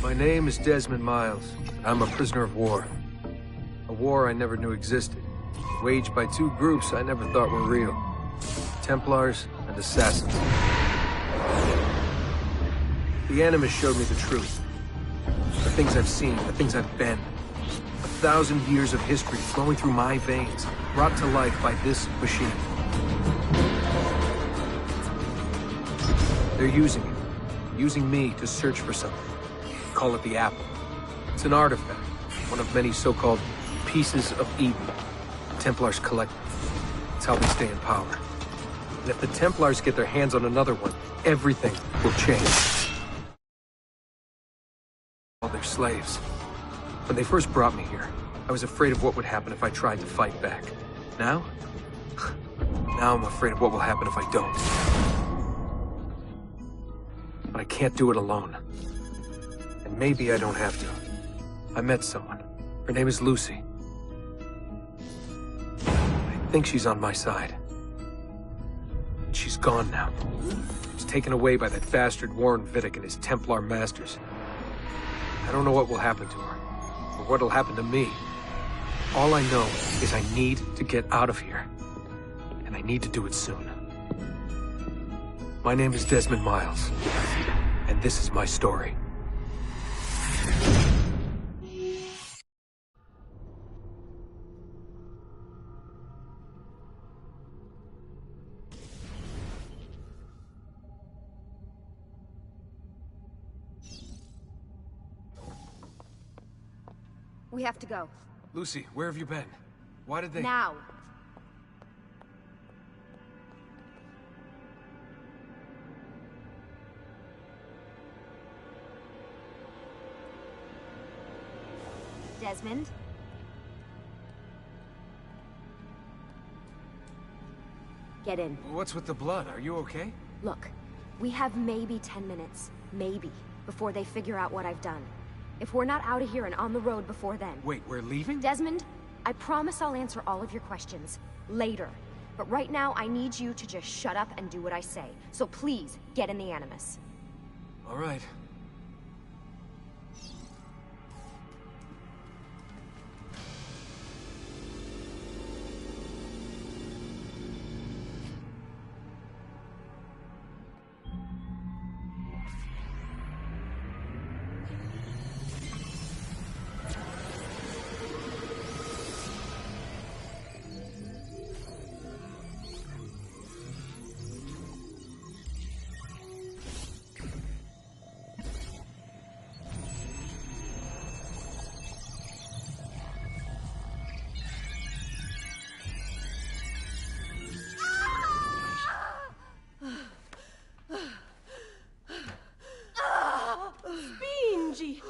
My name is Desmond Miles. I'm a prisoner of war. A war I never knew existed. Waged by two groups I never thought were real. Templars and Assassins. The Animus showed me the truth. The things I've seen, the things I've been. 1,000 years of history flowing through my veins, brought to life by this machine. They're using it. Using me to search for something. Call it the Apple. It's an artifact. One of many so-called pieces of Eden. The Templars collect them. It's how they stay in power. And if the Templars get their hands on another one, everything will change. All their slaves. When they first brought me here, I was afraid of what would happen if I tried to fight back. Now? Now I'm afraid of what will happen if I don't. But I can't do it alone. And maybe I don't have to. I met someone. Her name is Lucy. I think she's on my side. She's gone now. She's taken away by that bastard Warren Vidic and his Templar masters. I don't know what will happen to her, or what'll happen to me. All I know is I need to get out of here. And I need to do it soon. My name is Desmond Miles, and this is my story. We have to go. Lucy, where have you been? Why did they— Now! Desmond? Get in. What's with the blood? Are you okay? Look, we have maybe 10 minutes, maybe, before they figure out what I've done. If we're not out of here and on the road before then... Wait, we're leaving? Desmond, I promise I'll answer all of your questions later. But right now, I need you to just shut up and do what I say. So please, get in the Animus. All right. Spingi!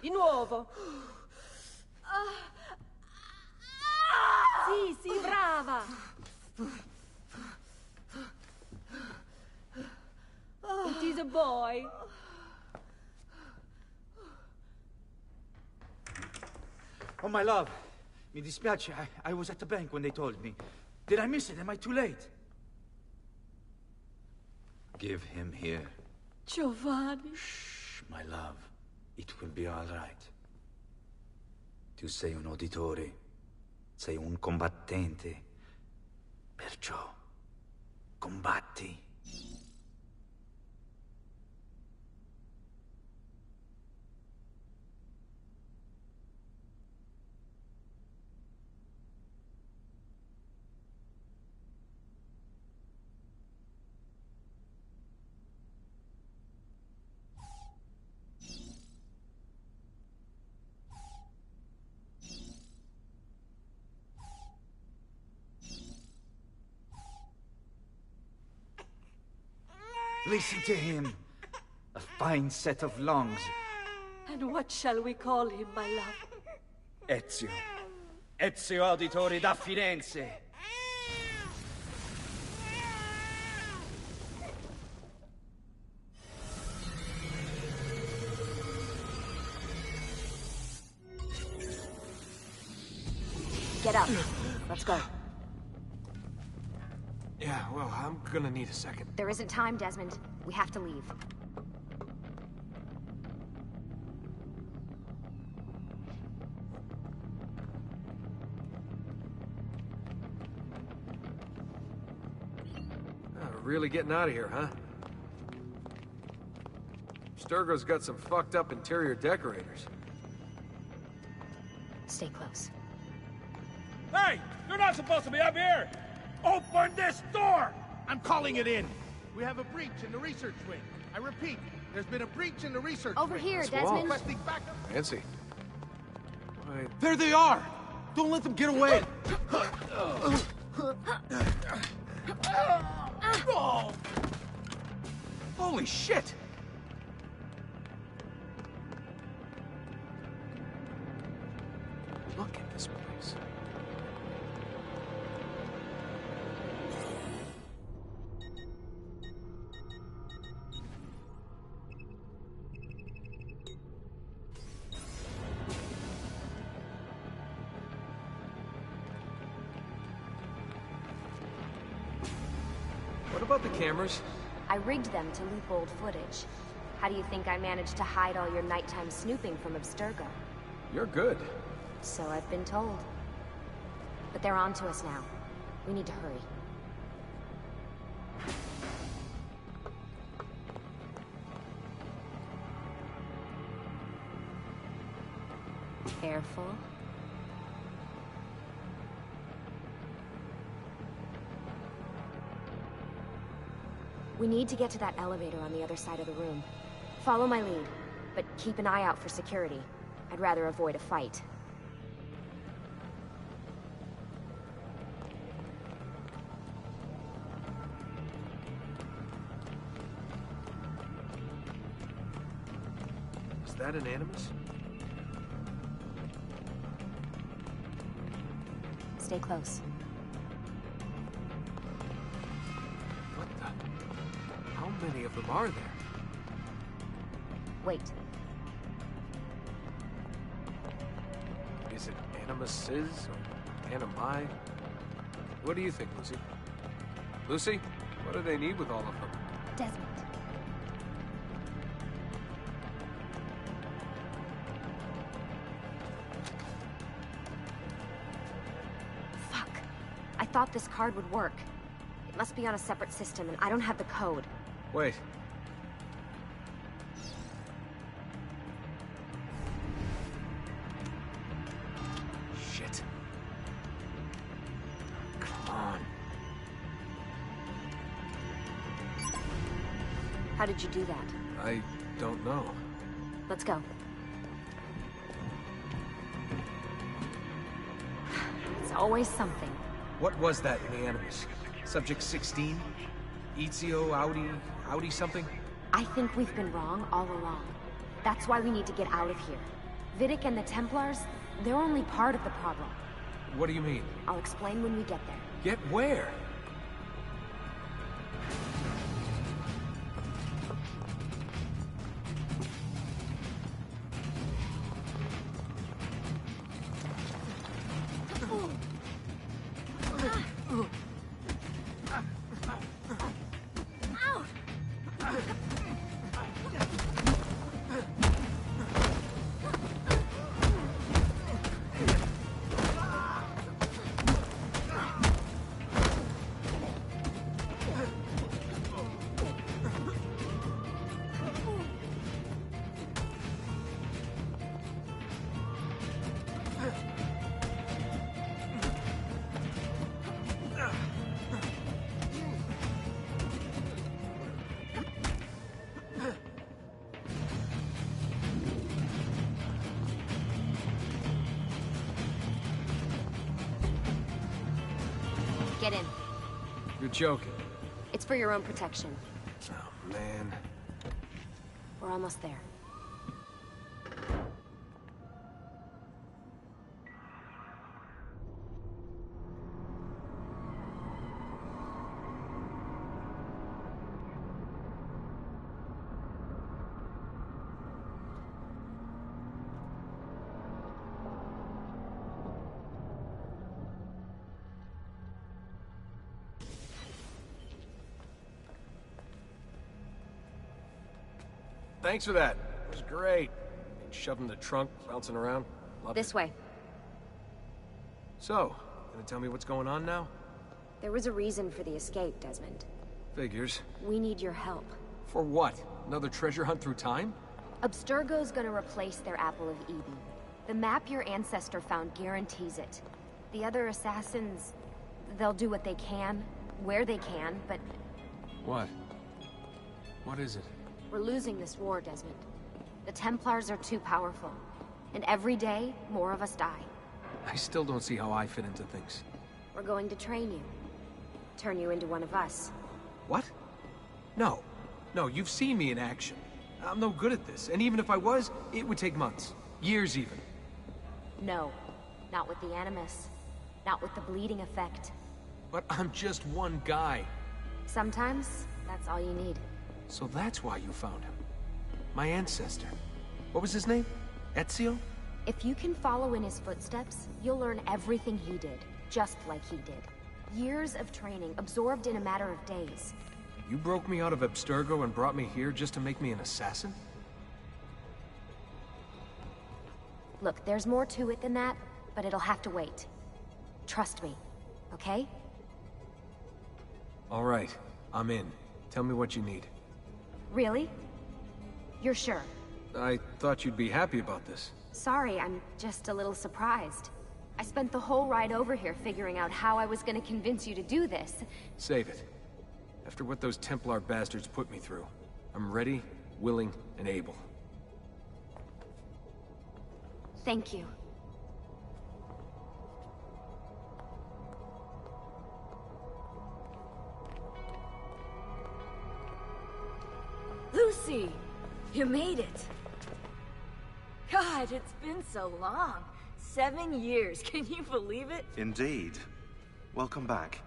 Di nuovo! Sì, brava! It is a boy. Oh, my love. Mi dispiace. I was at the bank when they told me. Did I miss it? Am I too late? Give him here. Giovanni. Shh, my love. It will be all right. Tu sei un uditore. Sei un combattente. Perciò, combatti. Listen to him. A fine set of lungs. And what shall we call him, my love? Ezio. Ezio Auditore da Firenze. Get up. Let's go. Yeah, well, I'm gonna need a second. There isn't time, Desmond. We have to leave. really getting out of here, huh? Sturgo's got some fucked up interior decorators. Stay close. Hey! You're not supposed to be up here! Open this door! I'm calling it in. We have a breach in the research wing. I repeat, there's been a breach in the research Over wing. here, Walls. Desmond. Requesting backup. Fancy. Why, There they are! Don't let them get away! holy shit! Look at this place. What about the cameras? I rigged them to loop old footage. How do you think I managed to hide all your nighttime snooping from Abstergo? You're good. So I've been told. But they're on to us now. We need to hurry. Careful. We need to get to that elevator on the other side of the room. Follow my lead, but keep an eye out for security. I'd rather avoid a fight. Is that an Animus? Stay close. What the? How many of them are there? Wait. Is it Animuses or Animi? What do you think, Lucy? Lucy? What do they need with all of them? Desmond. Fuck. I thought this card would work. It must be on a separate system, and I don't have the code. Wait. Shit. Come on. How did you do that? I don't know. Let's go. It's always something. What was that in the Animus? Subject 16? Ezio, Audi something? I think we've been wrong all along. That's why we need to get out of here. Vidic and the Templars, they're only part of the problem. What do you mean? I'll explain when we get there. Get where? Get in. You're joking. It's for your own protection. Oh, man. We're almost there. Thanks for that. It was great. Shoving the trunk, bouncing around. Loved This it. way. So, gonna tell me what's going on now? There was a reason for the escape, Desmond. Figures. We need your help. For what? Another treasure hunt through time? Abstergo's gonna replace their Apple of Eden. The map your ancestor found guarantees it. The other assassins, they'll do what they can, where they can, but What? What is it? we're losing this war, Desmond. The Templars are too powerful, and every day, more of us die. I still don't see how I fit into things. We're going to train you. Turn you into one of us. What? No. No, you've seen me in action. I'm no good at this, and even if I was, it would take months. Years even. No, not with the Animus. Not with the bleeding effect. But I'm just one guy. Sometimes, that's all you need. So that's why you found him. My ancestor. What was his name? Ezio? If you can follow in his footsteps, you'll learn everything he did, just like he did. Years of training, absorbed in a matter of days. You broke me out of Abstergo and brought me here just to make me an assassin? Look, there's more to it than that, but it'll have to wait. Trust me, okay? All right, I'm in. Tell me what you need. Really? You're sure? I thought you'd be happy about this. Sorry, I'm just a little surprised. I spent the whole ride over here figuring out how I was gonna convince you to do this. Save it. After what those Templar bastards put me through, I'm ready, willing, and able. Thank you. Lucy! You made it! God, it's been so long. 7 years, can you believe it? Indeed. Welcome back.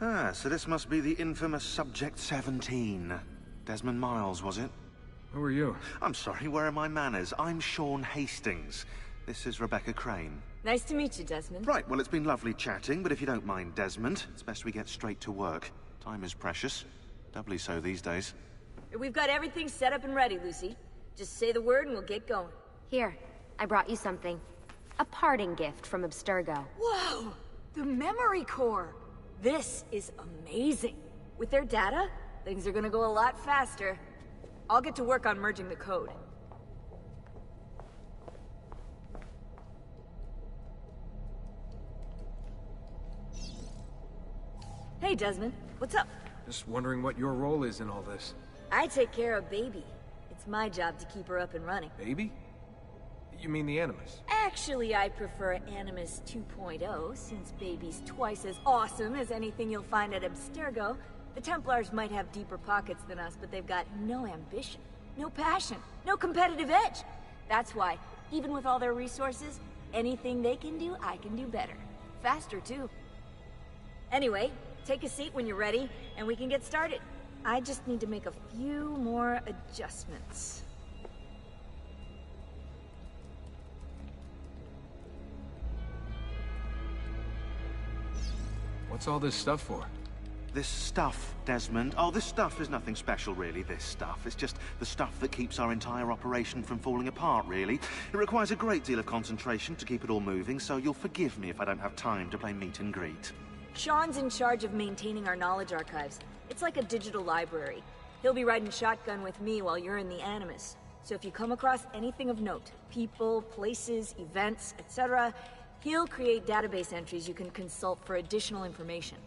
Ah, so this must be the infamous Subject 17. Desmond Miles, was it? Who are you? I'm sorry, where are my manners? I'm Sean Hastings. This is Rebecca Crane. Nice to meet you, Desmond. Right, well, it's been lovely chatting, but if you don't mind, Desmond, it's best we get straight to work. Time is precious. Doubly so these days. We've got everything set up and ready, Lucy. Just say the word and we'll get going. Here, I brought you something. A parting gift from Abstergo. Whoa! The memory core! This is amazing. With their data, things are gonna go a lot faster. I'll get to work on merging the code. Hey, Desmond. What's up? Just wondering what your role is in all this. I take care of Baby. It's my job to keep her up and running. Baby? You mean the Animus? Actually, I prefer Animus 2.0, since Baby's twice as awesome as anything you'll find at Abstergo. The Templars might have deeper pockets than us, but they've got no ambition, no passion, no competitive edge. That's why, even with all their resources, anything they can do, I can do better. Faster, too. Anyway, take a seat when you're ready, and we can get started. I just need to make a few more adjustments. What's all this stuff for? This stuff, Desmond. Oh, this stuff is nothing special, really, this stuff. It's just the stuff that keeps our entire operation from falling apart, really. It requires a great deal of concentration to keep it all moving, so you'll forgive me if I don't have time to play meet and greet. Sean's in charge of maintaining our knowledge archives. It's like a digital library. He'll be riding shotgun with me while you're in the Animus. So if you come across anything of note, people, places, events, etc., he'll create database entries you can consult for additional information.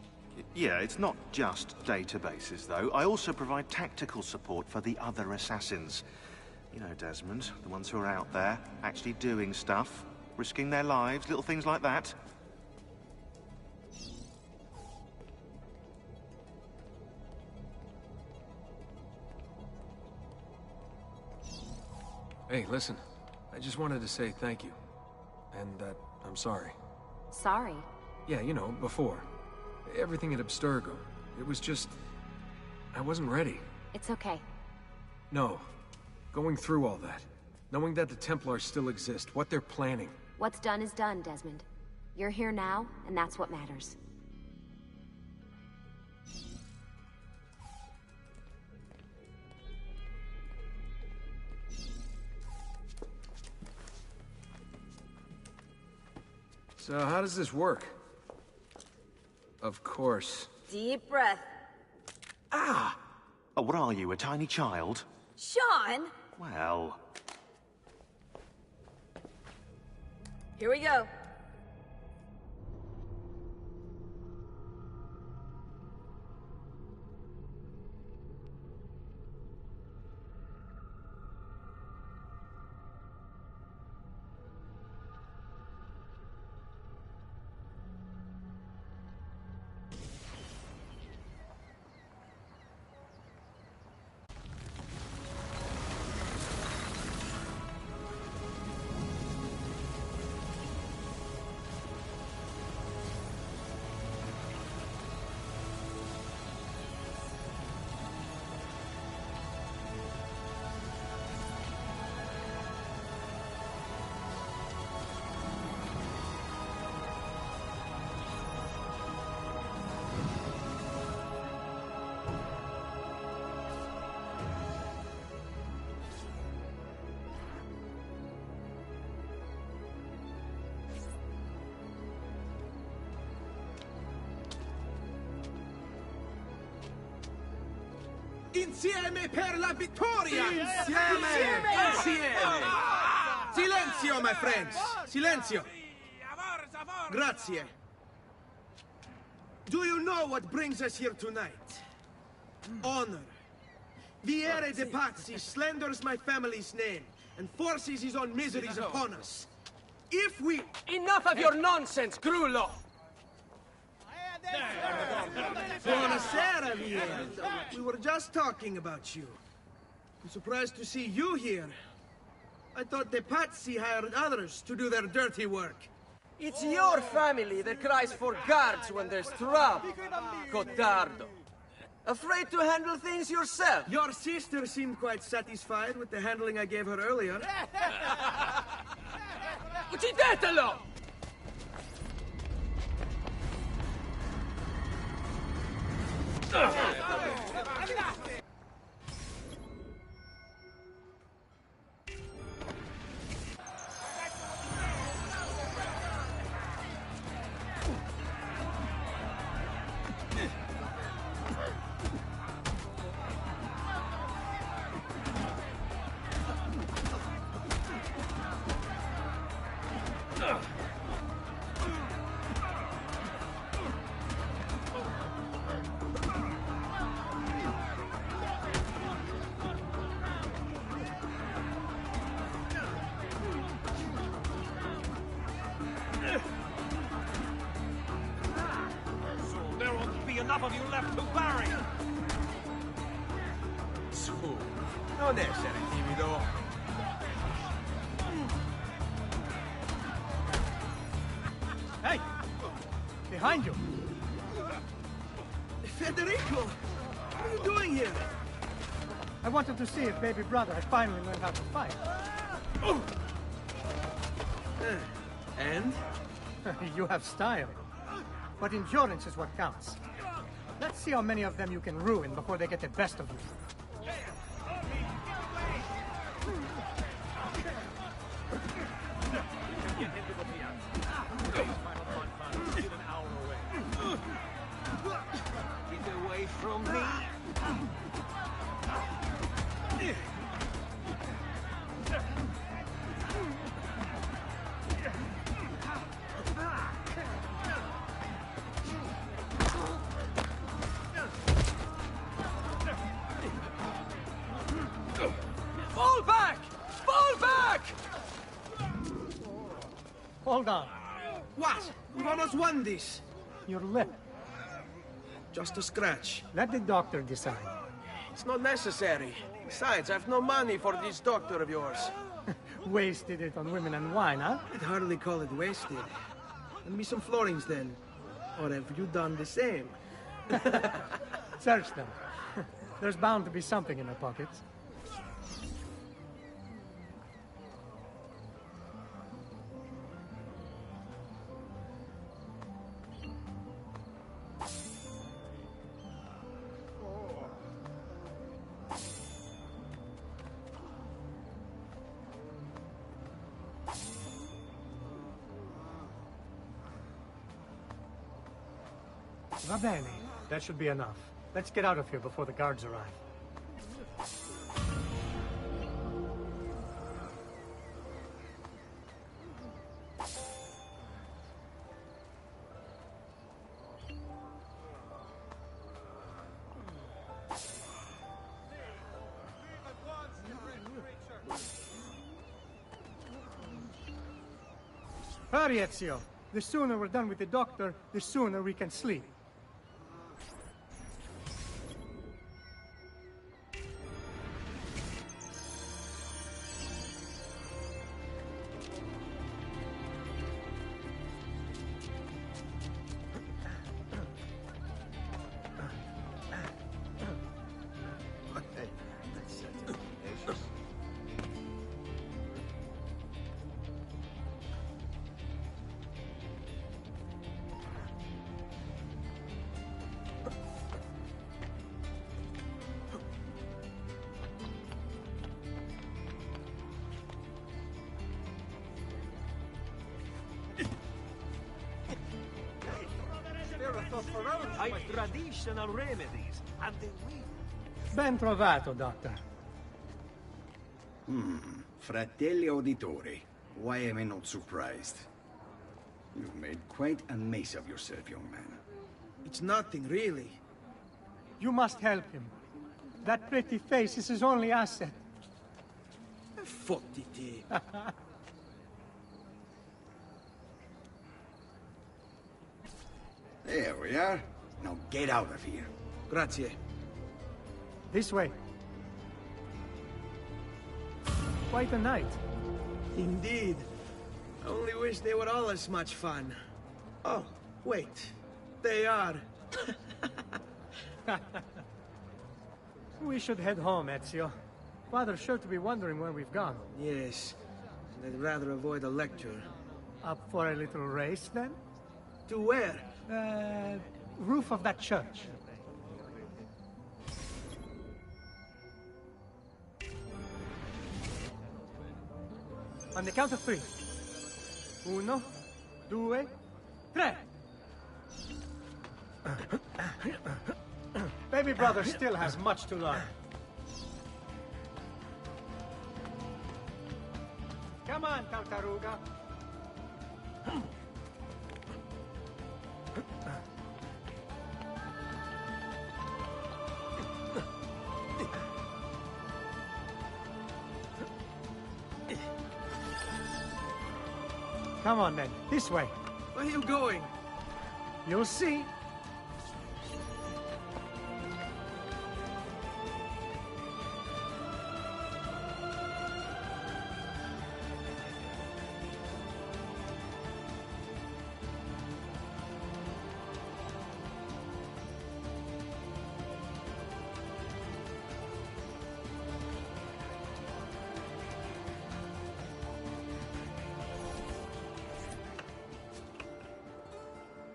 Yeah, it's not just databases, though. I also provide tactical support for the other assassins. You know, Desmond, the ones who are out there, actually doing stuff, risking their lives, little things like that. Hey, listen. I just wanted to say thank you. And that I'm sorry. Sorry. Yeah, you know, before. Everything at Abstergo. It was just... I wasn't ready. It's okay. No. Going through all that. Knowing that the Templars still exist, what they're planning. What's done is done, Desmond. You're here now, and that's what matters. So how does this work? Of course. Deep breath. Ow! What are you, a tiny child? Sean! Well... Here we go. Insieme per la vittoria! Insieme! Silenzio, my friends! Silenzio! Grazie. Do you know what brings us here tonight? Honor. Viere de Pazzi slanders my family's name and forces his own miseries upon us. If we... Enough of your nonsense, Grullo! Buonasera, Viere. We were just talking about you. I'm surprised to see you here. I thought the Pazzi hired others to do their dirty work. It's your family that cries for guards when there's trouble, Cotardo. Afraid to handle things yourself? Your sister seemed quite satisfied with the handling I gave her earlier. Uccidetelo! There won't be enough of you left to bury! Su, non essere timido. Hey! Behind you! Federico! What are you doing here? I wanted to see if baby brother had finally learned how to fight. And? You have style. But endurance is what counts. Let's see how many of them you can ruin before they get the best of you. Get away from me. Fall back! Fall back! Hold on. What? We've almost won this. Your lip. Just a scratch. Let the doctor decide. It's not necessary. Besides, I've no money for this doctor of yours. Wasted it on women and wine, huh? I'd hardly call it wasted. Lend me some florins then. Or have you done the same? Search them. There's bound to be something in their pockets. Va bene. That should be enough. Let's get out of here before the guards arrive. Hurry, Ezio. The sooner we're done with the doctor, the sooner we can sleep. Traditional remedies, and they will. Ben trovato, Doctor. Fratelli Auditori, why am I not surprised? You've made quite a mess of yourself, young man. It's nothing, really. You must help him. That pretty face is his only asset. Fottiti. There we are. Now get out of here. Grazie. This way. Quite a night. Indeed. I only wish they were all as much fun. Oh, wait. They are. We should head home, Ezio. Father's sure to be wondering where we've gone. Yes. And I'd rather avoid a lecture. Up for a little race, then? To where? Roof of that church. On the count of 3. 1, 2, 3. Baby brother still has much to learn. Come on, Tartaruga. Come on, then. This way. Where are you going? You'll see.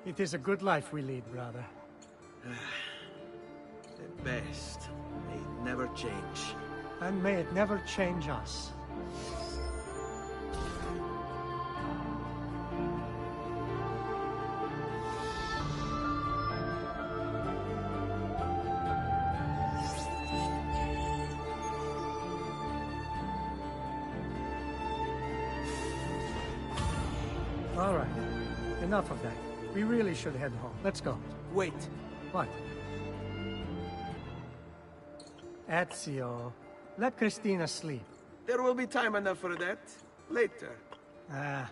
It is a good life we lead, brother. The best. May it never change. And may it never change us. All right. Enough of that. We really should head home. Let's go. Wait. What? Ezio, let Christina sleep. There will be time enough for that. Later. Ah.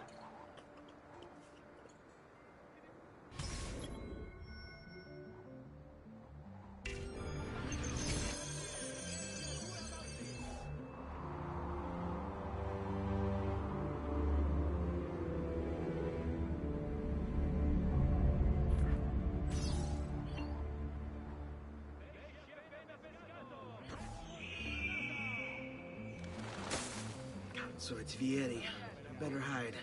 So it's Vieri. Better hide.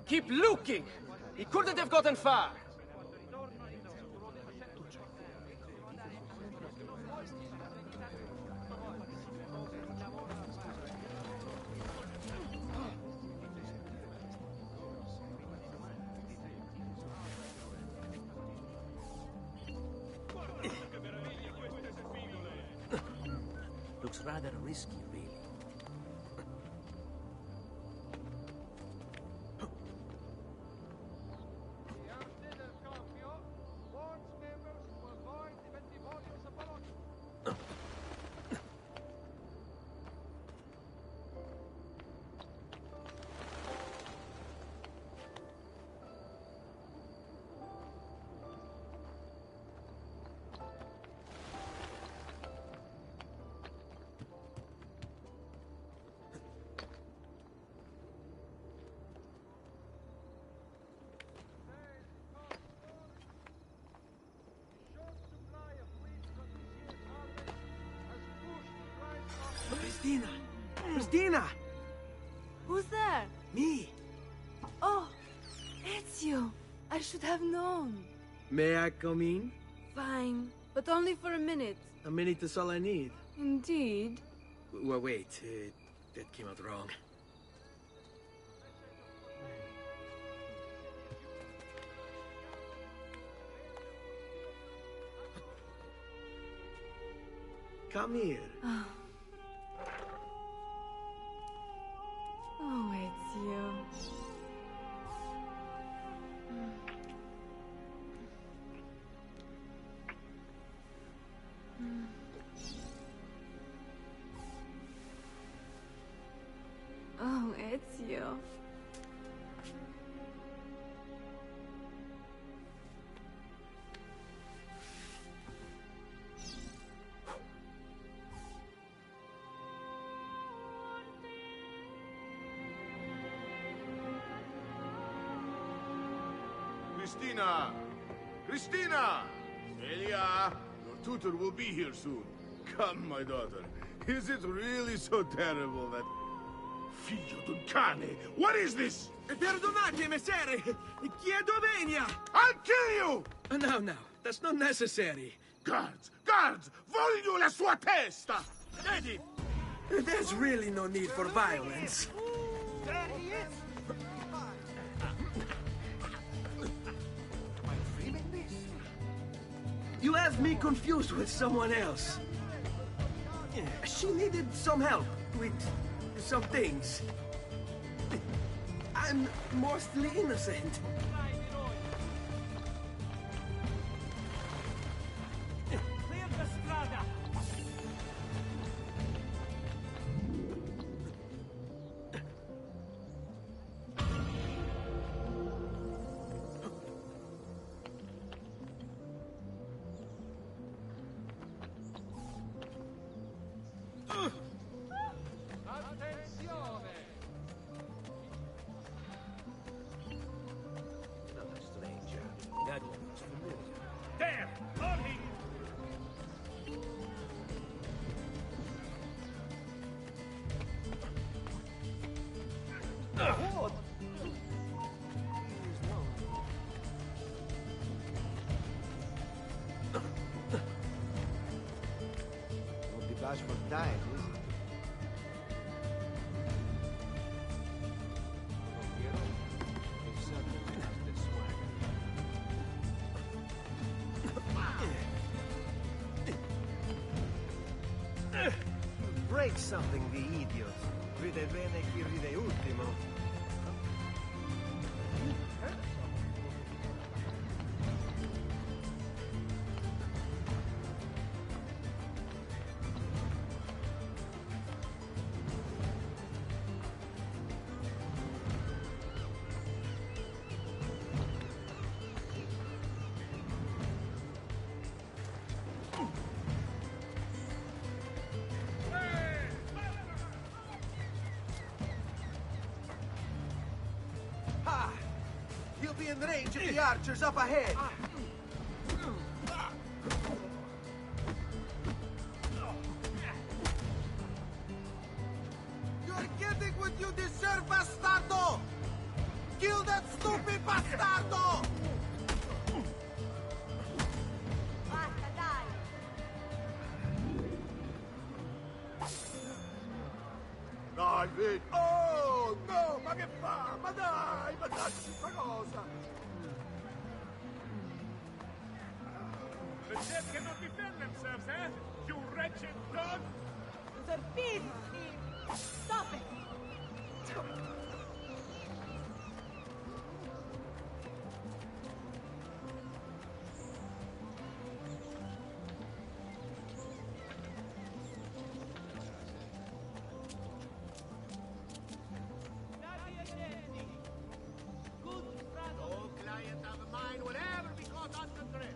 Keep looking! He couldn't have gotten far! Looks rather risky, really. Christina! Christina! Who's there? Me! Oh, it's you. I should have known. May I come in? Fine, but only for a minute. A minute is all I need. Indeed. Well, wait. That came out wrong. Come here. Oh, it's you. Oh, it's you. Christina! Christina! Celia! Your tutor will be here soon. Come, my daughter. Is it really so terrible that... Figlio d'un cane! What is this? Perdonate, messere! Chiedo venia! I'll kill you! No, that's not necessary. Guards! Guards! Voglio la sua testa! Eddie! There's really no need for violence. There he is! You have me confused with someone else. She needed some help with some things. I'm mostly innocent. Clear the strada! Another stranger. That one looks familiar. There! On him! Won't be bashful for dying, is it? Break something, the idiot. Ride bene chi ride ultimo. Ha! He'll be in range of the archers up ahead. You're getting what you deserve, bastardo! Kill that stupid bastardo! Basta, dai! Dai, vedi! Oh, no! Ma che fa? Ma dai! Ma dacci sta cosa! The dead cannot defend themselves, eh? You wretched dog! Those are thieves! Stop it! No client of mine will ever be caught on the drift.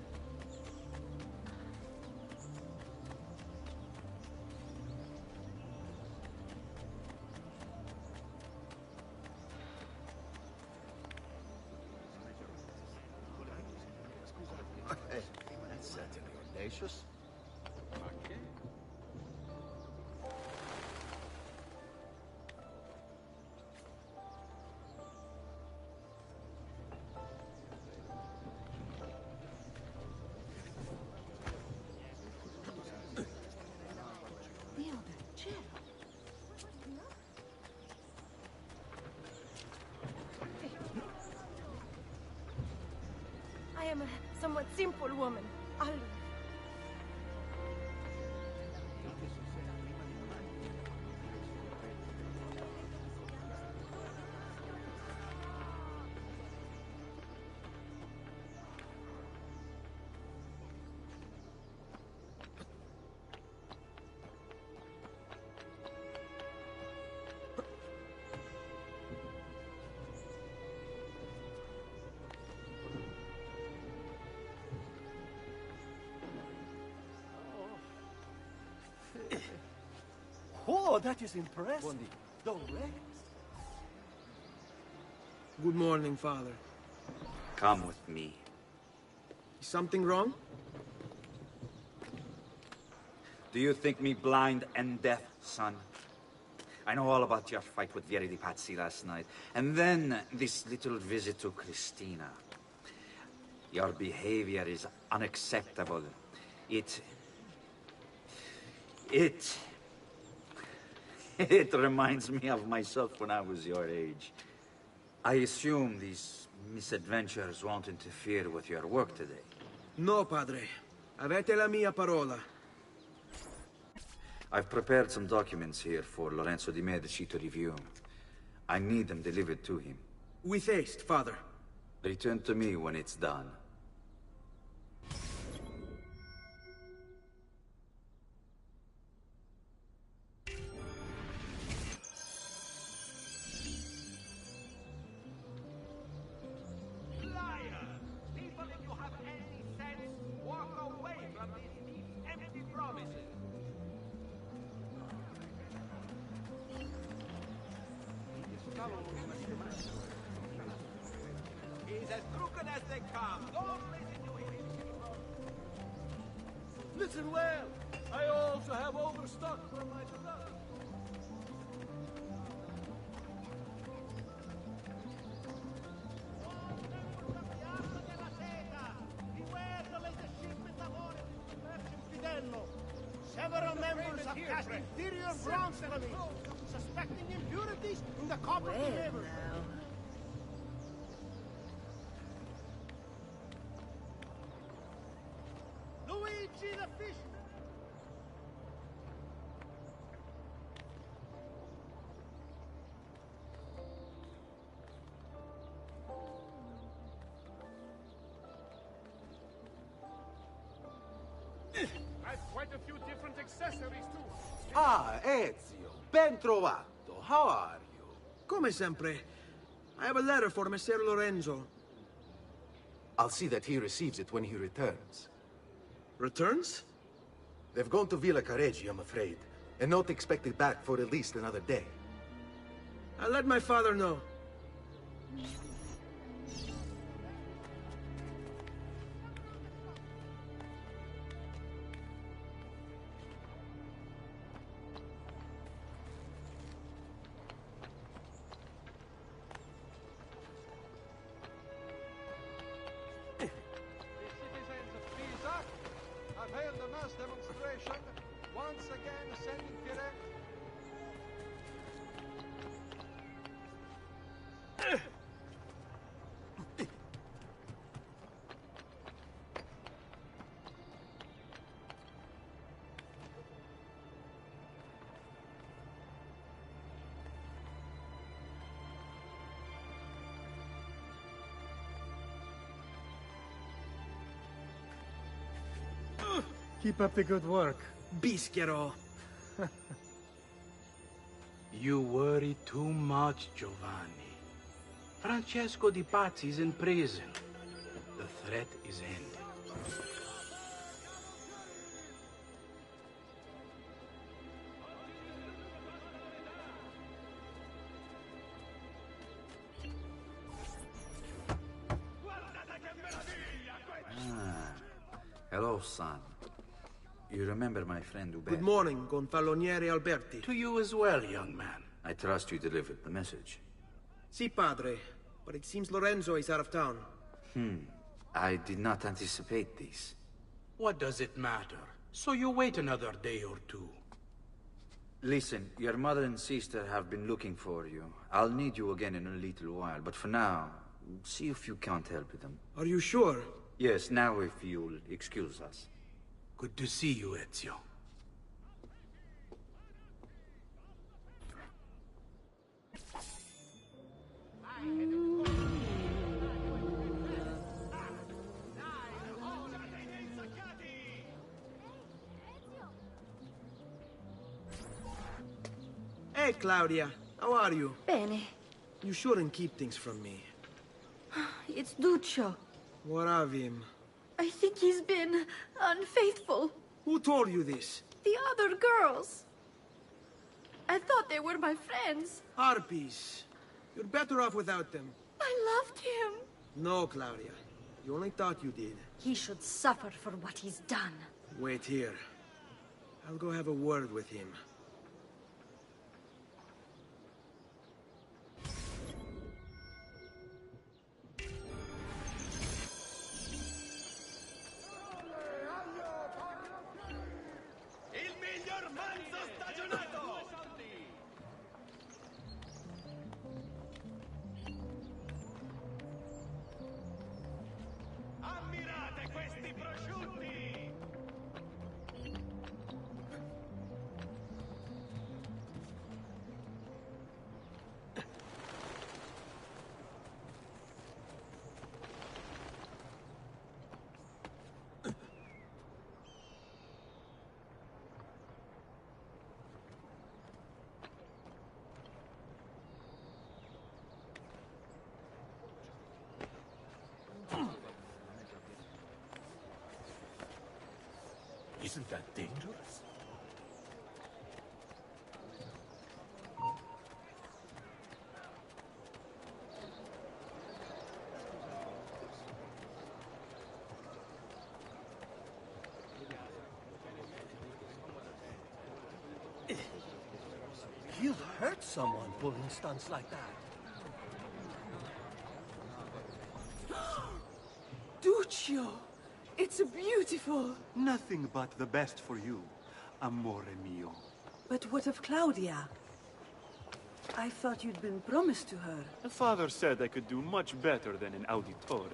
That's certainly audacious. simple woman. I'll leave. Oh, that is impressive. Don't wreck. Good morning, Father. Come with me. Is something wrong? Do you think me blind and deaf, son? I know all about your fight with Verity Patsy last night. And then this little visit to Christina. Your behavior is unacceptable. It reminds me of myself when I was your age. I assume these misadventures won't interfere with your work today. No, Padre. Avete la mia parola. I've prepared some documents here for Lorenzo di Medici to review. I need them delivered to him. With haste, Father. Return to me when it's done. He's as crooked as they come. Don't listen to him. Listen well. I also have overstock from my beloved. Several members have cast inferior bronze on me, suspecting impurities in the copper delivered. Luigi the fish. I've quite a few different accessories too. Ah, Ezio, ben trovato. How are you? Come sempre. I have a letter for Messer Lorenzo. I'll see that he receives it when he returns. Returns? They've gone to Villa Careggi, I'm afraid, and not expected back for at least another day. I'll let my father know. I've held a mass demonstration, once again sending direct. Keep up the good work. Bischero. You worry too much, Giovanni. Francesco Di Pazzi is in prison. The threat is ended. Hello, son. You remember my friend Uber? Good morning, Gonfaloniere Alberti. To you as well, young man. I trust you delivered the message. Si, padre. But it seems Lorenzo is out of town. I did not anticipate this. What does it matter? So you wait another day or two. Listen, your mother and sister have been looking for you. I'll need you again in a little while, but for now, see if you can't help them. Are you sure? Yes, now if you'll excuse us. Good to see you, Ezio. Hey, Claudia. How are you? Bene. You shouldn't keep things from me. It's Duccio. What of him? I think he's been unfaithful. Who told you this? The other girls. I thought they were my friends. Harpies. You're better off without them. I loved him. No, Claudia. You only thought you did. He should suffer for what he's done. Wait here. I'll go have a word with him. Isn't that dangerous? You'll hurt someone pulling stunts like that. Duccio! It's beautiful. Nothing but the best for you, amore mio. But what of Claudia? I thought you'd been promised to her. The father said I could do much better than an auditore.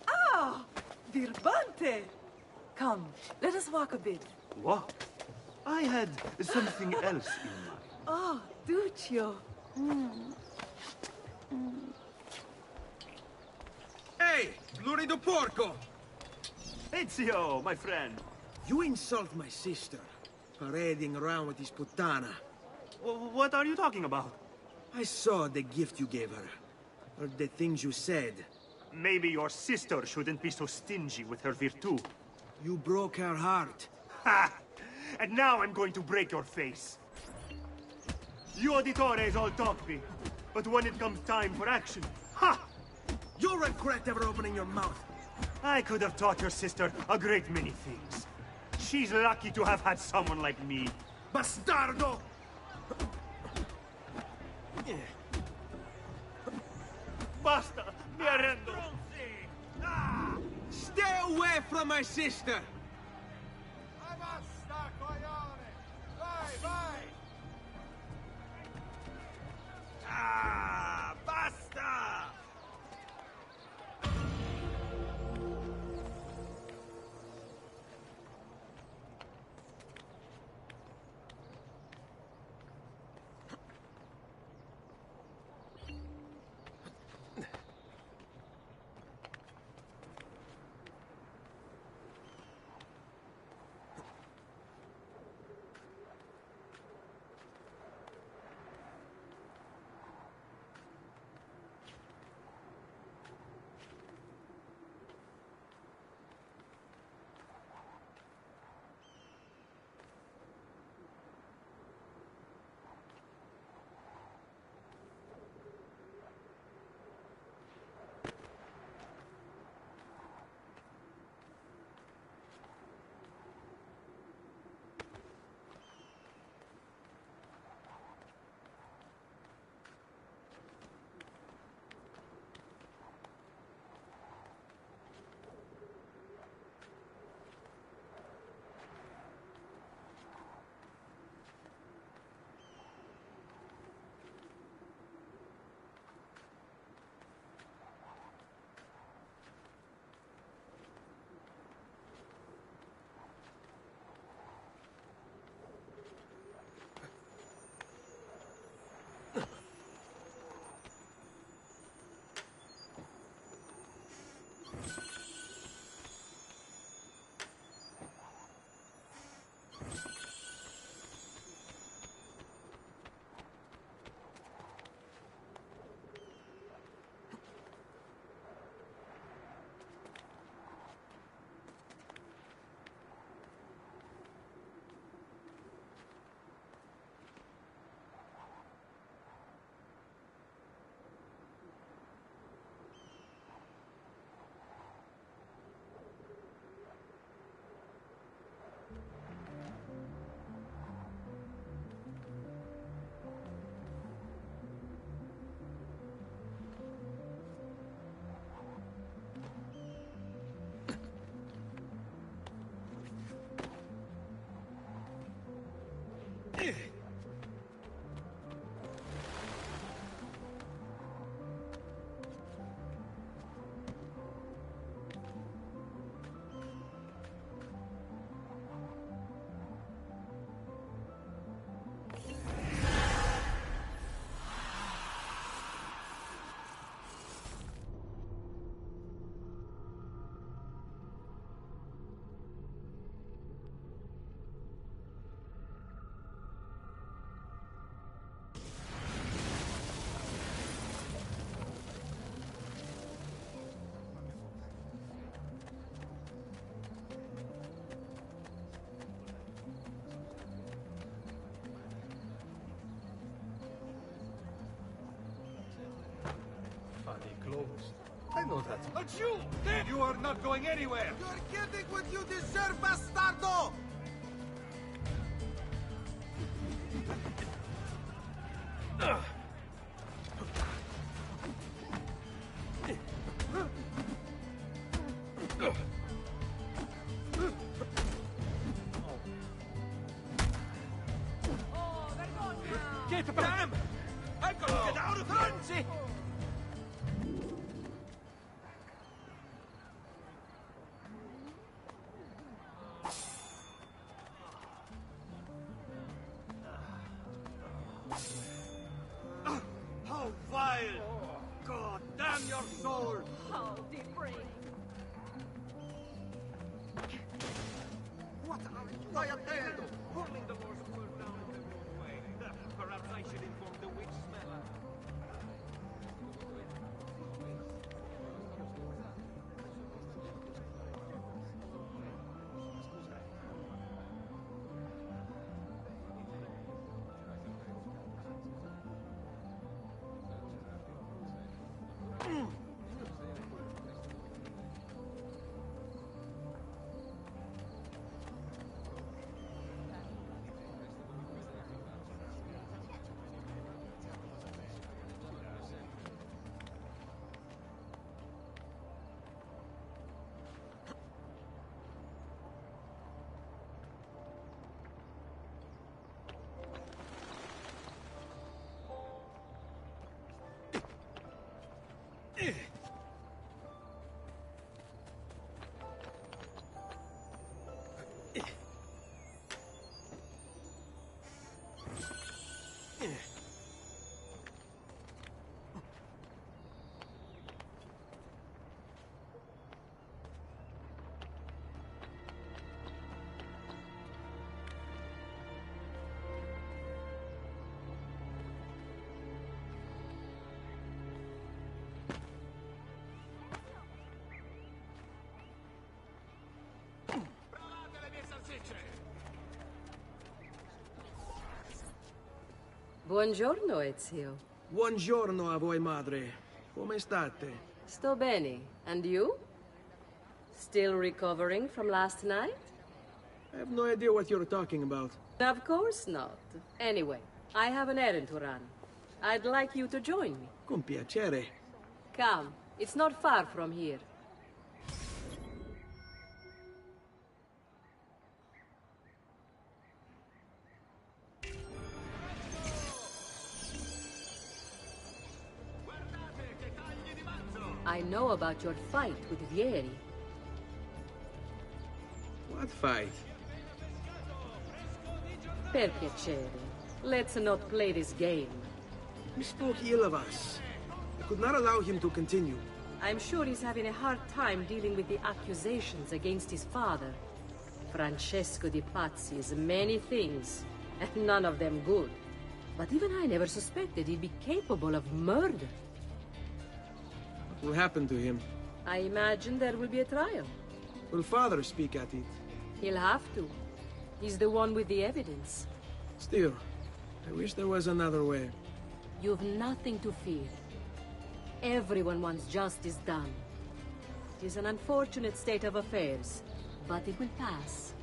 Ah! Birbante! Come, let us walk a bit. What? I had something else in mind. Oh, Duccio. Hey, lurido porco! Ezio, my friend. You insult my sister, parading around with this puttana. What are you talking about? I saw the gift you gave her. Heard the things you said. Maybe your sister shouldn't be so stingy with her virtù. You broke her heart. Ha! And now I'm going to break your face. You auditores all talk big, but when it comes time for action, ha! You'll regret ever opening your mouth. I could have taught your sister a great many things. She's lucky to have had someone like me. Bastardo! Basta! Mi arrendo! Stay away from my sister! Basta, coglione! Vai, vai! Ah! Basta! Closed. I know that. But you! You are not going anywhere! You're getting what you deserve, bastardo! Get back! Damn! I've got to get out of here! How vile! God damn your soul! How depraved! What are you haciendo? Hurling the Lord's word down in the wrong way. Perhaps I should inform the witch smeller. Buongiorno, Ezio. Buongiorno a voi, madre. Come state? Sto bene. And you? Still recovering from last night? I have no idea what you're talking about. Of course not. Anyway, I have an errand to run. I'd like you to join me. Con piacere. Come. It's not far from here. I know about your fight with Vieri. What fight? Per piacere. Let's not play this game. He spoke ill of us. I could not allow him to continue. I'm sure he's having a hard time dealing with the accusations against his father. Francesco di Pazzi is many things, and none of them good. But even I never suspected he'd be capable of murder. What will happen to him? I imagine there will be a trial. Will father speak at it? He'll have to. He's the one with the evidence. Still, I wish there was another way. You've nothing to fear. Everyone wants justice done. It is an unfortunate state of affairs, but it will pass.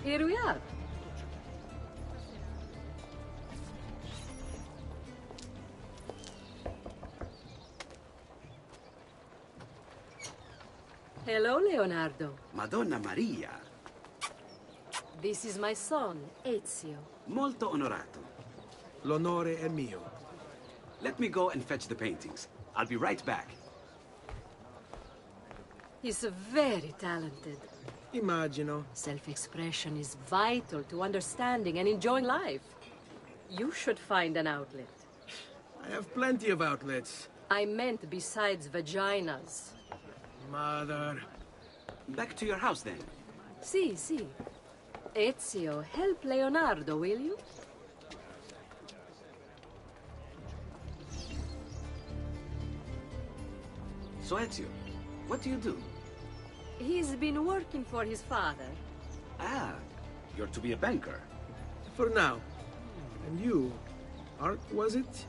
Here we are. Hello, Leonardo. Madonna Maria. This is my son, Ezio. Molto onorato. L'onore è mio. Let me go and fetch the paintings. I'll be right back. He's very talented. Immagino. Self-expression is vital to understanding and enjoying life. You should find an outlet. I have plenty of outlets. I meant besides vaginas. Mother. Back to your house, then. Sì, sì. Ezio, help Leonardo, will you? So, Ezio, what do you do? He's been working for his father. Ah, you're to be a banker. For now. And you? Art, was it?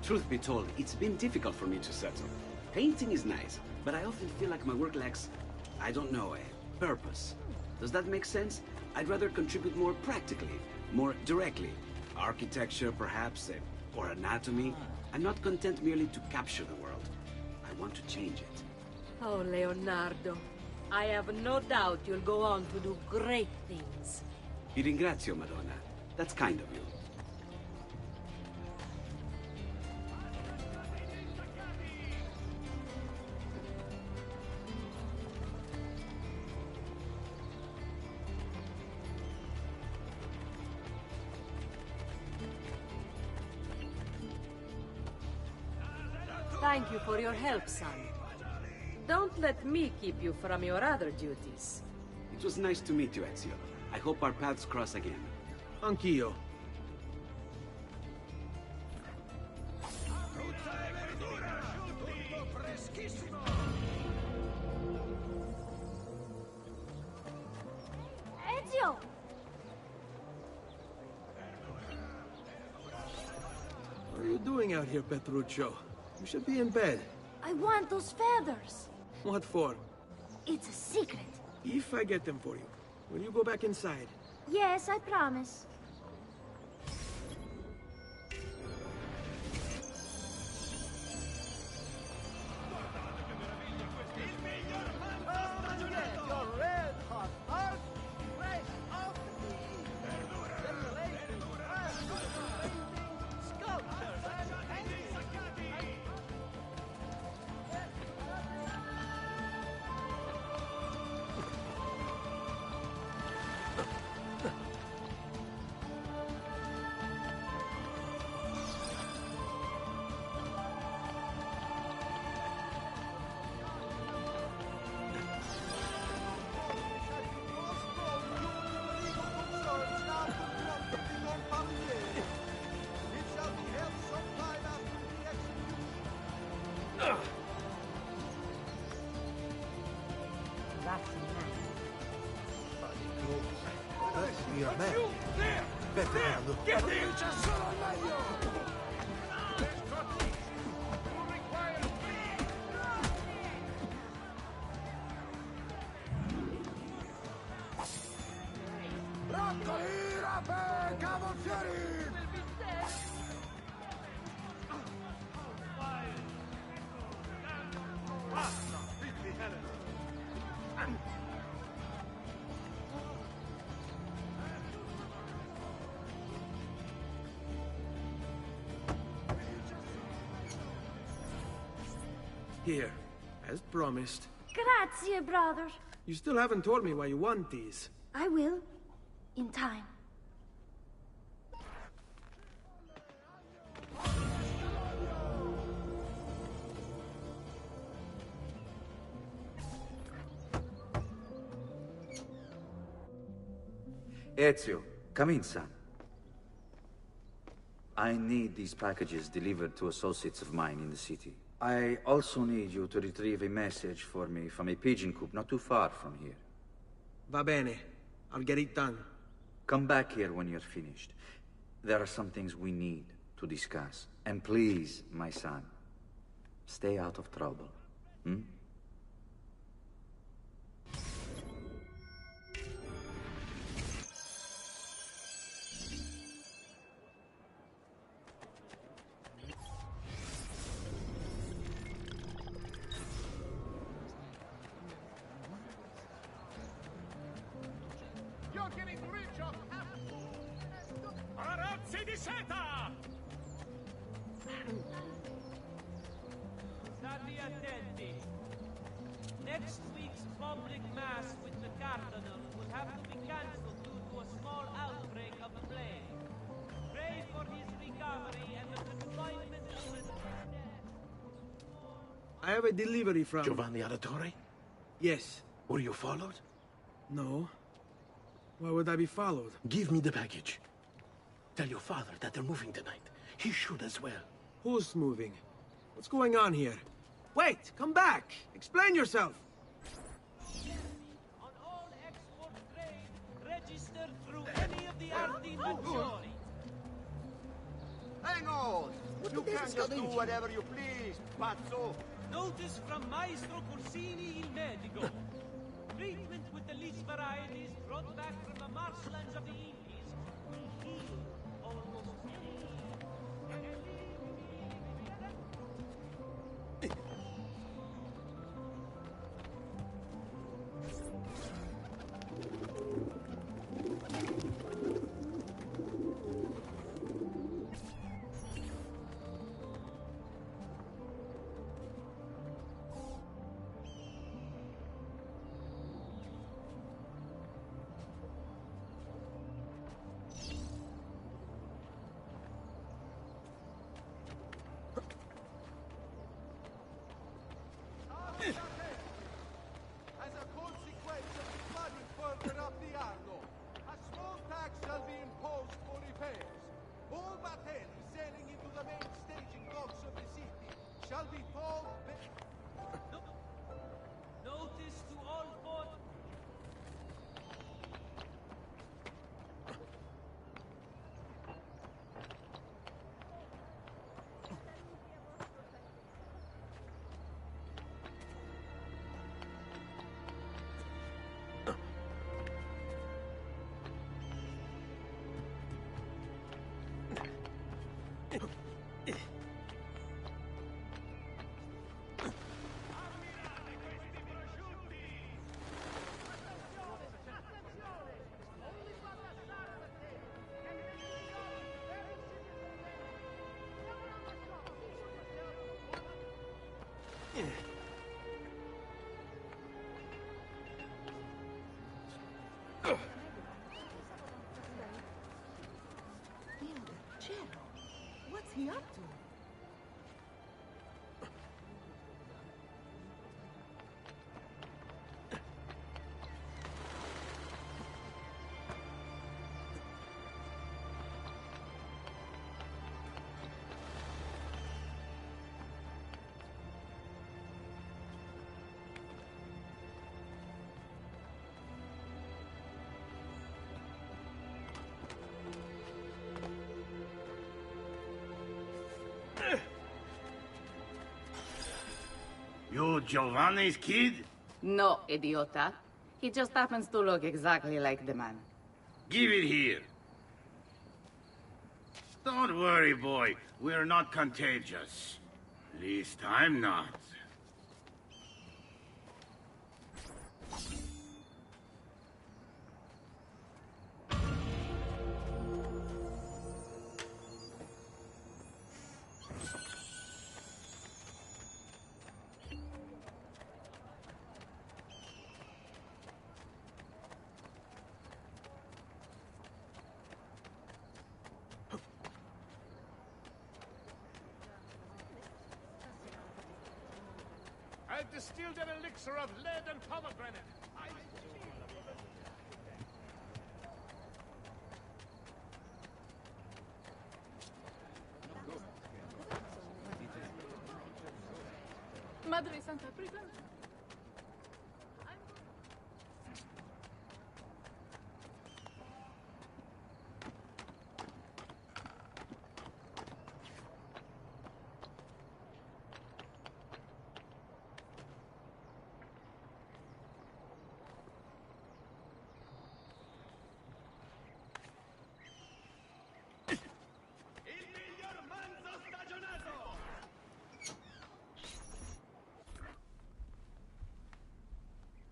Truth be told, it's been difficult for me to settle. Painting is nice, but I often feel like my work lacks, I don't know, a purpose. Does that make sense? I'd rather contribute more practically, more directly. Architecture, perhaps, or anatomy. I'm not content merely to capture the world. I want to change it. Oh, Leonardo. I have no doubt you'll go on to do great things. Vi ringrazio, Madonna. That's kind of you. Thank you for your help, son. Don't let me keep you from your other duties. It was nice to meet you, Ezio. I hope our paths cross again. Anch'io. Ezio! What are you doing out here, Petruccio? You should be in bed. I want those feathers. What for? It's a secret. If I get them for you, will you go back inside? Yes, I promise. Mira me. Bernardo. Che dice solo al meglio! Broccoli, rape, cavolfiori! Here, as promised. Grazie, brother. You still haven't told me why you want these. I will. In time. Ezio, come in, son. I need these packages delivered to associates of mine in the city. I also need you to retrieve a message for me from a pigeon coop not too far from here. Va bene. I'll get it done. Come back here when you're finished. There are some things we need to discuss. And please, my son, stay out of trouble. Hmm? getting rich off Arazzi di seta! State attenti. Next week's public mass with the Cardinal will have to be cancelled due to a small outbreak of the plague. Pray for his recovery and the confinement of his death. I have a delivery from... Giovanni Auditore? Yes. Were you followed? No. Why would I be followed? Give me the package. Tell your father that they're moving tonight. He should as well. Who's moving? What's going on here? Wait! Come back! Explain yourself! On all export trade, register through any of the Ardi Maggiori. Hang on! You can't just do whatever you please, pazzo! Notice from Maestro Corsini il Medico. Treatment with the least varieties brought back from the marshlands of the Indies will heal almost As a consequence of the flooding further up the Arno, a small tax shall be imposed for repairs. All batteries sailing into the main staging docks of the city shall be tolled. Notice to all port. What's he up to? You Giovanni's kid? No, idiota. He just happens to look exactly like the man. Give it here. Don't worry, boy. We're not contagious. At least I'm not. I've distilled an elixir of lead and pomegranate. Madre Santa Prisa.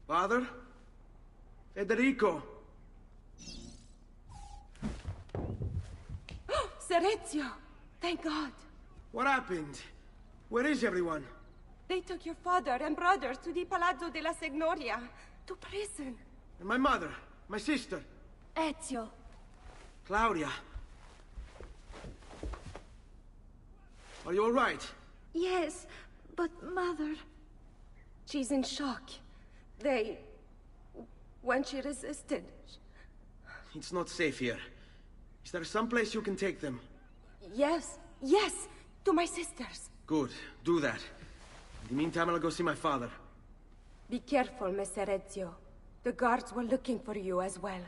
Father? Federico! Serezio! Thank God. What happened? Where is everyone? They took your father and brothers to the Palazzo della Signoria, to prison. And my mother, my sister. Ezio. Claudia. Are you all right? Yes, but Mother... She's in shock. When she resisted... It's not safe here. Is there some place you can take them? Yes, to my sisters. Good, do that. In the meantime, I'll go see my father. Be careful, Messer Ezio. The guards were looking for you as well.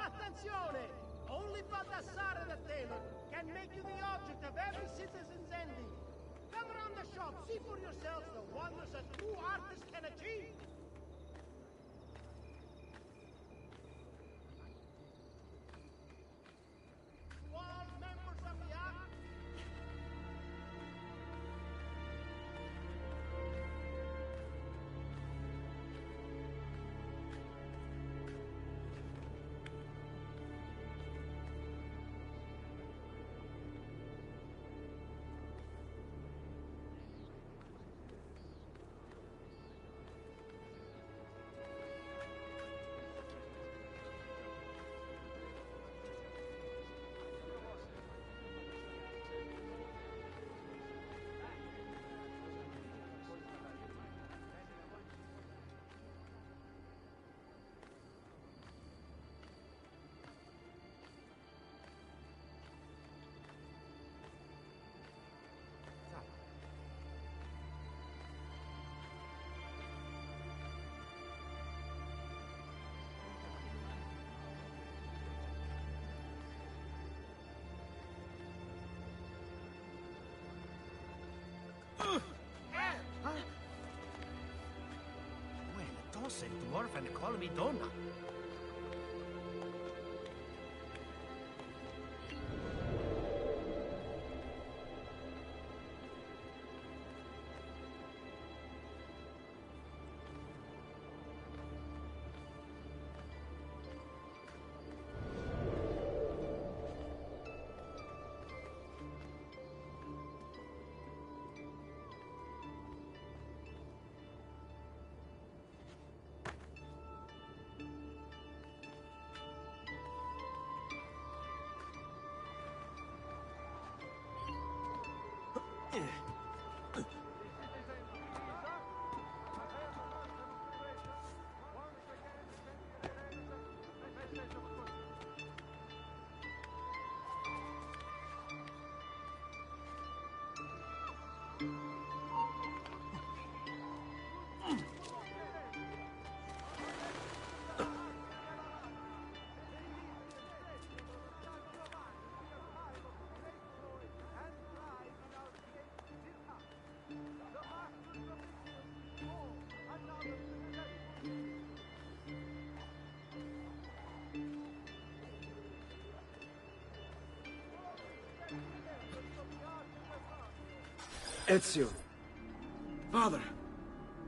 Attenzione! Only Baldassare the tailor can make you the object of every citizen's envy. Come around the shop, see for yourselves the wonders a true artist can achieve. To all members of the art... Sei dwarf and call me Donna. Ezio. Father,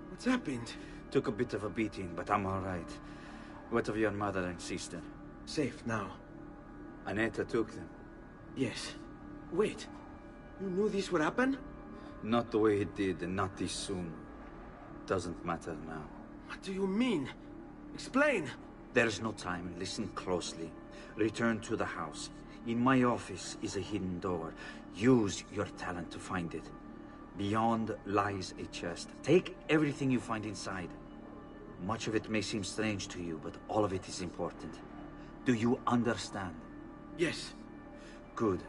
what's happened? Took a bit of a beating, but I'm all right. What of your mother and sister? Safe now. Annetta took them. Yes. Wait. You knew this would happen? Not the way he did, and not this soon. Doesn't matter now. What do you mean? Explain! There's no time. Listen closely. Return to the house. In my office is a hidden door. Use your talent to find it. Beyond lies a chest. Take everything you find inside. Much of it may seem strange to you, but all of it is important. Do you understand? Yes. Good.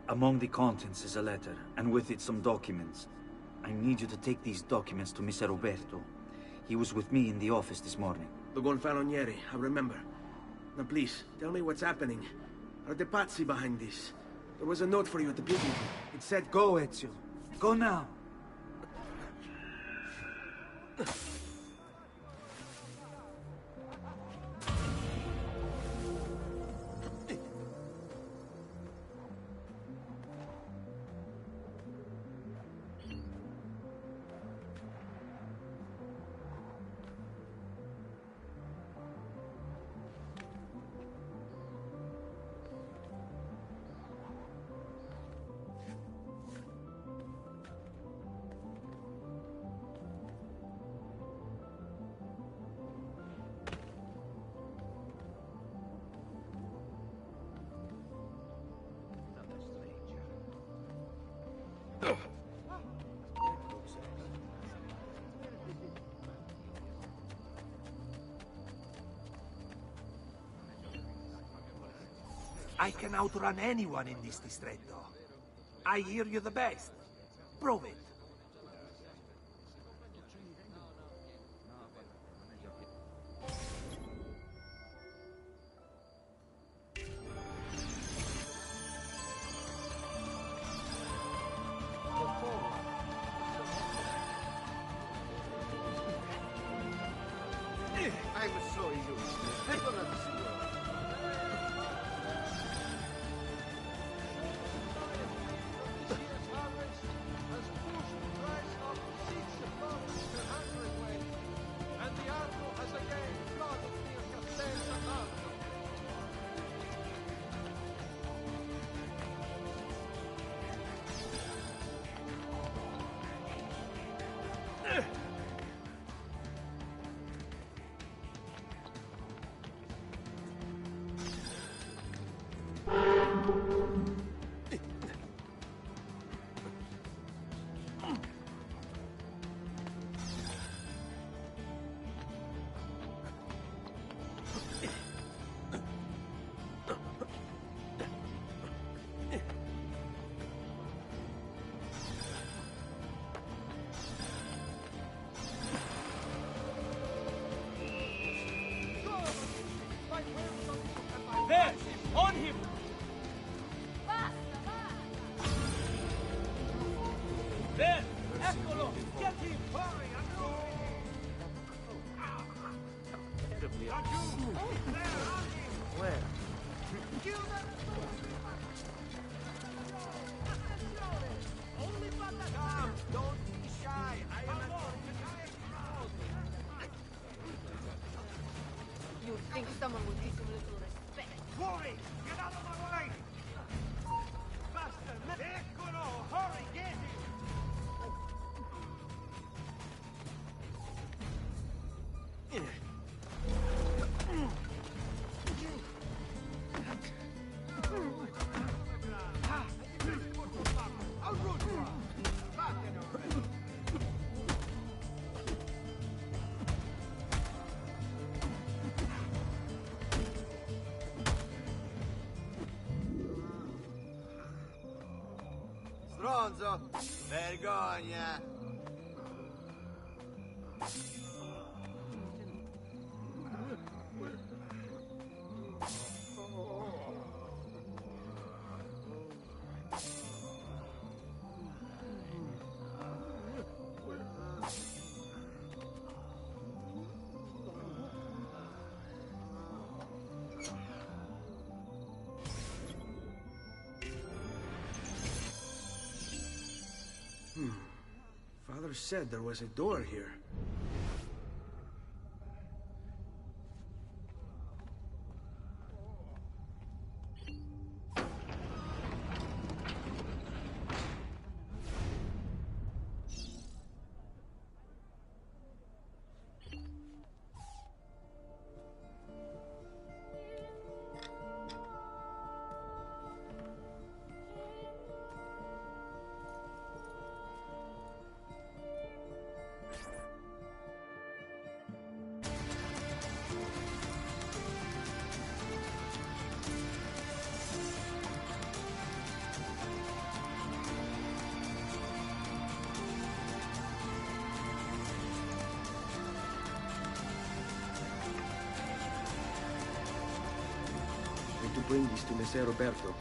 Among the contents is a letter, and with it some documents. I need you to take these documents to Mr. Roberto. He was with me in the office this morning. The Gonfalonieri, I remember. Now please, tell me what's happening. Are the Pazzi behind this? There was a note for you at the beginning. It said, go, Ezio. Go now. I can outrun anyone in this distretto. I hear you the best. Prove it. I'm so used. I don't have to see you. There! On him! There! Eccolo! Get him! Hurry! Where? Come, don't be shy. I am a You'd think someone would be some little respect. Worry! Get out of my way! Faster! Eccolo! Hurry, get him! Stronzo! Vergogna! Father said there was a door here. to bring this to Messer Roberto.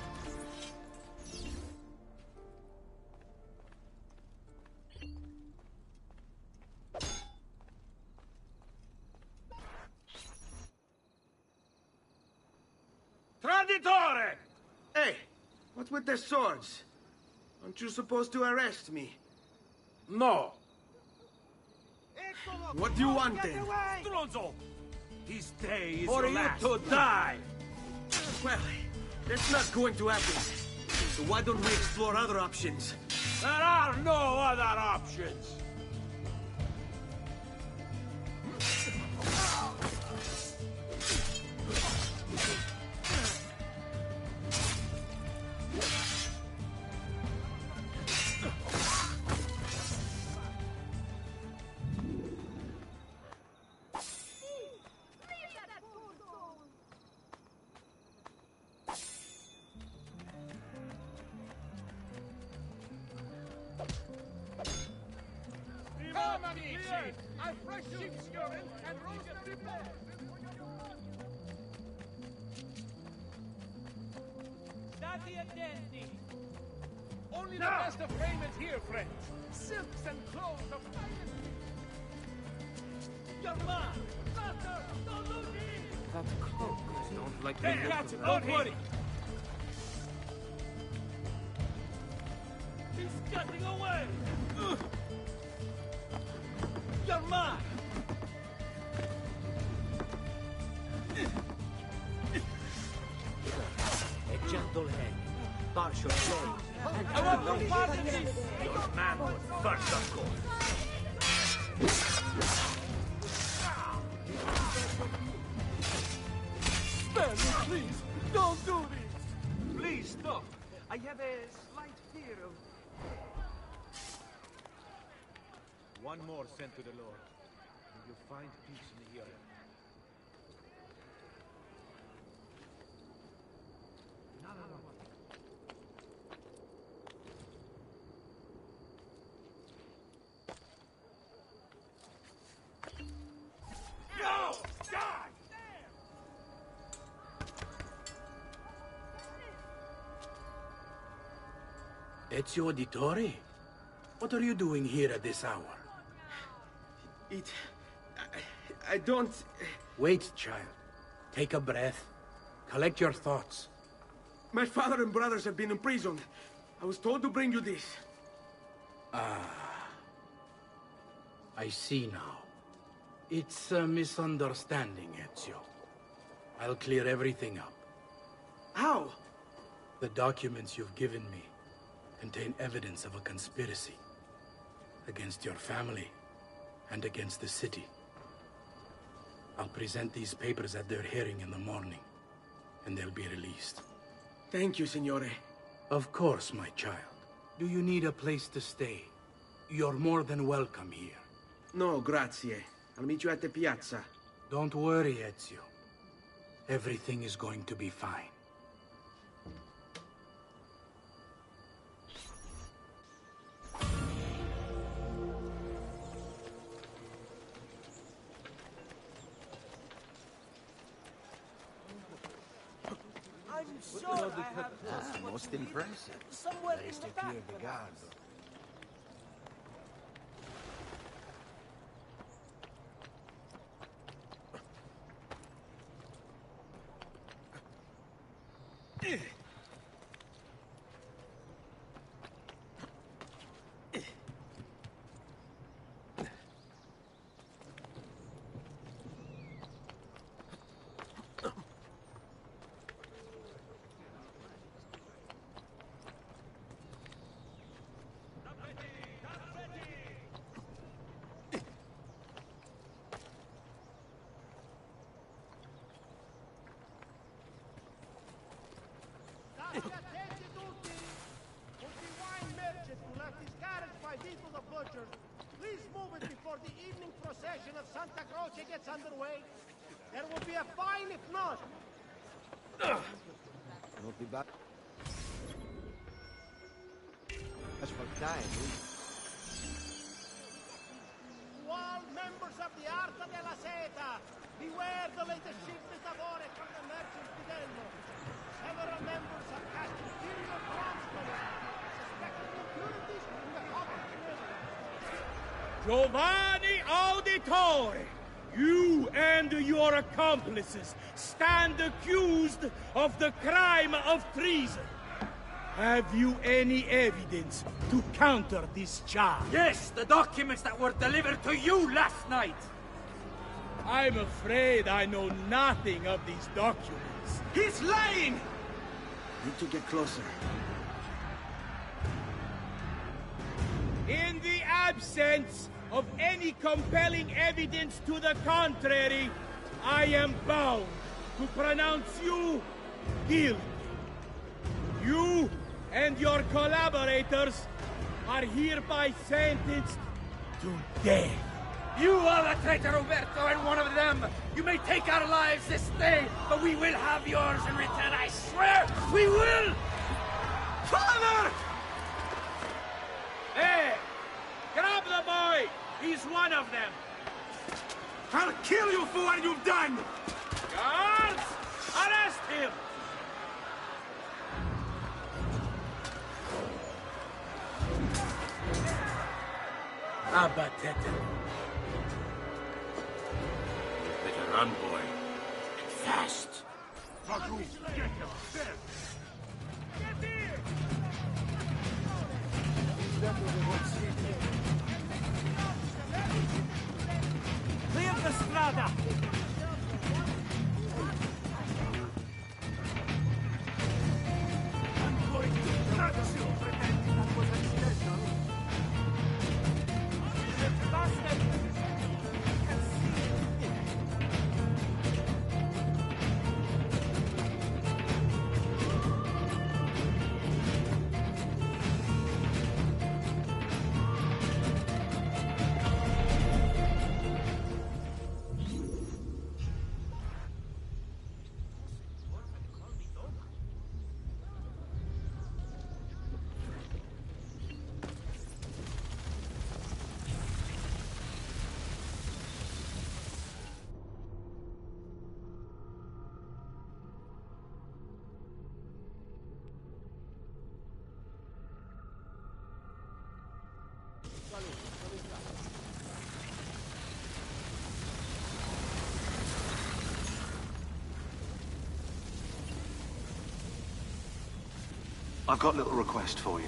Traditore! Hey, what's with the swords? Aren't you supposed to arrest me? No. What do you want then? Stronzo! This day is For your you last. to die! Well, that's not going to happen. So why don't we explore other options? There are no other options! Come, amici! I've fresh sheep's urine and roasted prepared. Stati attenti! Only the best of raiment here, friends. Silks and clothes of finest. Your man! Faster! Don't lose me! That cloak. I don't like the There, look catch of him! that. Don't worry! He's getting away! Your man! A gentle hand, partial blade, and I want no part of this! your man was first of course. Spare me, please! Don't do this! Please stop! I have a slight fear of... One more sent to the Lord, and you'll find peace in the hereafter. No! Die! Ezio Auditore? What are you doing here at this hour? I don't... Wait, child. Take a breath. Collect your thoughts. My father and brothers have been imprisoned. I was told to bring you this. Ah. I see now. It's a misunderstanding, Ezio. I'll clear everything up. How? The documents you've given me contain evidence of a conspiracy against your family and against the city. I'll present these papers at their hearing in the morning, and they'll be released. Thank you, Signore. Of course, my child. Do you need a place to stay? You're more than welcome here. No, grazie. I'll meet you at the piazza. Don't worry, Ezio. Everything is going to be fine. I'm sure I have just what most you need. impressive. Somewhere in Reste the qui back, il perhaps. Gardo. State attenti tutti! Would the wine merchant who left his carriage by Vito the Butcher, please move it before the evening procession of Santa Croce gets underway? There will be a fine if not. Non ti va? Ascoltai, To all members of the Arta della Seta, beware the latest ship is avoid from the merchant Fidello. Giovanni Auditore, you and your accomplices stand accused of the crime of treason. Have you any evidence to counter this charge? Yes, the documents that were delivered to you last night. I'm afraid I know nothing of these documents. He's lying! Need to get closer. In the absence of any compelling evidence to the contrary, I am bound to pronounce you guilty. You and your collaborators are hereby sentenced to death. You are the traitor, Roberto, and one of them. You may take our lives this day, but we will have yours in return, I swear! We will! Father! Hey! Grab the boy! He's one of them! I'll kill you for what you've done! Guards! Arrest him! Abatete. Better run, boy. And fast. Malroods, get him! There! Get here! Clear the strada! I'm going to crush you, pretending that was accidental. I've got a little request for you.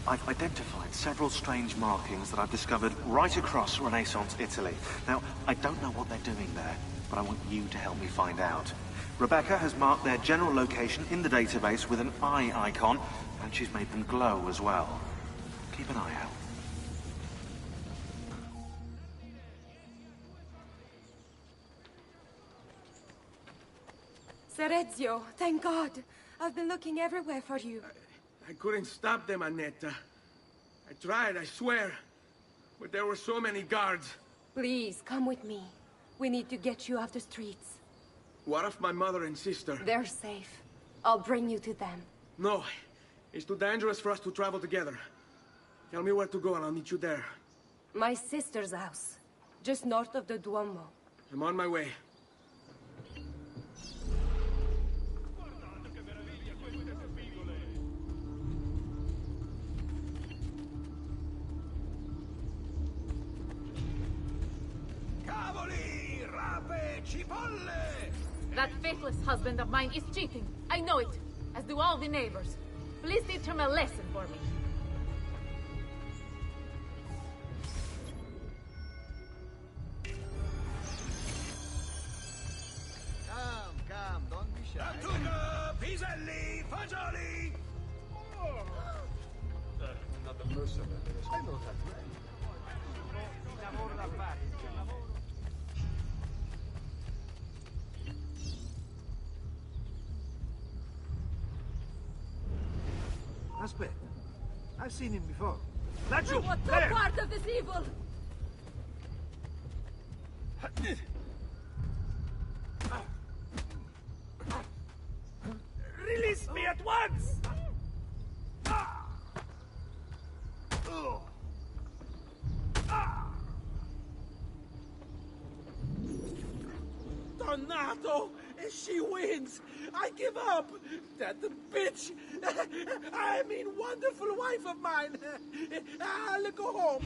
I've identified several strange markings that I've discovered right across Renaissance Italy. Now, I don't know what they're doing there, but I want you to help me find out. Rebecca has marked their general location in the database with an eye icon, and she's made them glow as well. Keep an eye out. Serezio, thank God. I've been looking everywhere for you. I couldn't stop them, Annetta. I tried, I swear. But there were so many guards. Please, come with me. We need to get you off the streets. What of my mother and sister? They're safe. I'll bring you to them. No. It's too dangerous for us to travel together. Tell me where to go and I'll meet you there. My sister's house. Just north of the Duomo. I'm on my way. That faithless husband of mine is cheating. I know it, as do all the neighbors. Please teach him a lesson for me. Come, don't be shy. Lattuga, piselli, fagioli! Not the mercenaries. I know that way. Aspetta. I've seen him before. I want no part of this evil! Release me at once! Donato! She wins! I give up! That bitch! I mean, wonderful wife of mine! I'll go home.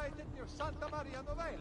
right at near Santa Maria Novella.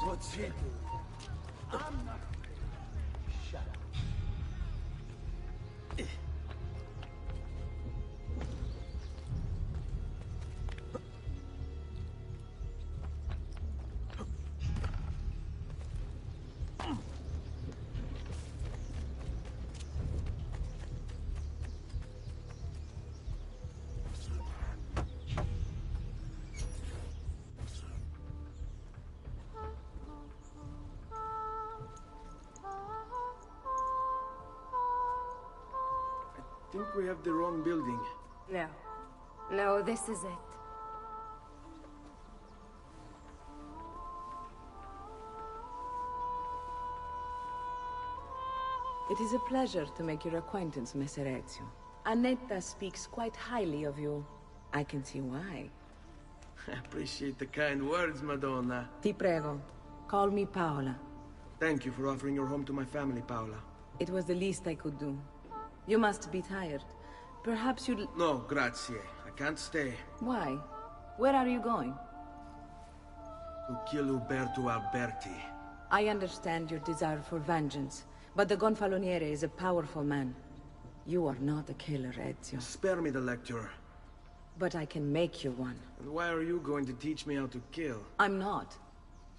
What's he doing? I'm not... Shut up. I think we have the wrong building. No. No, this is it. It is a pleasure to make your acquaintance, Messer Ezio. Annetta speaks quite highly of you. I can see why. I appreciate the kind words, Madonna. Ti prego. Call me Paola. Thank you for offering your home to my family, Paola. It was the least I could do. You must be tired. Perhaps you'd... No, grazie. I can't stay. Why? Where are you going? To kill Uberto Alberti. I understand your desire for vengeance, but the Gonfaloniere is a powerful man. You are not a killer, Ezio. Spare me the lecture. But I can make you one. And why are you going to teach me how to kill? I'm not.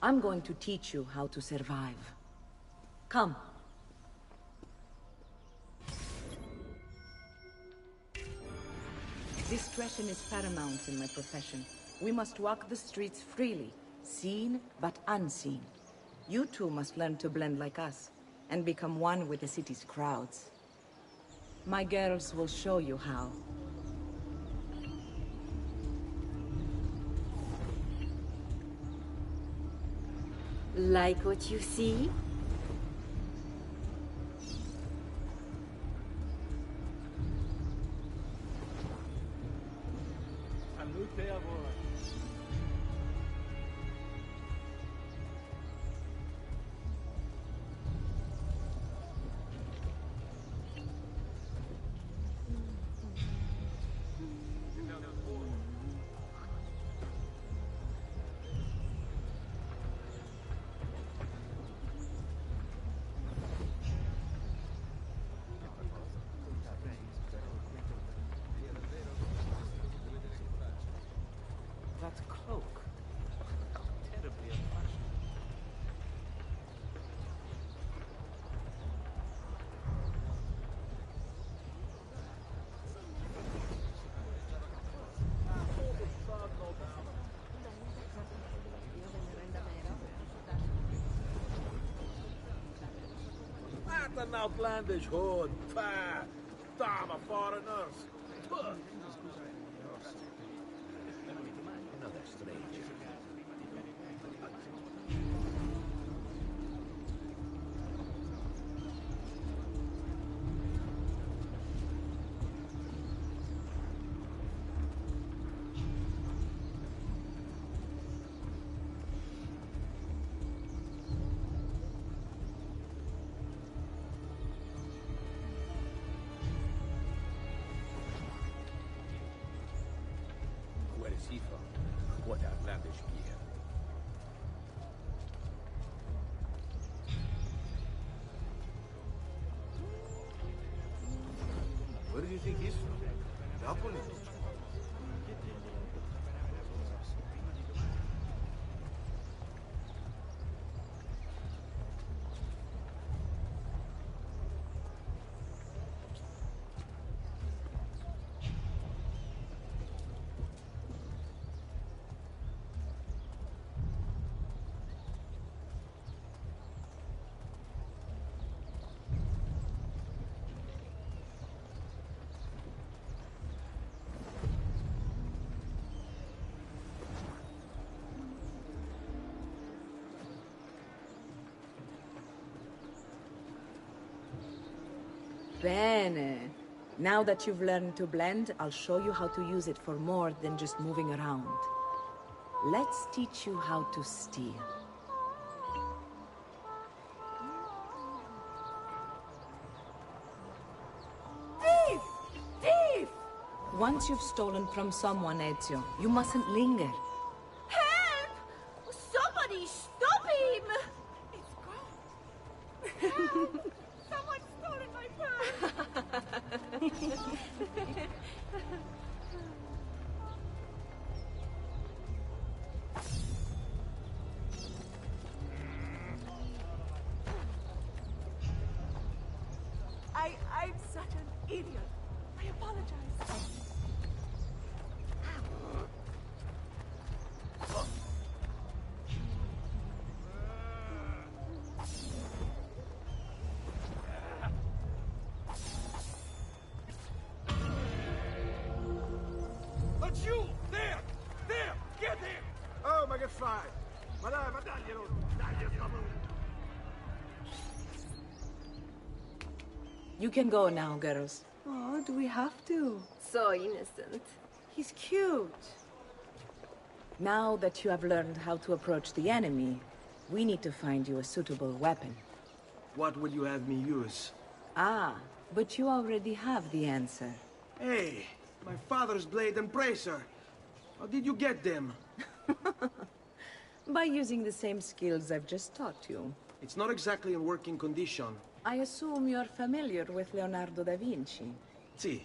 I'm going to teach you how to survive. Come. Discretion is paramount in my profession. We must walk the streets freely, seen but unseen. You too must learn to blend like us, and become one with the city's crowds. My girls will show you how. Like what you see? Salute a voi. That cloak. How terribly unfashionable. What an outlandish hood! Pah! Damn a foreigners! Puh. Another stranger. Where is he from? What outlandish gear? Where do you think he's from? Napoli? Bene. Now that you've learned to blend, I'll show you how to use it for more than just moving around. Let's teach you how to steal. Thief! Thief! Once you've stolen from someone, Ezio, you mustn't linger. Help! Somebody stop him! It's gone. Help! Someone's stolen my purse! I'm such an idiot. I apologize. That's you! There! There! Get him! Oh, ma che fai? Ma dai, ma daglielo! Dagli sta You can go now, girls. Oh, do we have to? So innocent. He's cute. Now that you have learned how to approach the enemy, we need to find you a suitable weapon. What will you have me use? Ah, but you already have the answer. Hey, my father's blade and bracer. How did you get them? By using the same skills I've just taught you. It's not exactly in working condition. I assume you're familiar with Leonardo da Vinci. See,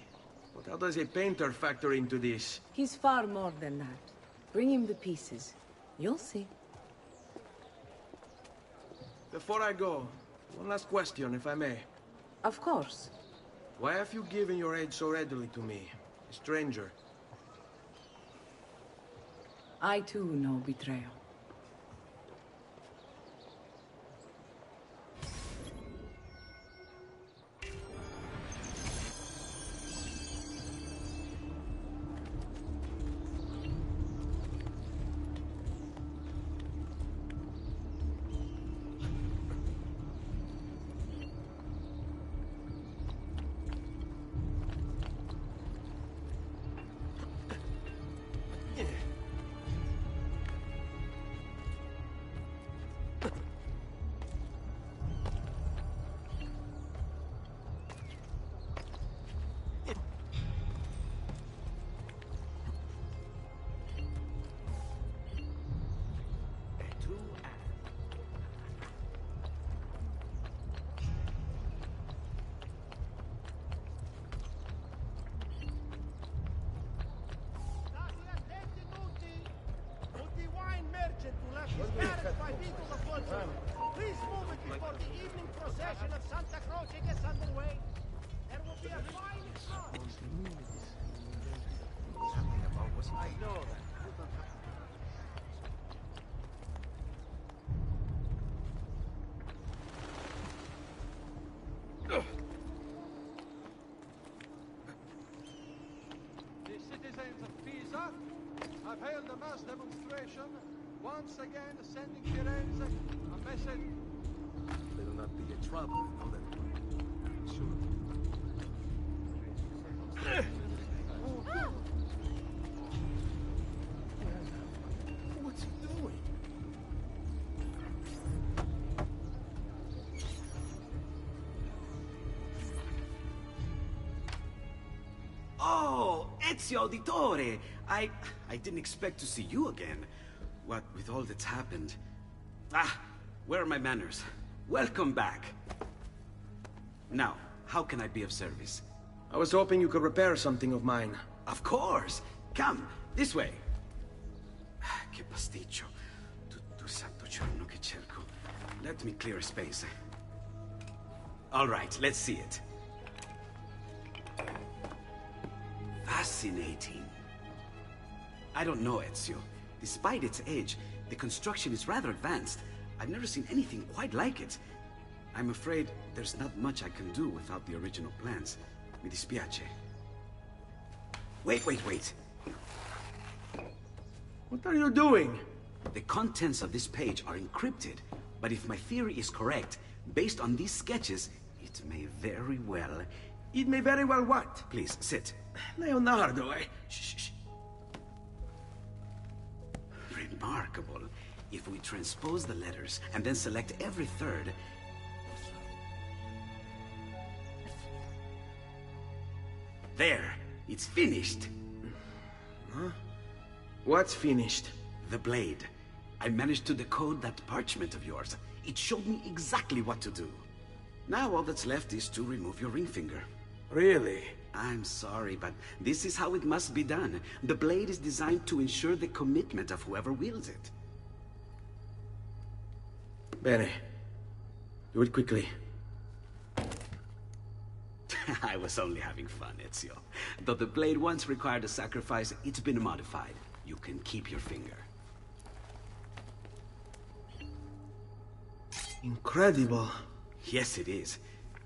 but how does a painter factor into this? He's far more than that. Bring him the pieces. You'll see. Before I go, one last question, if I may. Of course. Why have you given your aid so readily to me, a stranger? I too know betrayal. Please move it before the evening procession of Santa Croce gets underway. There will be a fine crowd. I know that. The citizens of Pisa have held a mass demonstration, once again sending Firenze a message. Better not be a trouble, I know that. Sure. What's he doing? Oh, Ezio Auditore! I didn't expect to see you again. What with all that's happened. Ah, where are my manners? Welcome back. Now, how can I be of service? I was hoping you could repair something of mine. Of course! Come, this way! Che pasticcio. Tutto santo giorno che cerco. Let me clear a space. All right, let's see it. Fascinating. I don't know, Ezio. Despite its age, the construction is rather advanced. I've never seen anything quite like it. I'm afraid there's not much I can do without the original plans. Mi dispiace. Wait. What are you doing? The contents of this page are encrypted, but if my theory is correct, based on these sketches, it may very well It may very well what? Please, sit. Leonardo, Shh. Remarkable. If we transpose the letters and then select every third... There! It's finished! Huh? What's finished? The blade. I managed to decode that parchment of yours. It showed me exactly what to do. Now all that's left is to remove your ring finger. Really? I'm sorry, but this is how it must be done. The blade is designed to ensure the commitment of whoever wields it. Bene. Do it quickly. I was only having fun, Ezio. Though the blade once required a sacrifice, it's been modified. You can keep your finger. Incredible. Yes, it is.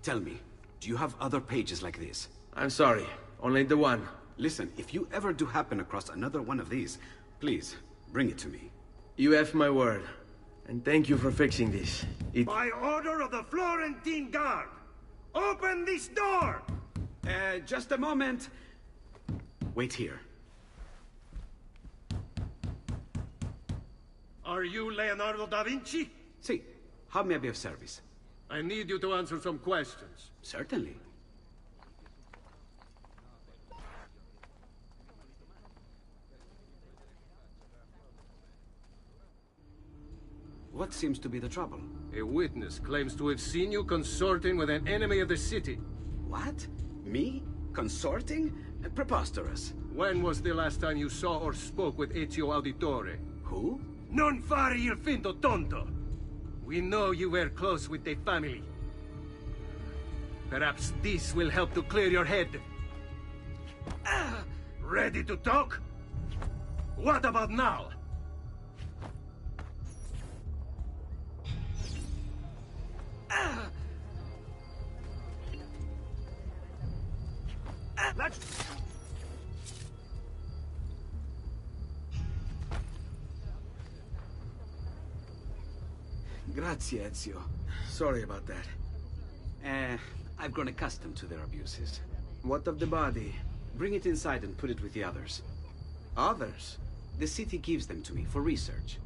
Tell me, do you have other pages like this? I'm sorry, only the one. Listen, if you ever do happen across another one of these, please, bring it to me. You have my word. And thank you for fixing this. By order of the Florentine Guard, open this door! Just a moment. Wait here. Are you Leonardo da Vinci? Si. How may I be of service? I need you to answer some questions. Certainly. What seems to be the trouble? A witness claims to have seen you consorting with an enemy of the city. What? Me? Consorting? Preposterous. When was the last time you saw or spoke with Ezio Auditore? Who? Non fare il finto tonto! We know you were close with the family. Perhaps this will help to clear your head. Ready to talk? What about now? Let's... Grazie, Ezio. Sorry about that. I've grown accustomed to their abuses. What of the body? Bring it inside and put it with the others. Others? The city gives them to me for research.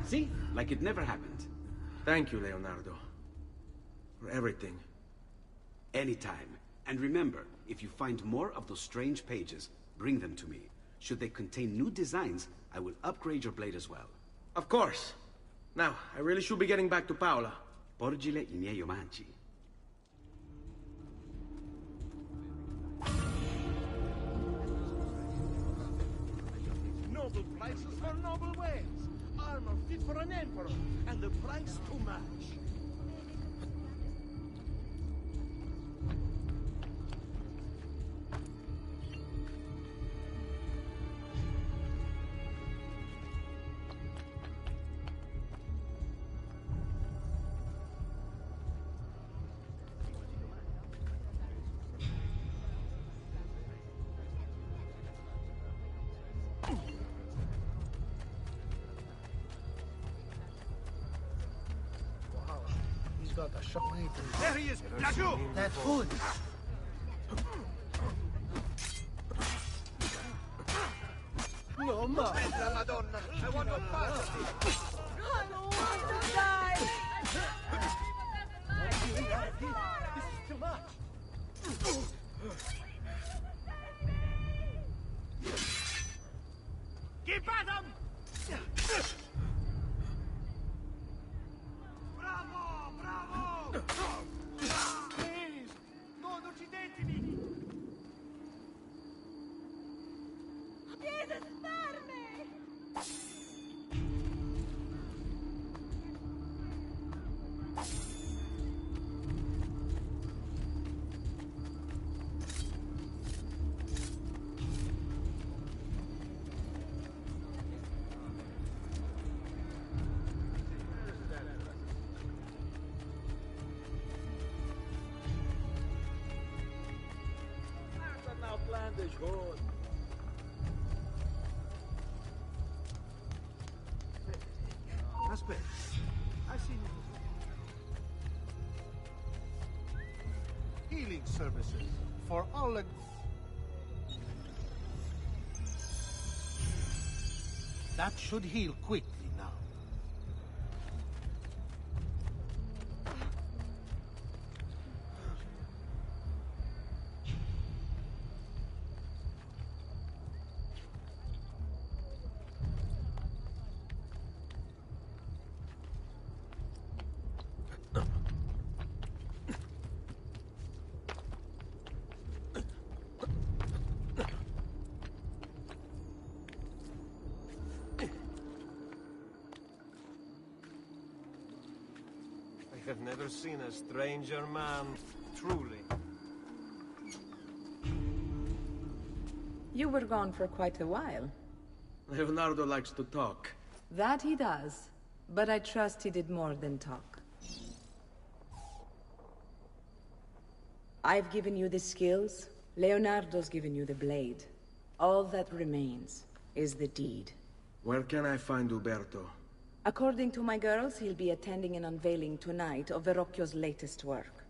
See? Like it never happened. Thank you, Leonardo. For everything. Anytime. And remember, if you find more of those strange pages, bring them to me. Should they contain new designs, I will upgrade your blade as well. Of course. Now, I really should be getting back to Paola. Porgile I miei omaggi. Noble prices for noble wares. Armor fit for an emperor, and the price to match. Got a shot. There he is! Laggiù! That hood! No, ma! La Madonna! I want to pass! I don't want to die! This is too much! Keep at him! Please! Non uccidetemi! Jesus, spare me! bandage hold. Aspetta, I see you. Healing services for all. That should heal quickly now. I have never seen a stranger man, truly. You were gone for quite a while. Leonardo likes to talk. That he does. But I trust he did more than talk. I've given you the skills. Leonardo's given you the blade. All that remains is the deed. Where can I find Uberto? According to my girls, he'll be attending an unveiling tonight of Verrocchio's latest work.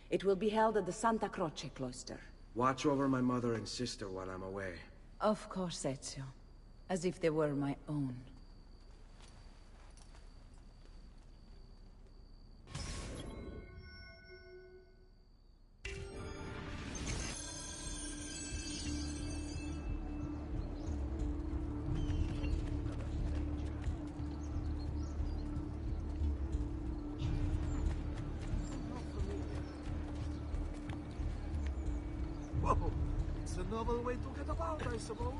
It will be held at the Santa Croce cloister. Watch over my mother and sister while I'm away. Of course, Ezio. As if they were my own. Whoa, it's a novel way to get about, I suppose.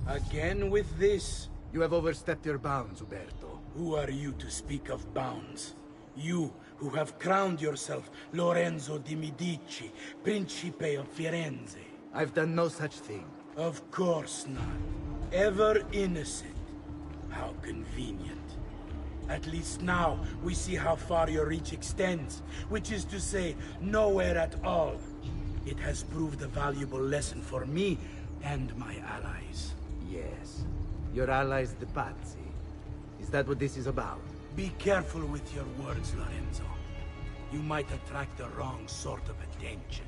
Again with this? You have overstepped your bounds, Uberto. Who are you to speak of bounds? You, who have crowned yourself Lorenzo di Medici, Principe of Firenze. I've done no such thing. Of course not. Ever innocent. How convenient. At least now, we see how far your reach extends, which is to say, nowhere at all. It has proved a valuable lesson for me and my allies. Yes. Your allies, the Pazzi. Is that what this is about? Be careful with your words, Lorenzo. You might attract the wrong sort of attention.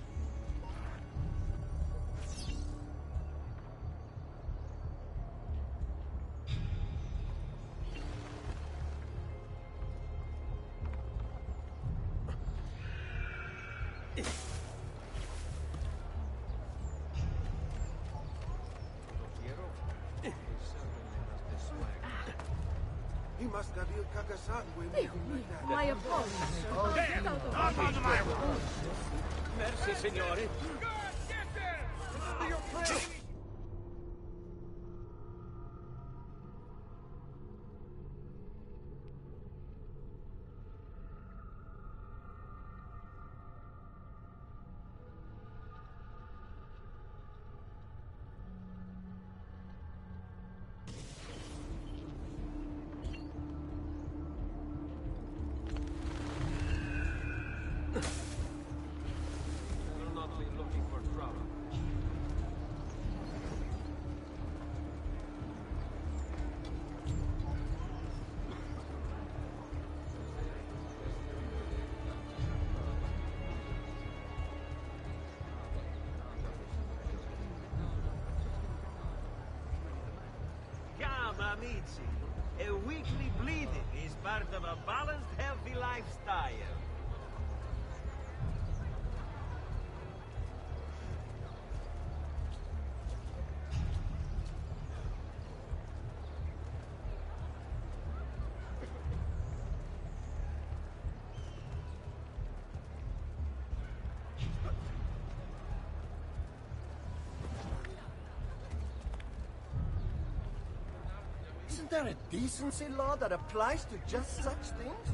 He must have il cagasangue moving like that. My apologies, sir. Oh, Get out of not on my road. Merci, signore. Better not be looking for trouble. Come, amici. A weekly bleeding is part of a balanced, healthy lifestyle. Isn't there a decency law that applies to just such things?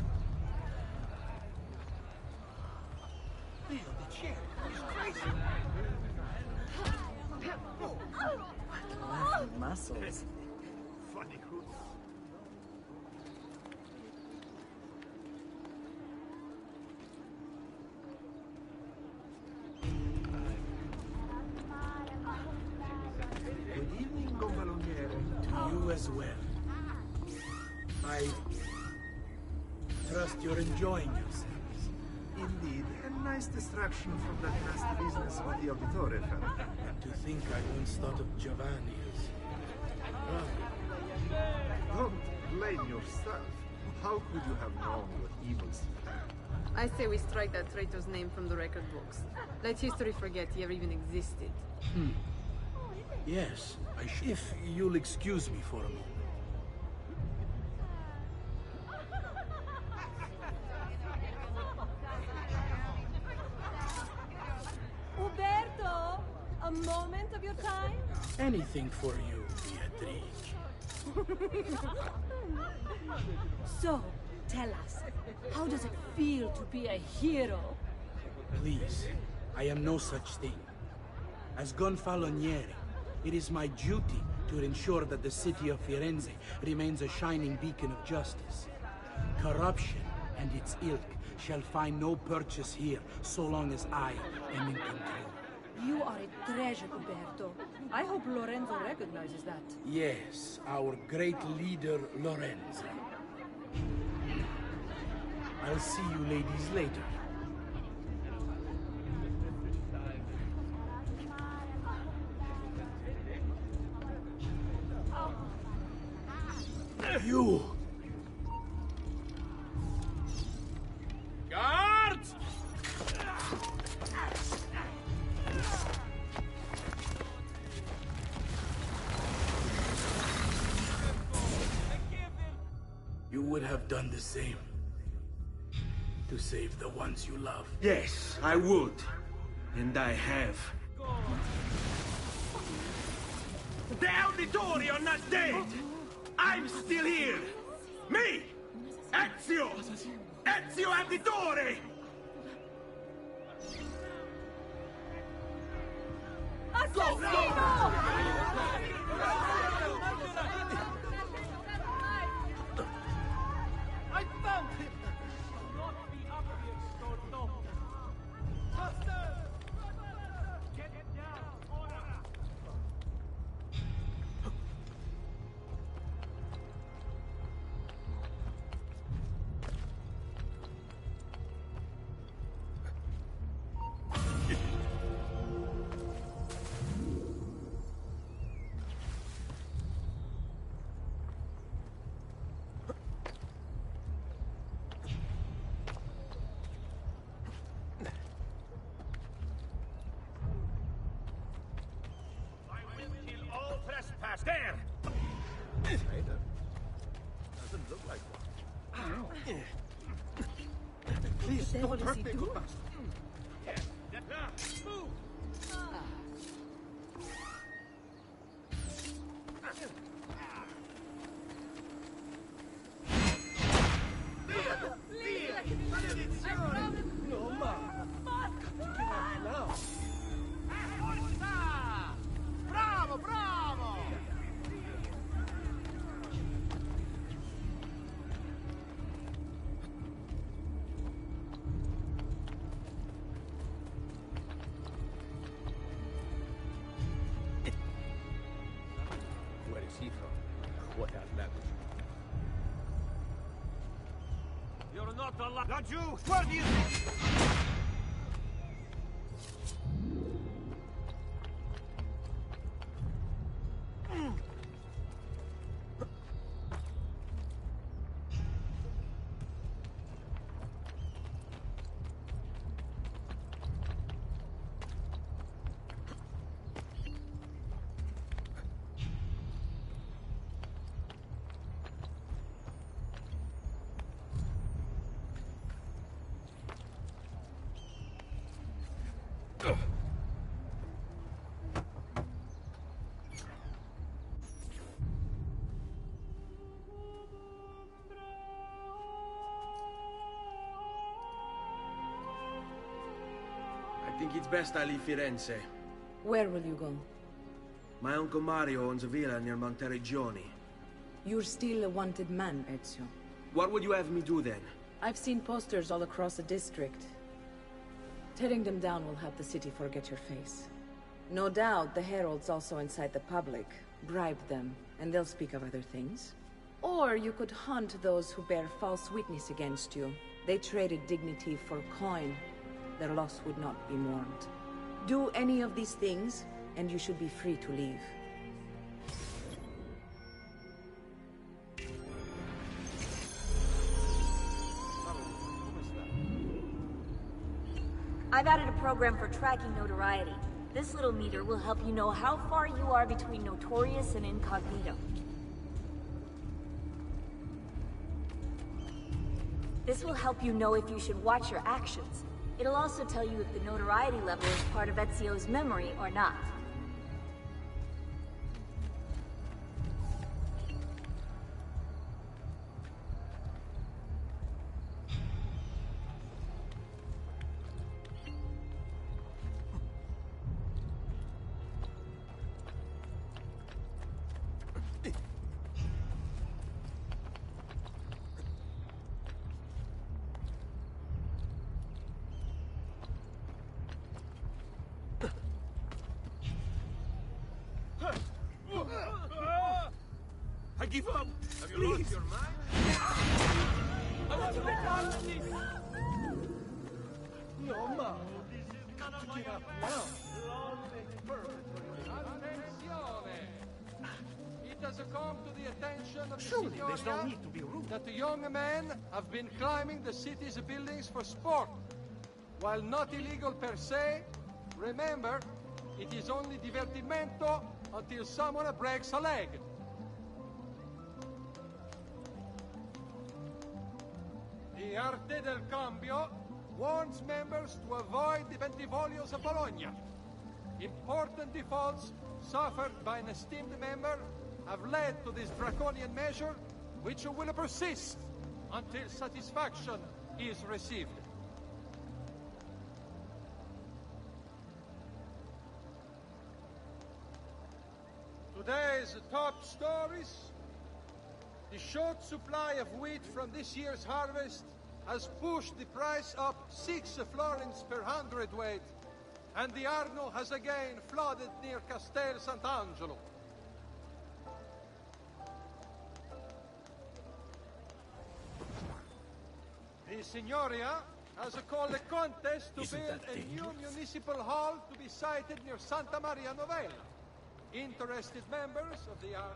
Leo, the chair. He's crazy. Laughing muscles. Funny who. Good evening, Gonfaloniere. To you as well. I trust you're enjoying yourselves. Indeed, a nice distraction from that nasty business with the Auditore fellow. To think I once thought of Giovanni as... Don't blame yourself. How could you have known what evils he had? I say we strike that traitor's name from the record books. Let history forget he ever even existed. Yes, if you'll excuse me for a moment. Uberto, a moment of your time? Anything for you, Beatrice. So, tell us, how does it feel to be a hero? Please, I am no such thing. As Gonfaloniere, it is my duty to ensure that the city of Firenze remains a shining beacon of justice. Corruption and its ilk shall find no purchase here so long as I am in control. You are a treasure, Uberto. I hope Lorenzo recognizes that. Yes, our great leader, Lorenzo. I'll see you ladies later. You! Guards! You would have done the same. To save the ones you love. Yes, I would. And I have. The Auditori are not dead! I'm still here! Me! Ezio! Ezio Auditore! I found him! Not be up here, Storto! Buster! Get down, order! There! Doesn't look like one. Please, don't hurt me, good master. Move! No, ma. Got to get out now. Bravo, bravo! Where is he from? What a language. You're not allowed. Not you! Where do you think? Think it's best I leave Firenze. Where will you go? My uncle Mario owns a villa near Monteregione. You're still a wanted man, Ezio. What would you have me do then? I've seen posters all across the district. Tearing them down will help the city forget your face. No doubt the heralds also incite the public. Bribe them, and they'll speak of other things. Or you could hunt those who bear false witness against you. They traded dignity for coin. Their loss would not be mourned. Do any of these things, and you should be free to leave. I've added a program for tracking notoriety. This little meter will help you know how far you are between notorious and incognito. This will help you know if you should watch your actions. It'll also tell you if the notoriety level is part of Ezio's memory or not. I give up. Have you lost your mind? I want to return to this. No, ma. Give up now. It has come to the attention of the Surely there's no Signoria need to be rude. that the young men have been climbing the city's buildings for sport. While not illegal per se, remember, it is only divertimento until someone breaks a leg. The Arte del Cambio warns members to avoid the Bentivolios of Bologna. Important defaults suffered by an esteemed member have led to this draconian measure, which will persist until satisfaction is received. Today's top stories. The short supply of wheat from this year's harvest has pushed the price up 6 florins per hundredweight, and the Arno has again flooded near Castel Sant'Angelo. The Signoria has called a contest to build a new municipal hall to be sited near Santa Maria Novella. Interested members of the Arno...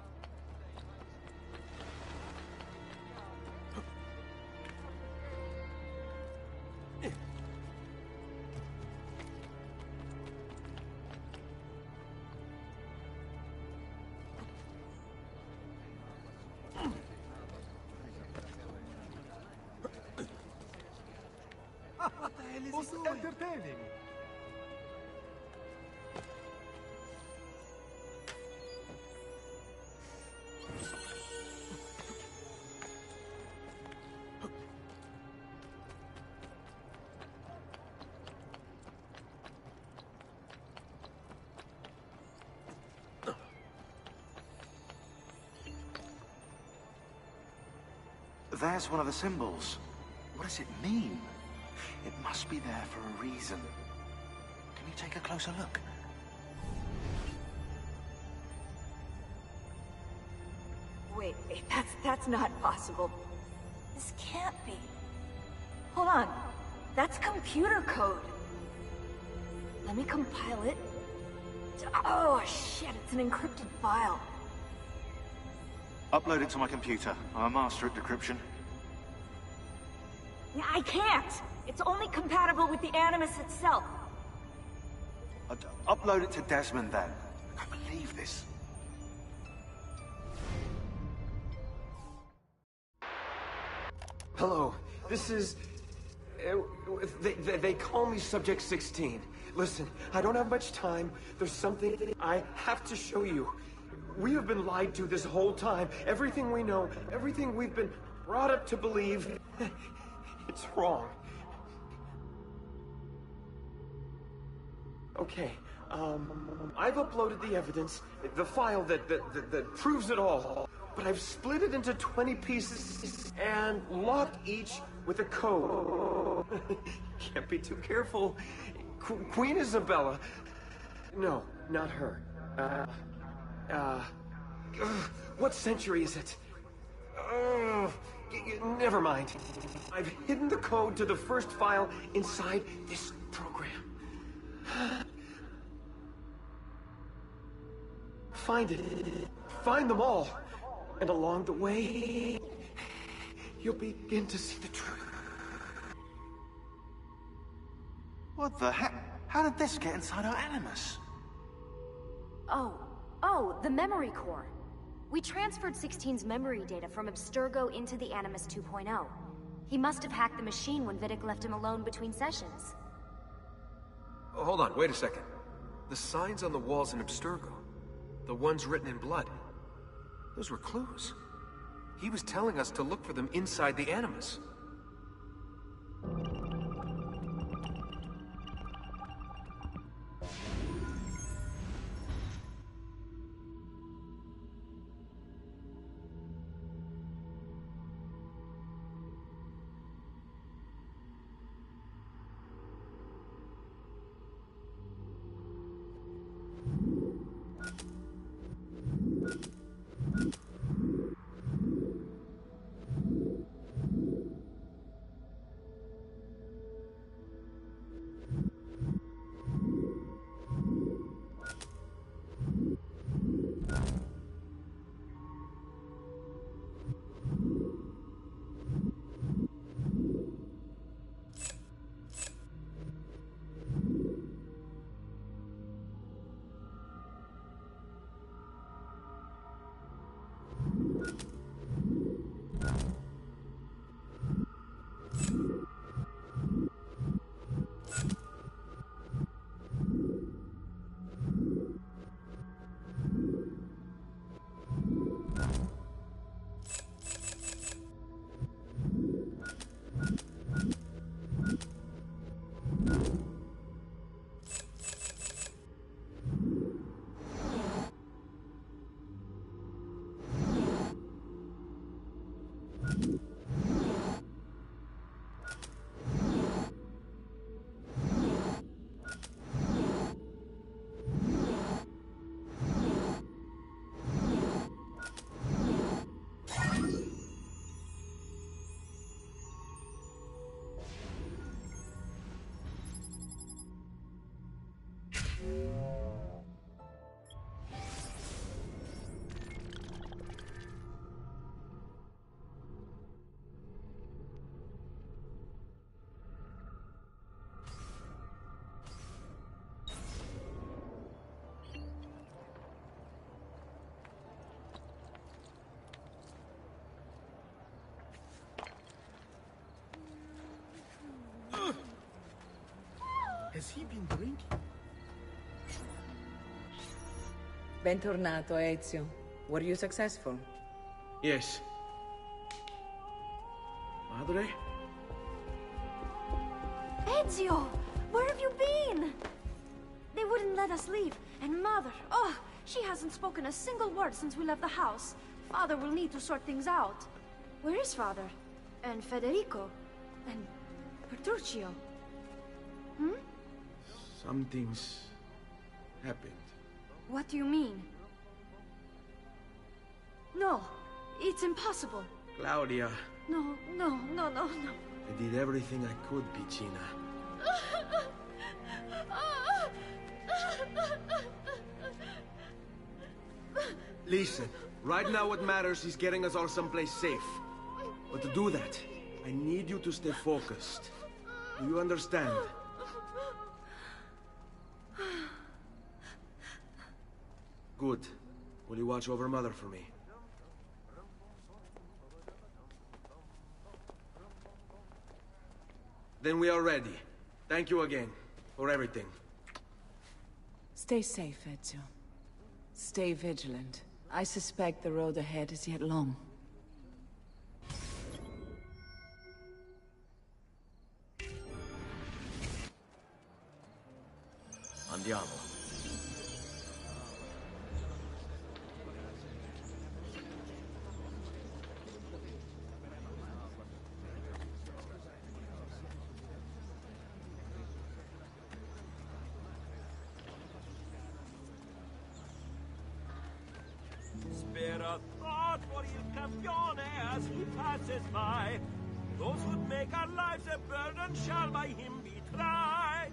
What the hell is he doing? Entertaining. There's one of the symbols. What does it mean? It must be there for a reason. Can you take a closer look? Wait, that's not possible. This can't be. Hold on. That's computer code. Let me compile it. Oh, shit, it's an encrypted file. Upload it to my computer. I'm a master at decryption. I can't! It's only compatible with the Animus itself. Upload it to Desmond, then. I can't believe this. Hello, this is... They call me Subject 16. Listen, I don't have much time. There's something I have to show you. We have been lied to this whole time. Everything we know, everything we've been brought up to believe, it's wrong. Okay, I've uploaded the evidence, the file that proves it all, but I've split it into 20 pieces and locked each with a code. Can't be too careful. Queen Isabella. No, not her. What century is it? Never mind. I've hidden the code to the first file inside this program. Find it. Find them all. And along the way, you'll begin to see the truth. What the heck? How did this get inside our Animus? Oh, the memory core. We transferred 16's memory data from Abstergo into the Animus 2.0. He must have hacked the machine when Vidic left him alone between sessions. Oh, hold on, wait a second. The signs on the walls in Abstergo, the ones written in blood, those were clues. He was telling us to look for them inside the Animus. Has he been drinking? Bentornato, Ezio. Were you successful? Yes. Madre? Ezio! Where have you been? They wouldn't let us leave. And Mother, oh, she hasn't spoken a single word since we left the house. Father will need to sort things out. Where is Father? And Federico? And Petruccio? Hmm? Something's happened. What do you mean? No, it's impossible. Claudia. No. I did everything I could, Piccina. Listen, right now what matters is getting us all someplace safe. But to do that, I need you to stay focused. Do you understand? Good. Will you watch over Mother for me? Then we are ready. Thank you again for everything. Stay safe, Ezio. Stay vigilant. I suspect the road ahead is yet long. Andiamo. Spare a thought for il campione as he passes by. Those who'd make our lives a burden shall by him be tried.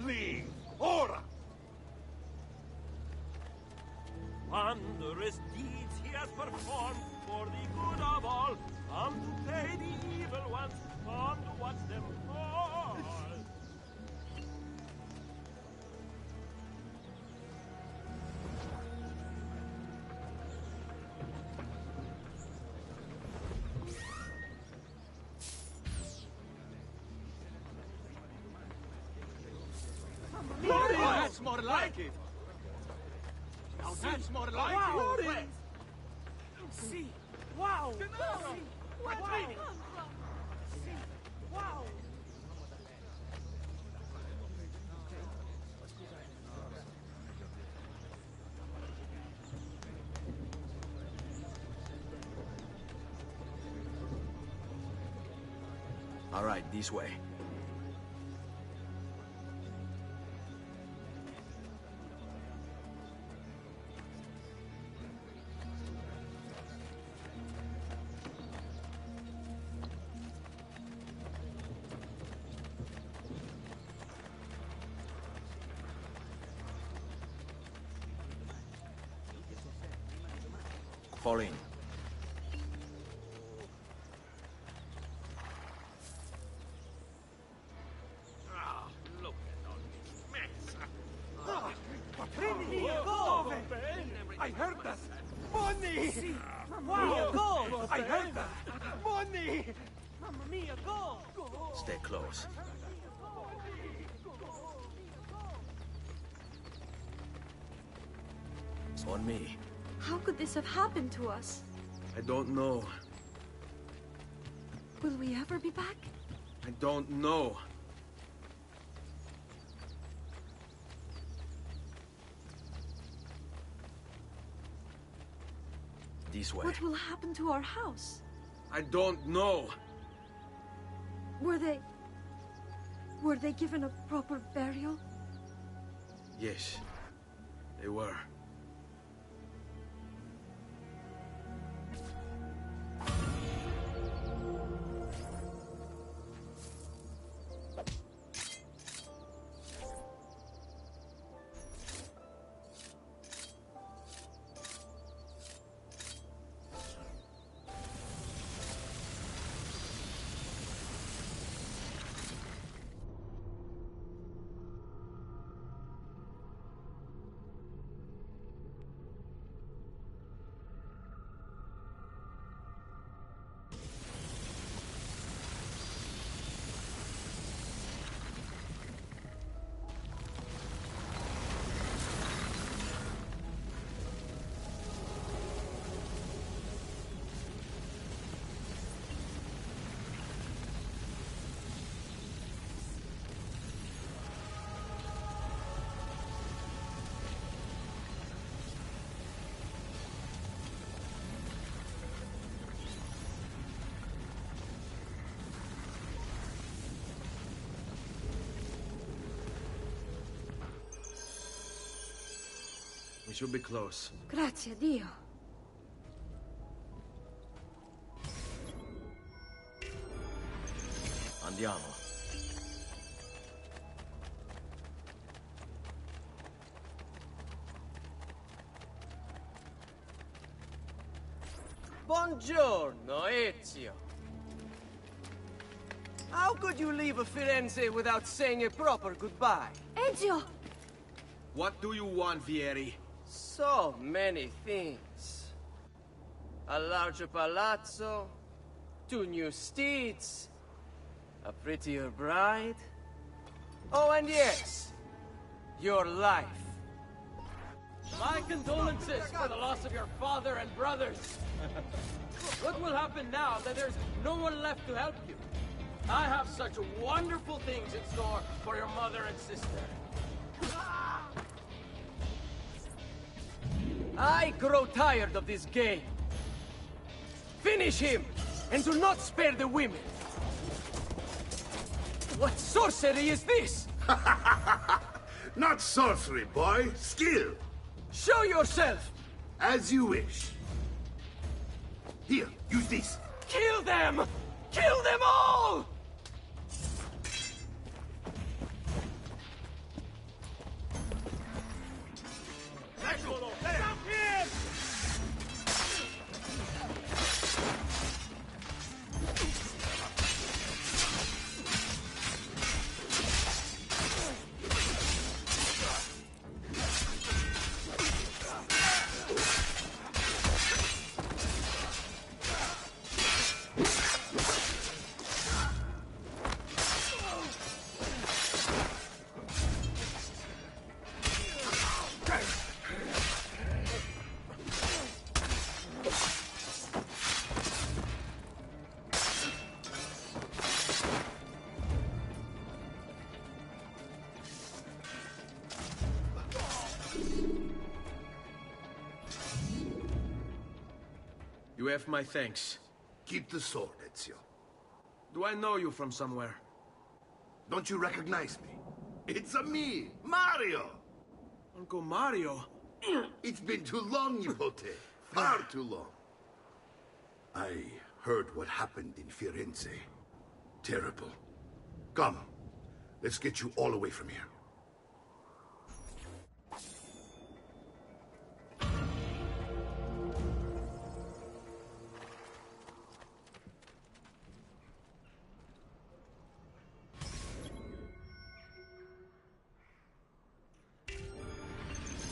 Leave, ora! Wondrous deeds he has performed for the good of all. Come to pay the evil ones, come to watch them fall. That's more like it. Now that's more like it. See, wow. See, wow. Wow. All right, this way. Fall in. Look at all this mess. I heard that! Money! Wow, gold! I heard that! Money! Mamma mia, go! Stay close. It's on me. How could this have happened to us? I don't know. Will we ever be back? I don't know. This way. What will happen to our house? I don't know. Were they given a proper burial? Yes, they were. We should be close. Grazie a Dio. Andiamo. Buongiorno, Ezio. How could you leave a Firenze without saying a proper goodbye? Ezio! What do you want, Vieri? So many things. A larger palazzo, 2 new steeds, a prettier bride. Oh, and yes, your life. My condolences for the loss of your father and brothers. What will happen now that there's no one left to help you? I have such wonderful things in store for your mother and sister. I grow tired of this game. Finish him, and do not spare the women. What sorcery is this? Not sorcery, boy. Skill. Show yourself! As you wish. Here, use this. Kill them! Kill them all! Stop him! You have my thanks. Keep the sword, Ezio. Do I know you from somewhere? Don't you recognize me? It's a me, Mario! Uncle Mario? It's been too long, Nipote. Far too long. I heard what happened in Firenze. Terrible. Come, let's get you all away from here.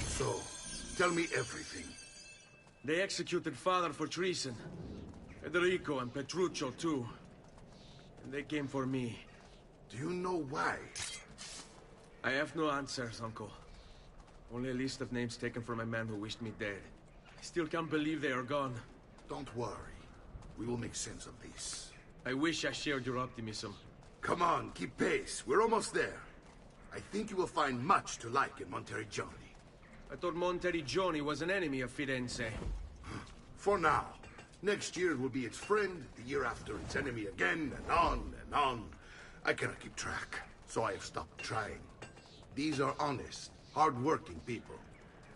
So, tell me everything. They executed father for treason. Federico and Petruccio too. And they came for me. Do you know why? I have no answers, Uncle. Only a list of names taken from a man who wished me dead. I still can't believe they are gone. Don't worry. We will make sense of this. I wish I shared your optimism. Come on, keep pace. We're almost there. I think you will find much to like in Monteriggioni. I thought Monteriggioni was an enemy of Firenze. For now. Next year it will be its friend, the year after its enemy again, and on and on. I cannot keep track, so I have stopped trying. These are honest, hard-working people.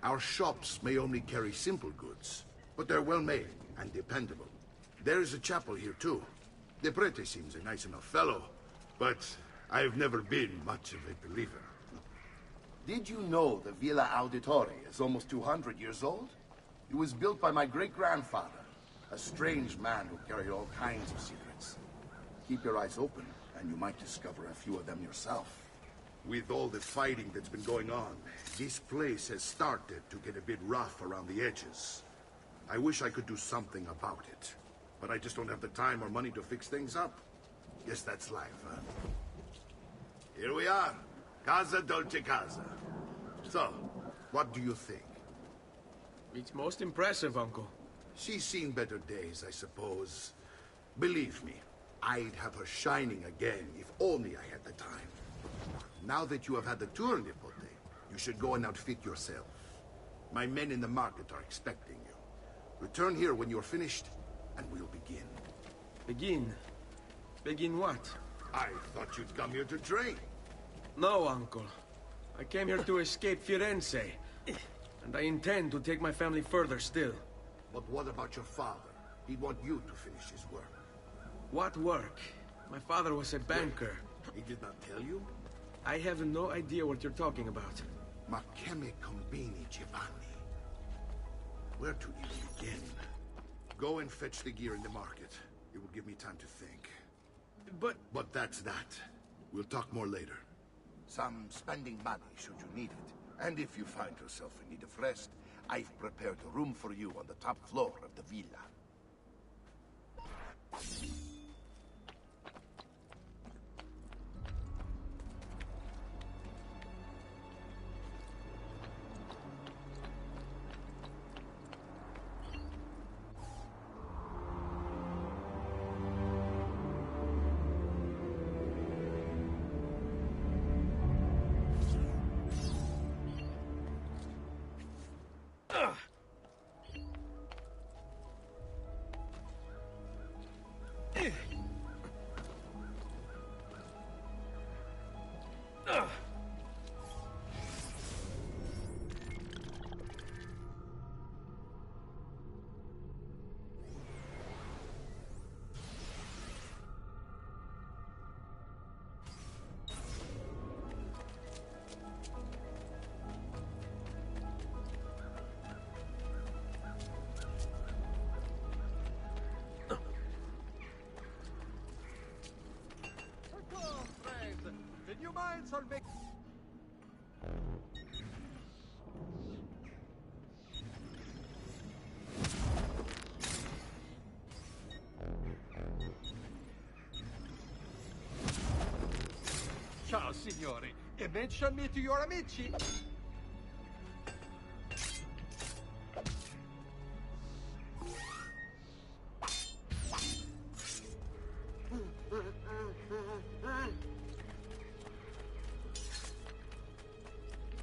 Our shops may only carry simple goods, but they're well-made and dependable. There is a chapel here, too. The prete seems a nice enough fellow, but I have never been much of a believer. Did you know the Villa Auditore is almost 200 years old? It was built by my great-grandfather, a strange man who carried all kinds of secrets. Keep your eyes open, and you might discover a few of them yourself. With all the fighting that's been going on, this place has started to get a bit rough around the edges. I wish I could do something about it, but I just don't have the time or money to fix things up. Guess that's life, huh? Here we are. Casa Dolce Casa. So, what do you think? It's most impressive, Uncle. She's seen better days, I suppose. Believe me, I'd have her shining again if only I had the time. Now that you have had the tour, Nipote, you should go and outfit yourself. My men in the market are expecting you. Return here when you're finished, and we'll begin. Begin? Begin what? I thought you'd come here to train. No, Uncle. I came here to escape Firenze. And I intend to take my family further still. But what about your father? He'd want you to finish his work. What work? My father was a banker. He did not tell you? I have no idea what you're talking about. Ma che me combini, Giovanni? Where to even begin? Go and fetch the gear in the market. It will give me time to think. But that's that. We'll talk more later. Some spending money should you need it. And if you find yourself in need of rest, I've prepared a room for you on the top floor of the villa. Ciao, signore. E mention me to your amici.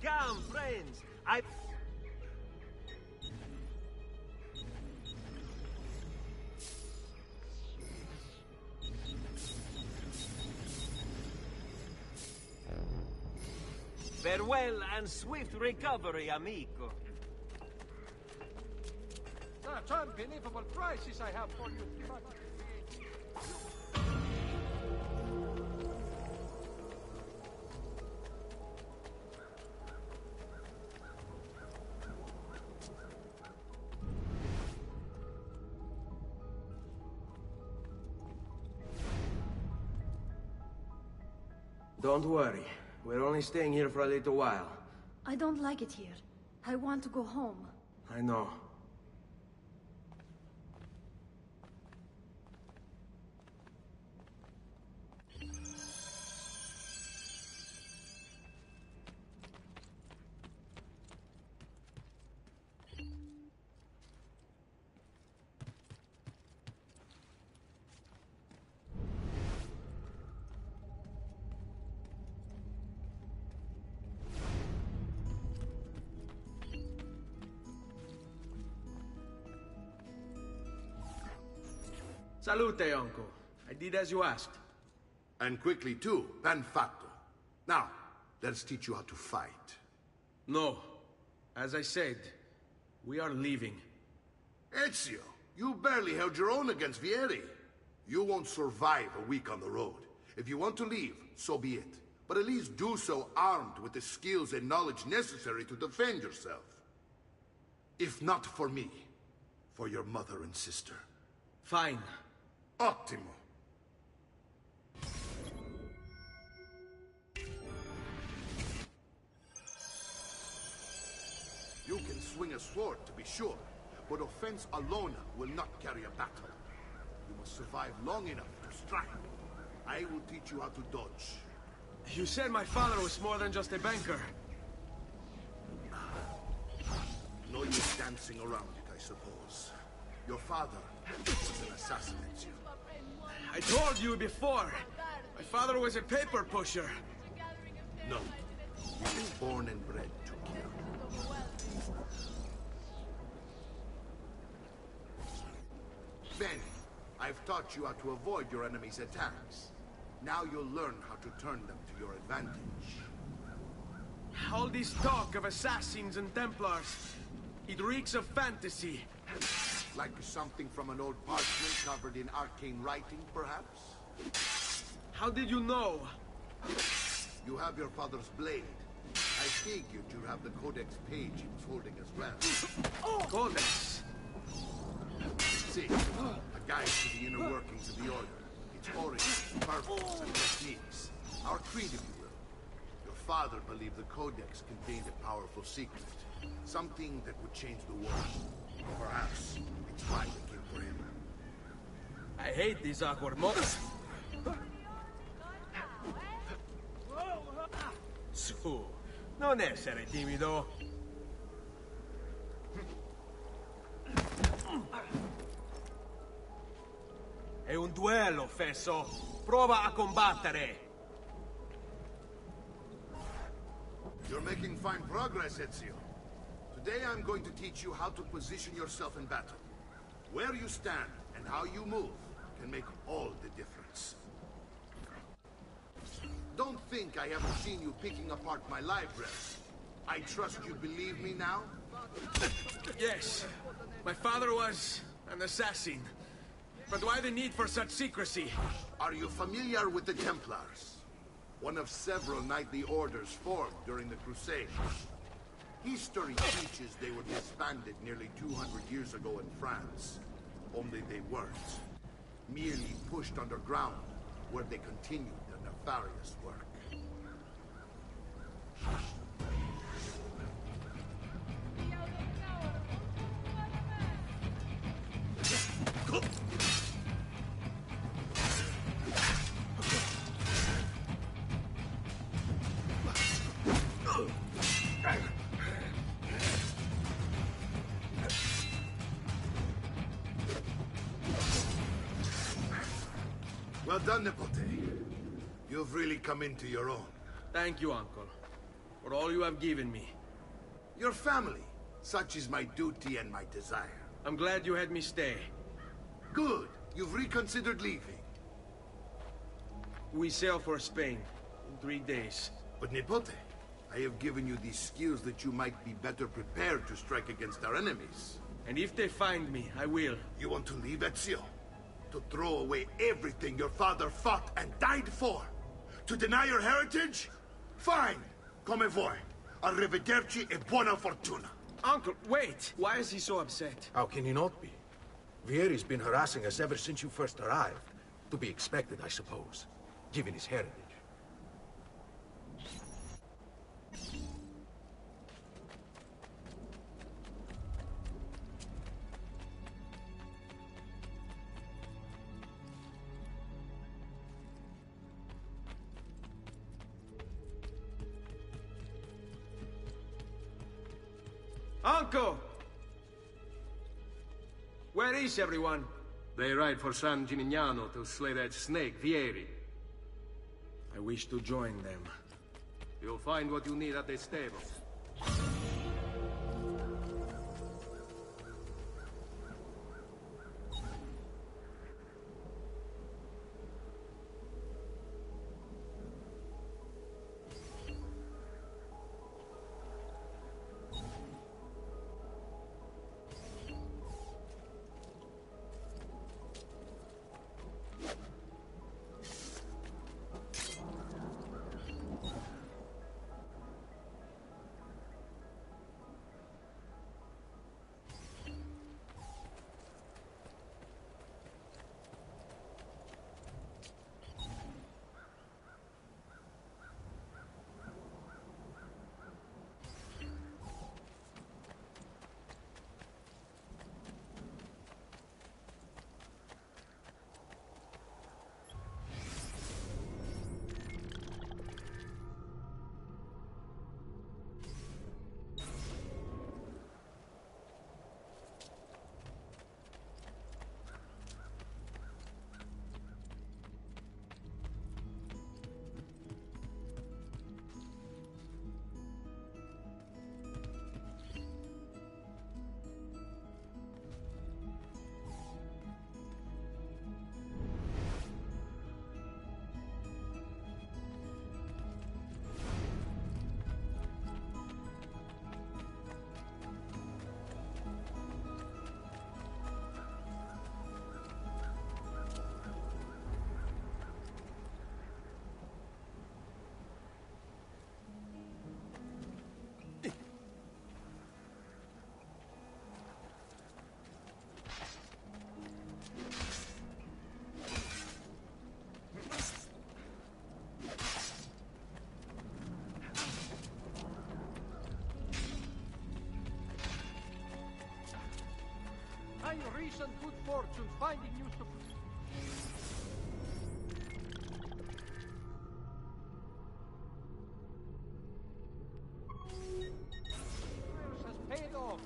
Come, friends. I... Farewell and swift recovery, amico. Such unbelievable prices I have for you. Don't worry. We're only staying here for a little while. I don't like it here. I want to go home. I know. Salute, uncle. I did as you asked. And quickly too, ben fatto. Now, let's teach you how to fight. No. As I said, we are leaving. Ezio, you barely held your own against Vieri. You won't survive a week on the road. If you want to leave, so be it. But at least do so armed with the skills and knowledge necessary to defend yourself. If not for me, for your mother and sister. Fine. Ottimo. You can swing a sword, to be sure, but offense alone will not carry a battle. You must survive long enough to strike. I will teach you how to dodge. You said my father was more than just a banker. No use dancing around it, I suppose. Your father was an assassin, Ezio. I told you before. My father was a paper pusher. No. He was born and bred to kill. Then, I've taught you how to avoid your enemy's attacks. Now you'll learn how to turn them to your advantage. All this talk of assassins and Templars, it reeks of fantasy. Like something from an old parchment covered in arcane writing, perhaps? How did you know? You have your father's blade. I figured you'd have the Codex page he was holding as well. Codex? See, a guide to the inner workings of the Order. Its origin, purpose, and techniques. Our creed, if you will. Your father believed the Codex contained a powerful secret. Something that would change the world. Perhaps it's why we came for him. I hate these awkward moments. Su, non essere timido. È un duello, fesso. Prova a combattere. You're making fine progress, Ezio. Today I'm going to teach you how to position yourself in battle. Where you stand and how you move can make all the difference. Don't think I haven't seen you picking apart my library. I trust you believe me now? Yes. My father was an assassin. But why the need for such secrecy? Are you familiar with the Templars? One of several knightly orders formed during the Crusades. History teaches they were disbanded nearly 200 years ago in France. Only they weren't. Merely pushed underground, where they continued their nefarious work. Well done, Nipote. You've really come into your own. Thank you, Uncle, for all you have given me. Your family. Such is my duty and my desire. I'm glad you had me stay. Good. You've reconsidered leaving. We sail for Spain in 3 days. But Nipote, I have given you these skills that you might be better prepared to strike against our enemies. And if they find me, I will. You want to leave Ezio? To throw away everything your father fought and died for? To deny your heritage? Fine. Come vuoi. Arrivederci e buona fortuna. Uncle, wait! Why is he so upset? How can he not be? Vieri's been harassing us ever since you first arrived. To be expected, I suppose, given his heritage. Uncle! Where is everyone? They ride for San Gimignano to slay that snake, Vieri. I wish to join them. You'll find what you need at the stable. My recent good fortune finding you has paid off,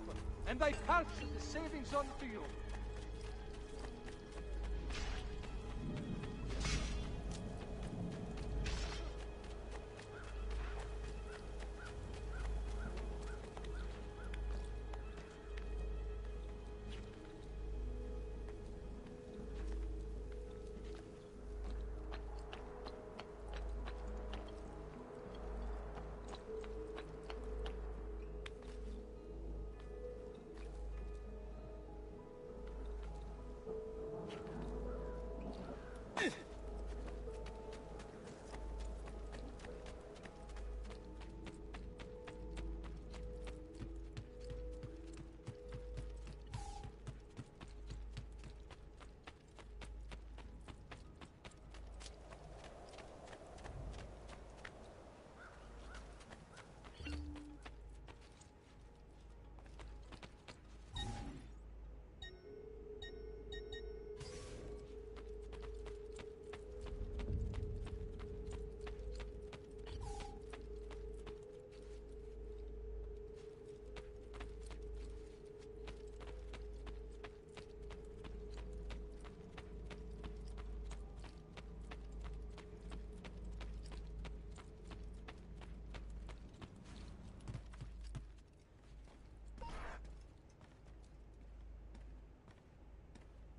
and I pass the savings on to you.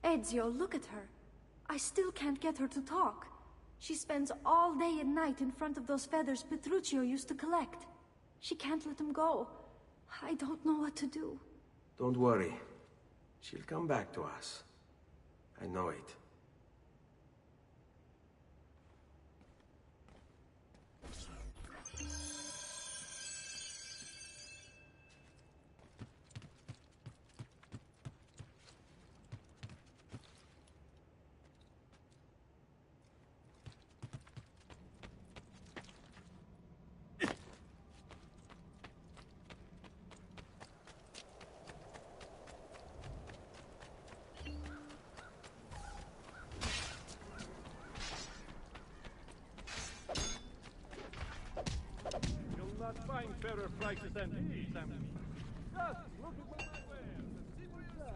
Ezio, look at her. I still can't get her to talk. She spends all day and night in front of those feathers Petruchio used to collect. She can't let them go. I don't know what to do. Don't worry. She'll come back to us. I know it. Find fairer prices than these, Sam. Just look at what I wear and see for yourself.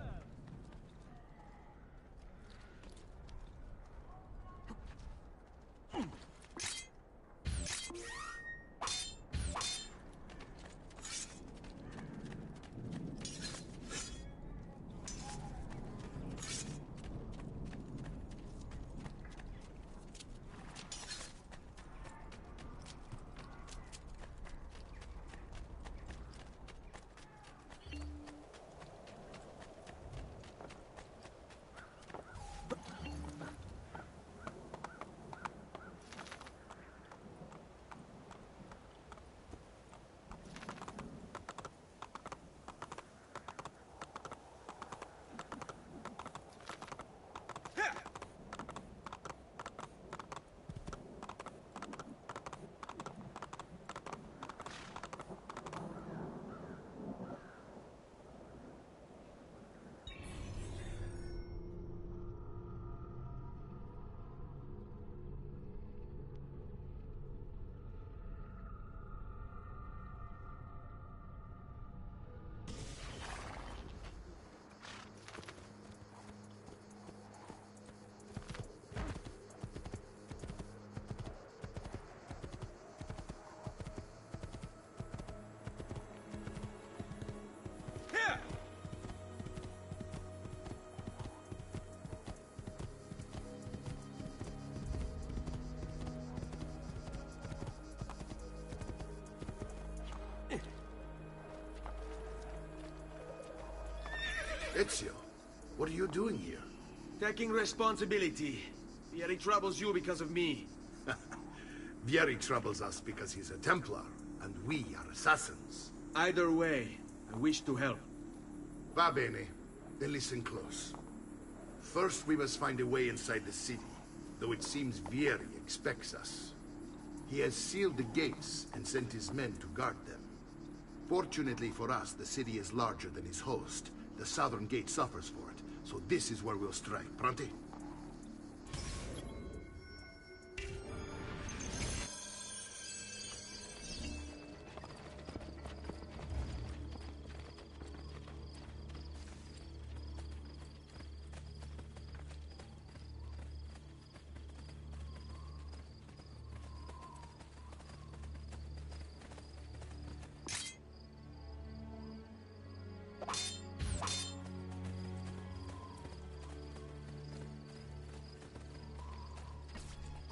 Ezio, what are you doing here? Taking responsibility. Vieri troubles you because of me. Vieri troubles us because he's a Templar, and we are assassins. Either way, I wish to help. Va bene. Then listen close. First, we must find a way inside the city, though it seems Vieri expects us. He has sealed the gates and sent his men to guard them. Fortunately for us, the city is larger than his host. The southern gate suffers for it, so this is where we'll strike. Pronti?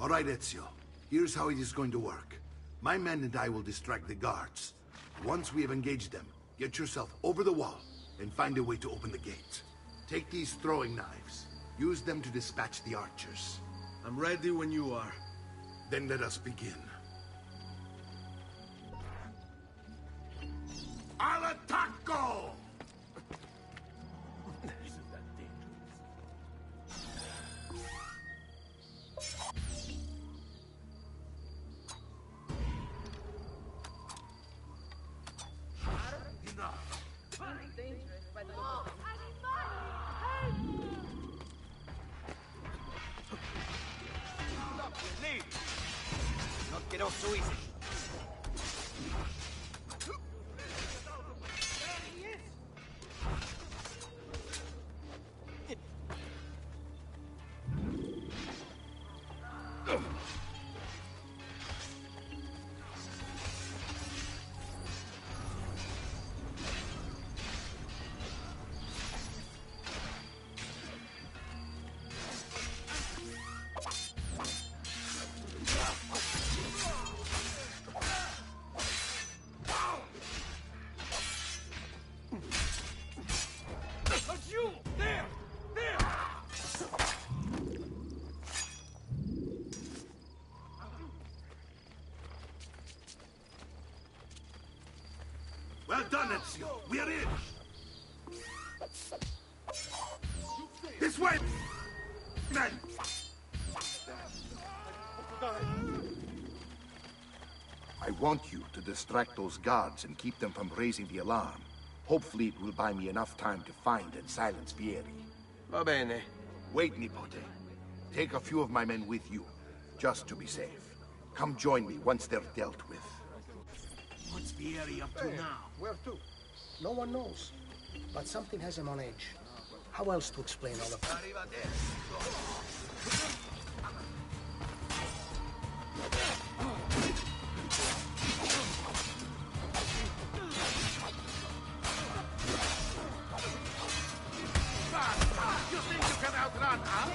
All right, Ezio. Here's how it is going to work. My men and I will distract the guards. Once we have engaged them, get yourself over the wall and find a way to open the gate. Take these throwing knives. Use them to dispatch the archers. I'm ready when you are. Then let us begin. Al attacco! Not get off so easy. Well done, Ezio. We're in. This way, men. I want you to distract those guards and keep them from raising the alarm. Hopefully it will buy me enough time to find and silence Vieri. Va bene. Wait, Nipote. Take a few of my men with you, just to be safe. Come join me once they're dealt with. What's Vieri up to now? Where to? No one knows. But something has him on edge. How else to explain all of that? You think you can outrun us?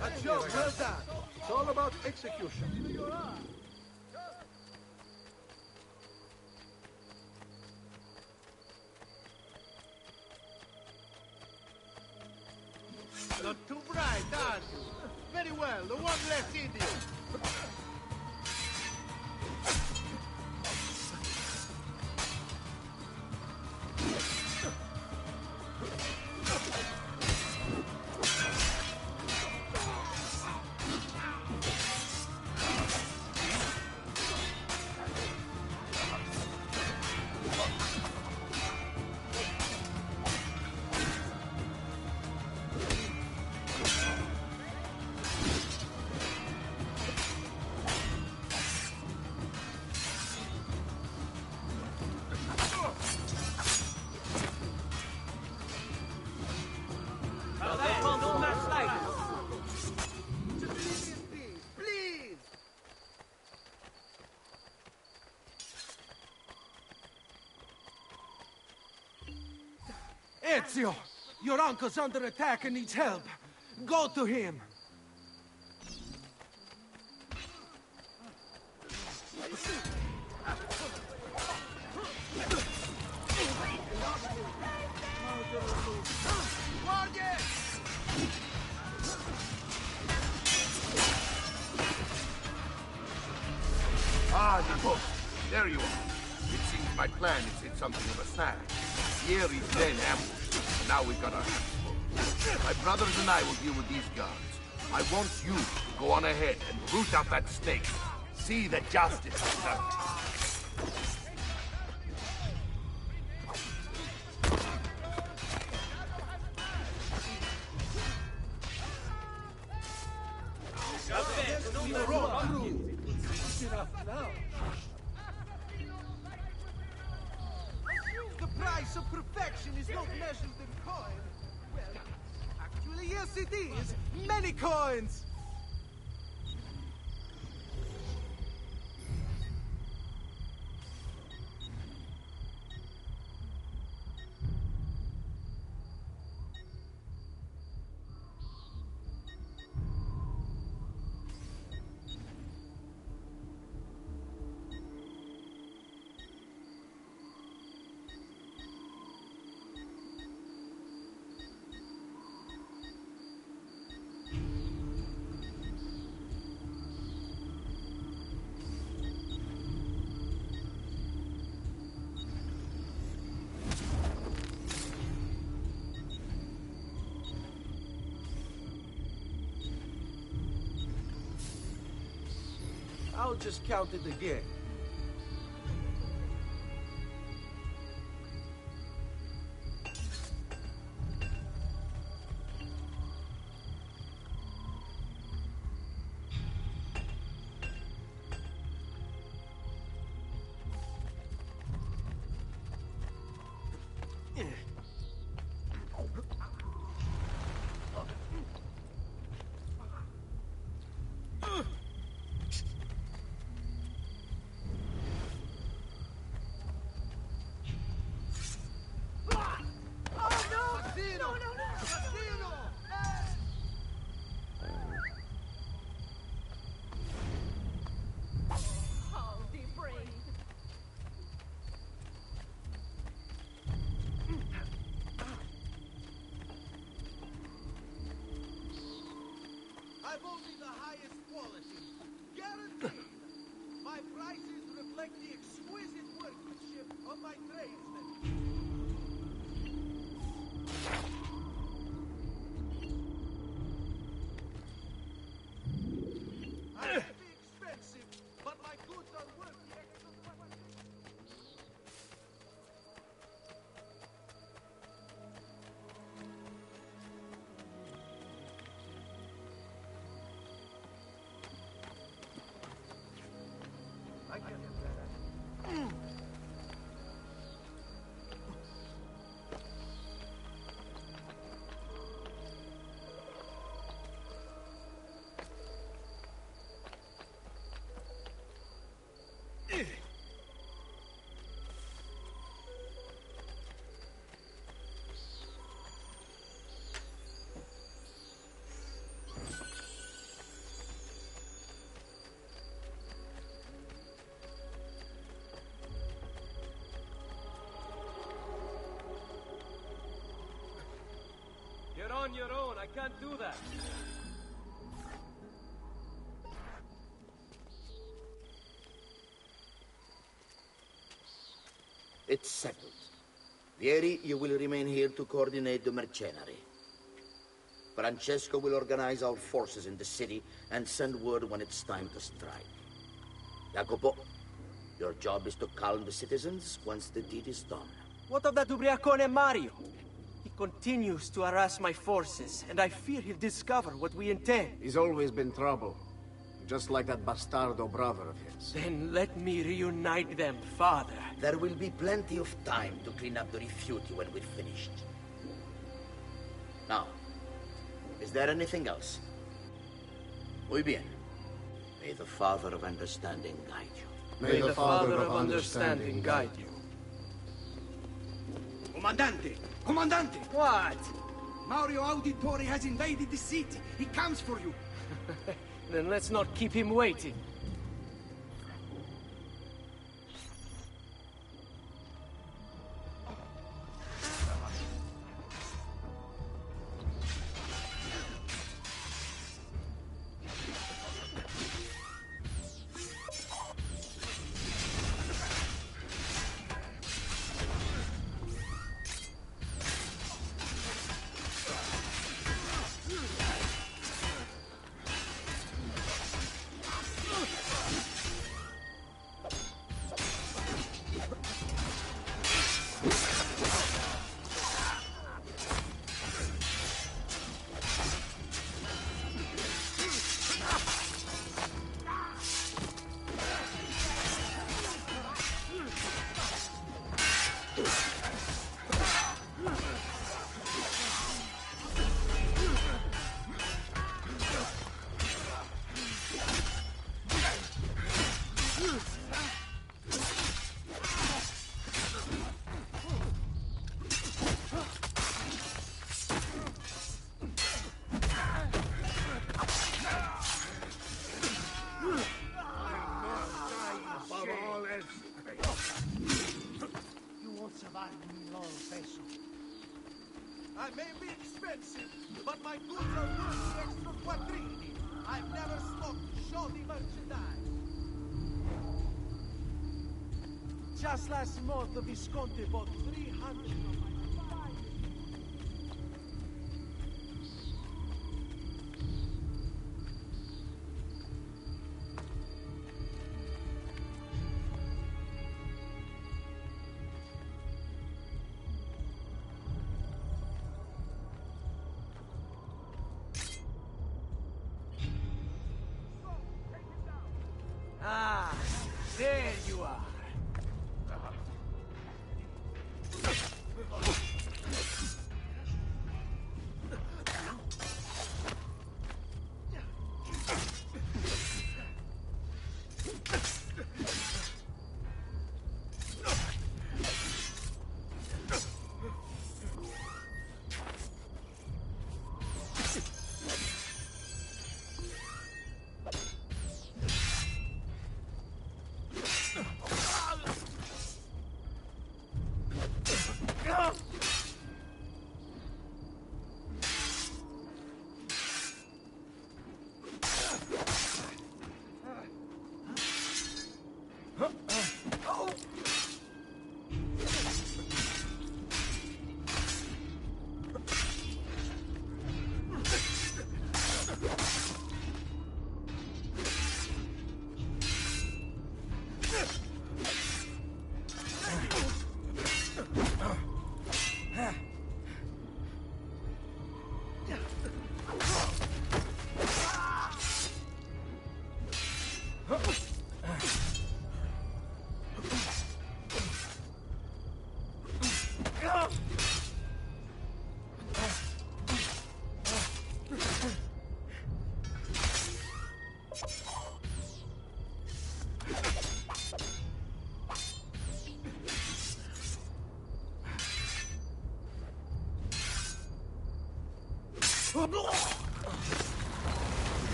That's job well done. It's all about execution. Not too bright, are you? Very well, the one less idiot. Please! Ezio! Your uncle's under attack and needs help. Go to him. Ah, Nipote. There you are. It seems my plan is hit something of a snag. Vieri's then ambushed, and now we've got our hands full. My brothers and I will deal with these guards. I want you to go on ahead and root out that snake. See that justice is done. The price of perfection is not measured in coin. Well, actually, yes it is. Many coins! I'll just count it again. like the exquisite workmanship of my tradesmen. I may be expensive, but my goods are worth the extra. You're on your own. I can't do that. It's settled. Vieri, you will remain here to coordinate the mercenary. Francesco will organize our forces in the city and send word when it's time to strike. Jacopo, your job is to calm the citizens once the deed is done. What of that ubriacone Mario? He continues to harass my forces, and I fear he'll discover what we intend. He's always been trouble. Just like that bastardo brother of his. Then let me reunite them, father. There will be plenty of time to clean up the rifiuti when we're finished. Now, is there anything else? Muy bien. May the Father of Understanding guide you. May the Father of Understanding guide you. Comandante! Comandante! What? Mario Auditore has invaded the city. He comes for you. Then let's not keep him waiting. I may be expensive, but my goods are worth the extra quattrini. I've never stopped to show the merchandise. Just last month, the Visconti bought 300 of my Ah, there you are.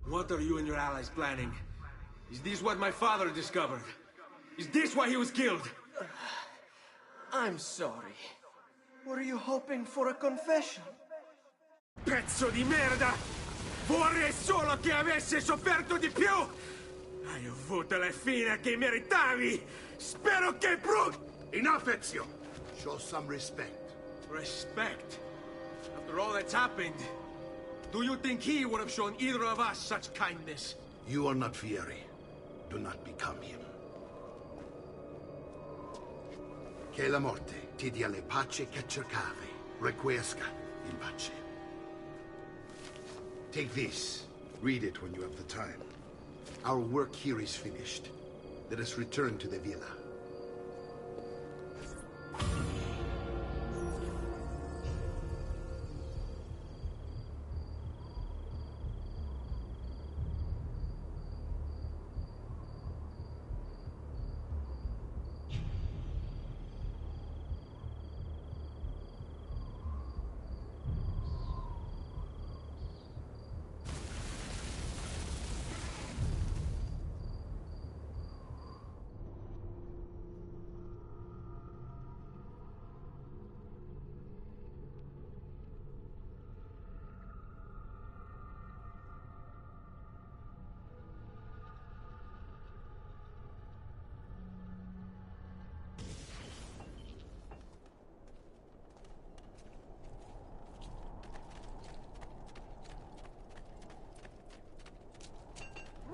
What are you and your allies planning? Is this what my father discovered? Is this why he was killed? I'm sorry. Were you hoping for a confession? Pezzo di merda! Vorrei solo che avesse sofferto di più! Hai avuto la fine che meritavi! Spero che Enough, Ezio! Show some respect. Respect? After all that's happened, do you think he would have shown either of us such kindness? You are not Fieri. Do not become him. Che la morte ti dia le pace che cercavi. Requiesca in pace. Take this. Read it when you have the time. Our work here is finished. Let us return to the villa.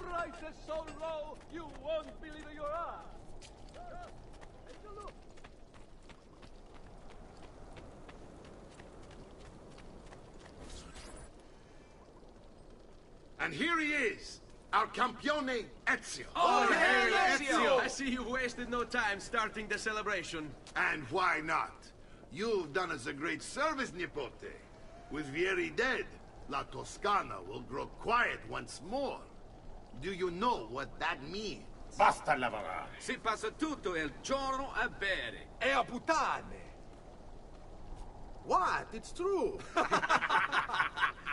Prices so low, you won't believe your eyes. Take a look. And here he is, our campione Ezio. Oh, hey, Ezio! I see you've wasted no time starting the celebration. And why not? You've done us a great service, Nipote. With Vieri dead, La Toscana will grow quiet once more. Do you know what that means? Basta lavorare. Si passa tutto il giorno a bere. E a puttane. What? It's true.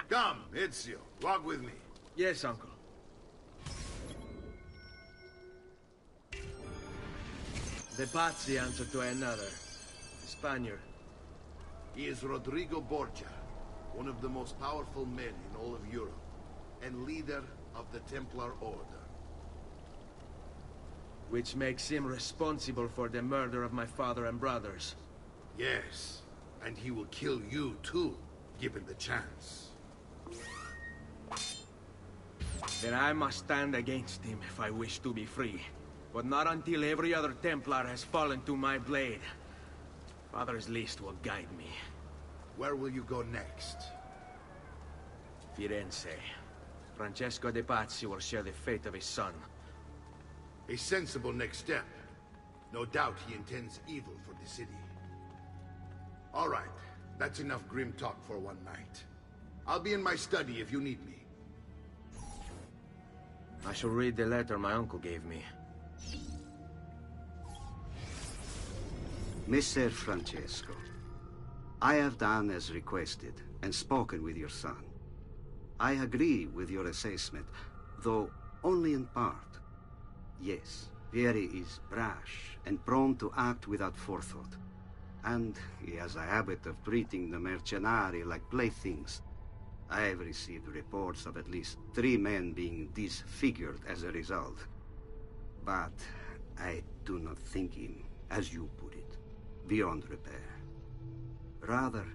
Come, Ezio, walk with me. Yes, uncle. The Pazzi answer to another. Spaniard. He is Rodrigo Borgia, one of the most powerful men in all of Europe, and leader of the Templar Order. Which makes him responsible for the murder of my father and brothers. Yes, and he will kill you too, given the chance. Then I must stand against him if I wish to be free. But not until every other Templar has fallen to my blade. Father's list will guide me. Where will you go next? Firenze. Francesco de Pazzi will share the fate of his son. A sensible next step. No doubt he intends evil for the city. All right, that's enough grim talk for one night. I'll be in my study if you need me. I shall read the letter my uncle gave me. Messer Francesco, I have done as requested and spoken with your son. I agree with your assessment, though only in part. Yes, Vieri is brash and prone to act without forethought. And he has a habit of treating the mercenari like playthings. I have received reports of at least 3 men being disfigured as a result. But I do not think him, as you put it, beyond repair. Rather,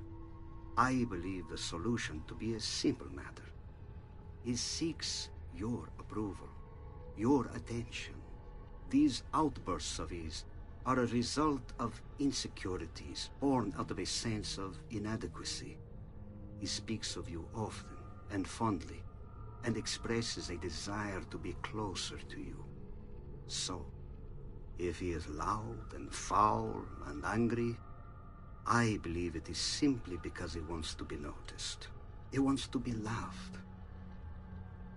I believe the solution to be a simple matter. He seeks your approval, your attention. These outbursts of his are a result of insecurities born out of a sense of inadequacy. He speaks of you often and fondly, and expresses a desire to be closer to you. So, if he is loud and foul and angry, I believe it is simply because he wants to be noticed. He wants to be loved.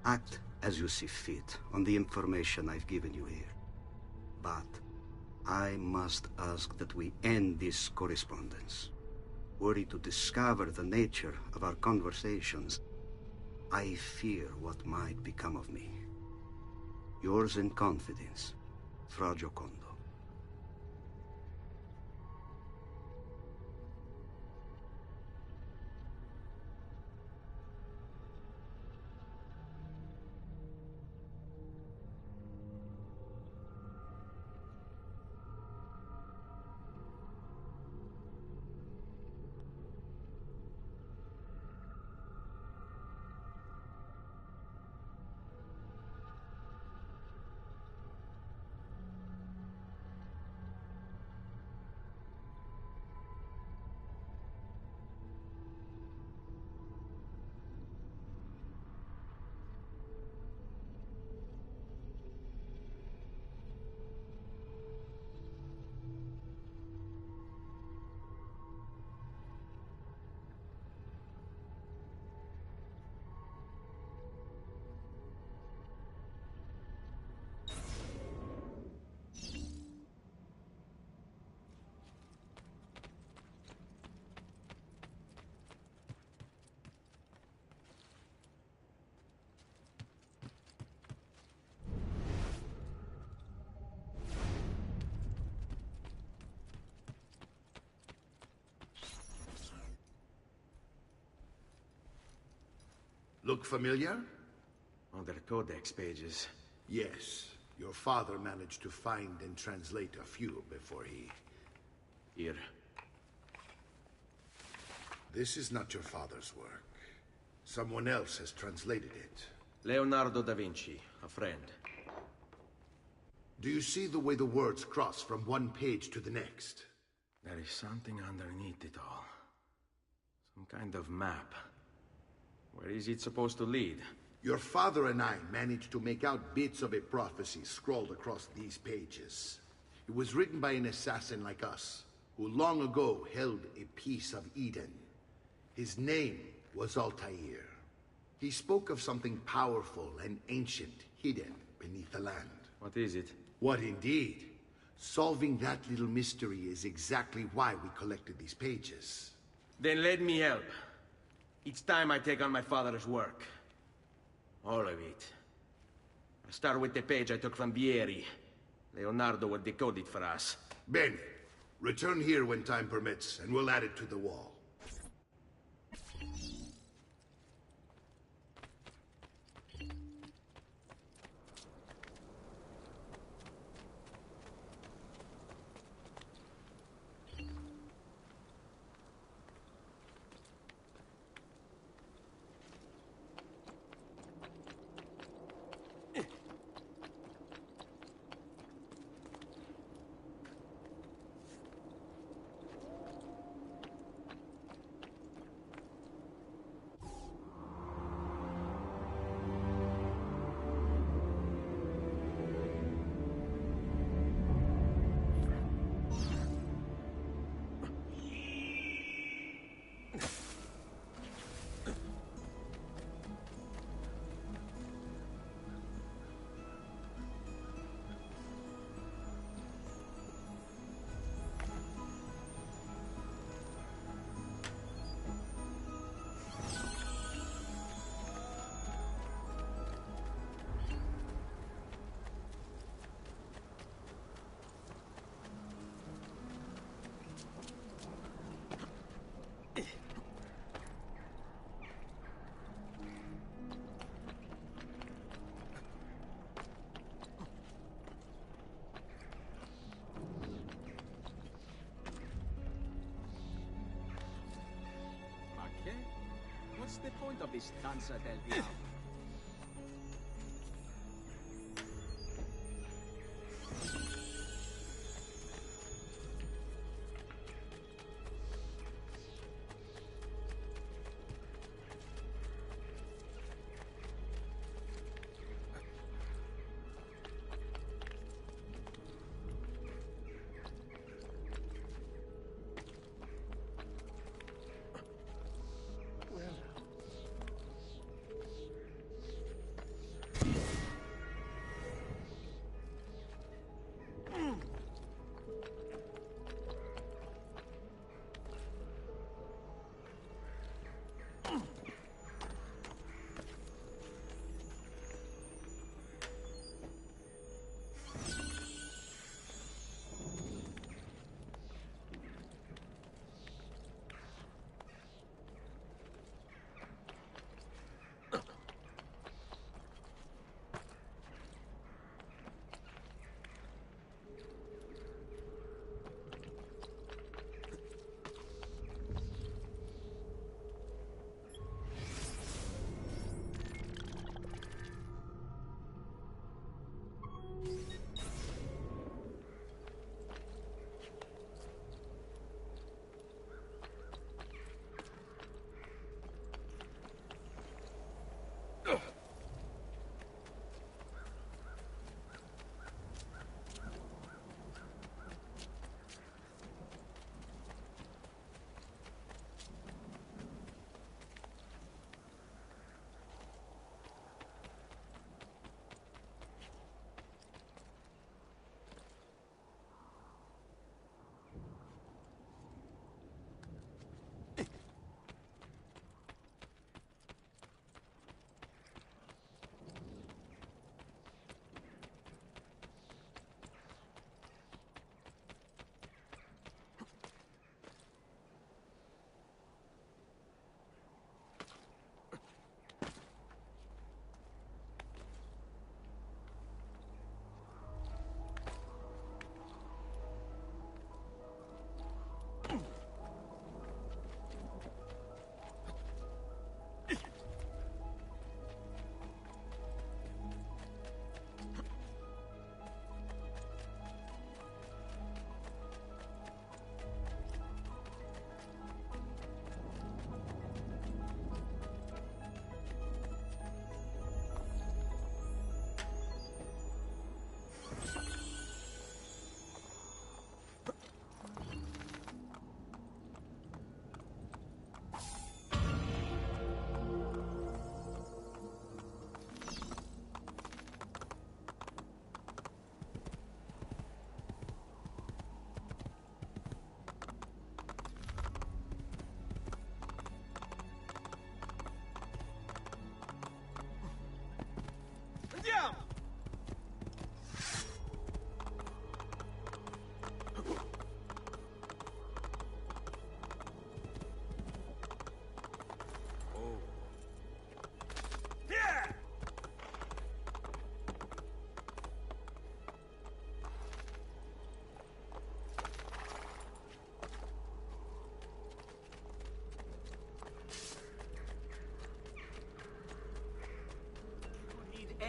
Act as you see fit on the information I've given you here. But I must ask that we end this correspondence. Were he to discover the nature of our conversations, I fear what might become of me. Yours in confidence, Fra Giocondo. Look familiar? On their codex pages. Yes. Your father managed to find and translate a few before he... Here. This is not your father's work. Someone else has translated it. Leonardo da Vinci, a friend. Do you see the way the words cross from one page to the next? There is something underneath it all. Some kind of map. Where is it supposed to lead? Your father and I managed to make out bits of a prophecy scrawled across these pages. It was written by an assassin like us, who long ago held a piece of Eden. His name was Altair. He spoke of something powerful and ancient hidden beneath the land. What is it? What indeed? Solving that little mystery is exactly why we collected these pages. Then let me help. Each time I take on my father's work. All of it. I'll start with the page I took from Vieri. Leonardo will decode it for us. Bene. Return here when time permits, and we'll add it to the wall. What's the point of this Danza del Diablo?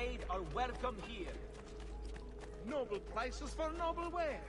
trade are welcome here. Noble prices for noble ware.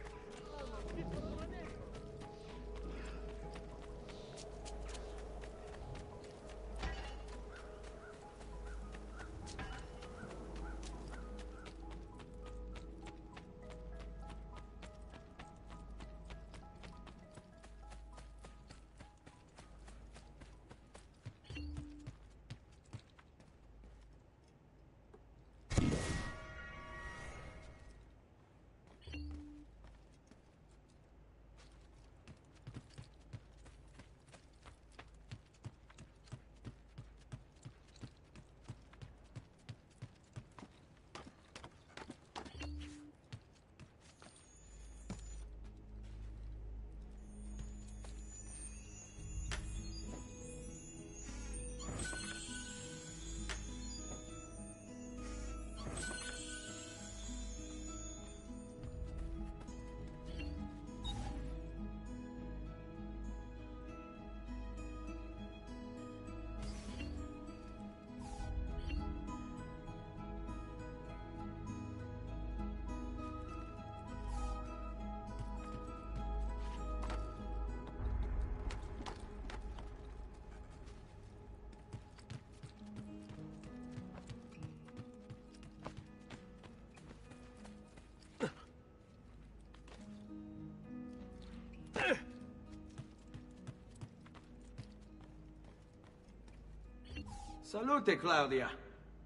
Salute, Claudia.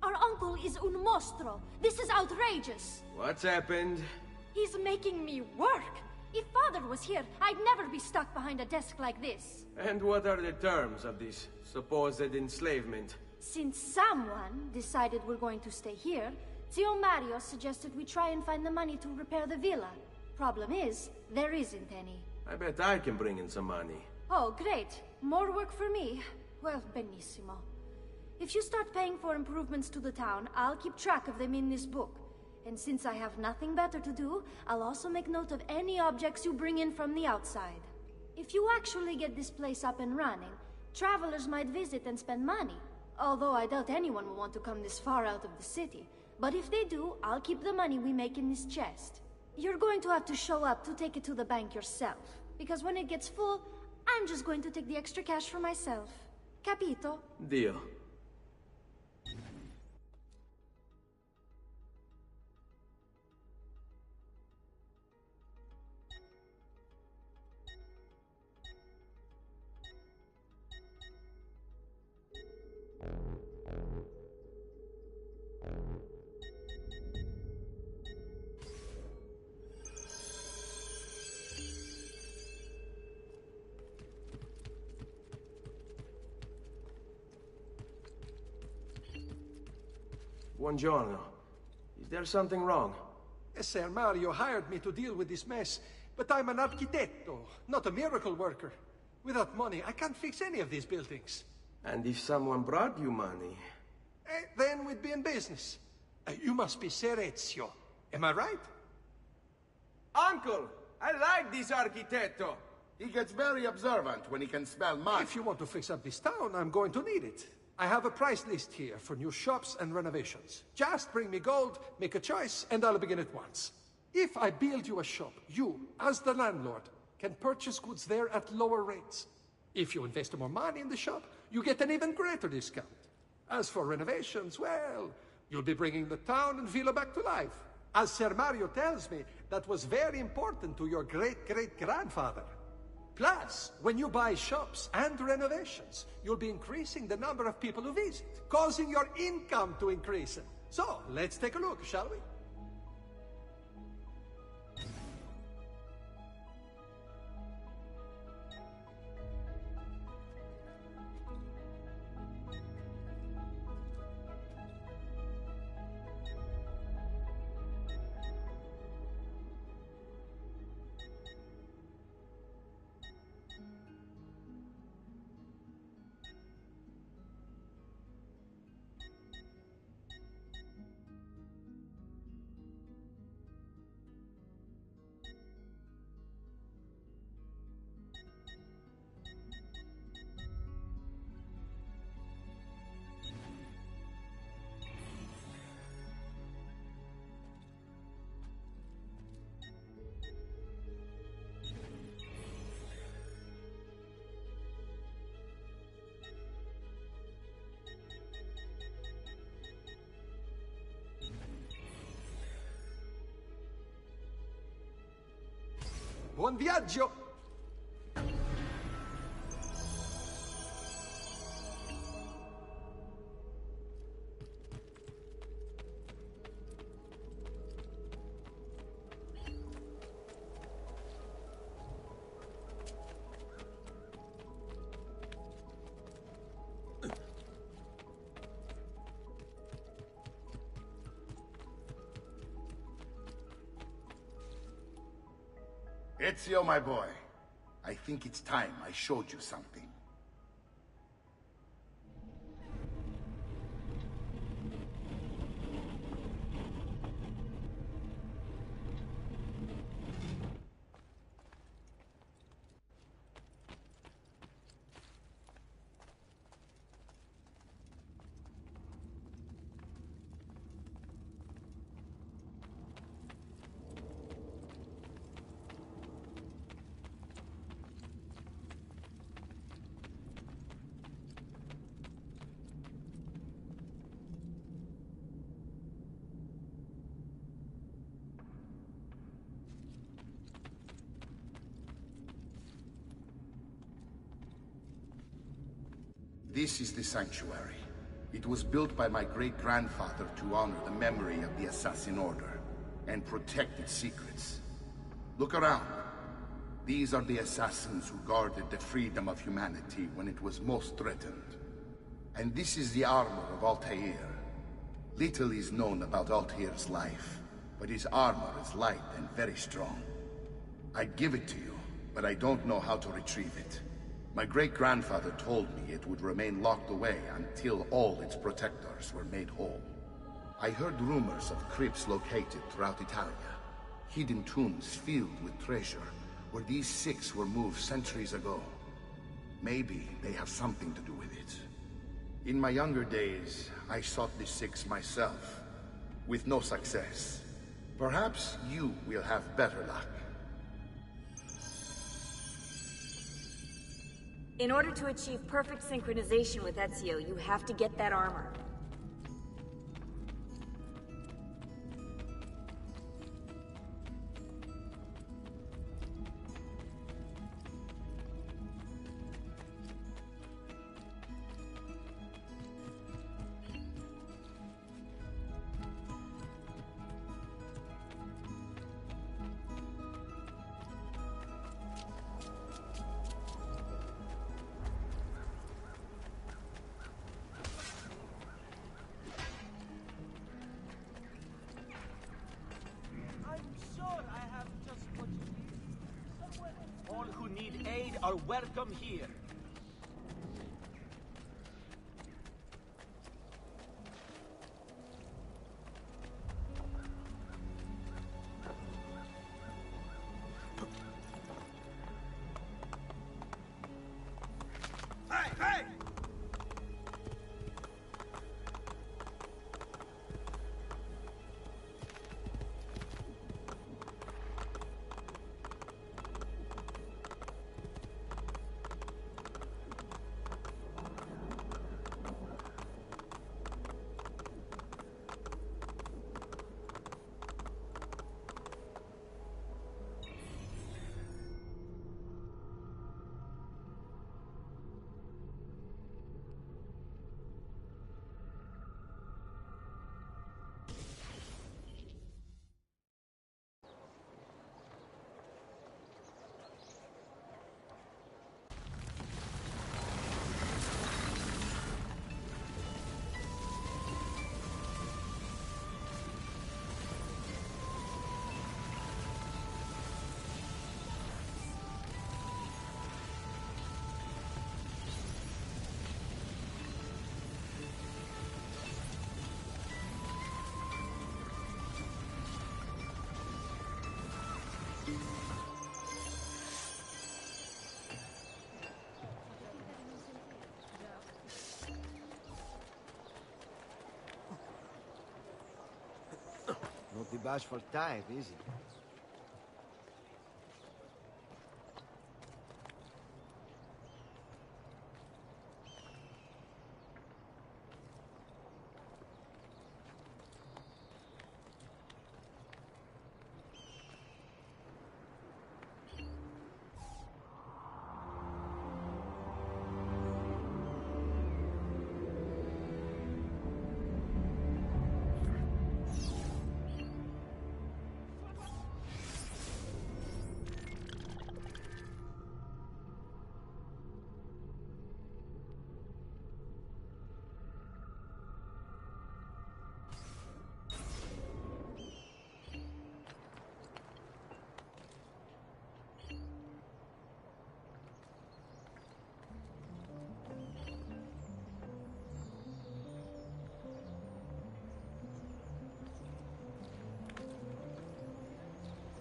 Our uncle is un mostro. This is outrageous. What's happened? He's making me work. If Father was here, I'd never be stuck behind a desk like this. And what are the terms of this supposed enslavement? Since someone decided we're going to stay here, Zio Mario suggested we try and find the money to repair the villa. Problem is, there isn't any. I bet I can bring in some money. Oh, great. More work for me. Well, benissimo. If you start paying for improvements to the town, I'll keep track of them in this book. And since I have nothing better to do, I'll also make note of any objects you bring in from the outside. If you actually get this place up and running, travelers might visit and spend money. Although I doubt anyone will want to come this far out of the city. But if they do, I'll keep the money we make in this chest. You're going to have to show up to take it to the bank yourself. Because when it gets full, I'm just going to take the extra cash for myself. Capito? Deal. Buongiorno. Is there something wrong? Ser Mario hired me to deal with this mess, but I'm an architetto, not a miracle worker. Without money, I can't fix any of these buildings. And if someone brought you money? Then we'd be in business. You must be Ser Ezio. Am I right? Uncle! I like this architetto! He gets very observant when he can smell mud. If you want to fix up this town, I'm going to need it. I have a price list here for new shops and renovations. Just bring me gold, make a choice, and I'll begin at once. If I build you a shop, you, as the landlord, can purchase goods there at lower rates. If you invest more money in the shop, you get an even greater discount. As for renovations, well, you'll be bringing the town and villa back to life. As Ser Mario tells me, that was very important to your great-great-grandfather. Plus, when you buy shops and renovations, you'll be increasing the number of people who visit, causing your income to increase. So, let's take a look, shall we? Buon viaggio! Ezio, my boy, I think it's time I showed you something. This is the sanctuary. It was built by my great-grandfather to honor the memory of the Assassin Order and protect its secrets. Look around. These are the assassins who guarded the freedom of humanity when it was most threatened. And this is the armor of Altair. Little is known about Altair's life, but his armor is light and very strong. I'd give it to you, but I don't know how to retrieve it. My great-grandfather told me it would remain locked away until all its protectors were made whole. I heard rumors of crypts located throughout Italia, hidden tombs filled with treasure, where these six were moved centuries ago. Maybe they have something to do with it. In my younger days, I sought the six myself, with no success. Perhaps you will have better luck. In order to achieve perfect synchronization with Ezio, you have to get that armor. All who need aid are welcome here. Hey, hey! Not the bashful type, is he?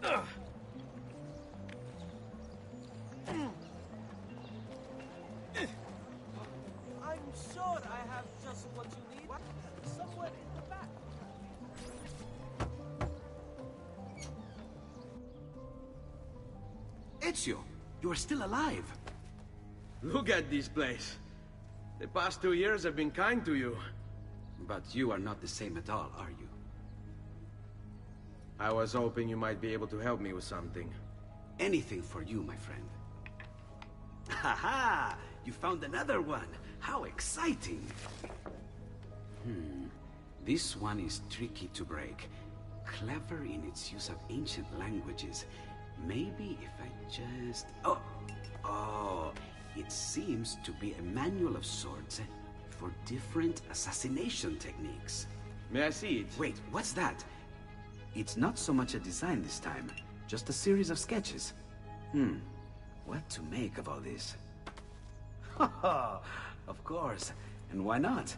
I'm sure I have just what you need. Somewhere in the back. Ezio, you are still alive. Look at this place. The past 2 years have been kind to you. But you are not the same at all, are you? I was hoping you might be able to help me with something. Anything for you, my friend. Ha-ha! You found another one! How exciting! This one is tricky to break. Clever in its use of ancient languages. Maybe if I just... Oh! It seems to be a manual of sorts for different assassination techniques. May I see it? Wait, what's that? It's not so much a design this time, just a series of sketches. What to make of all this? Of course, and why not?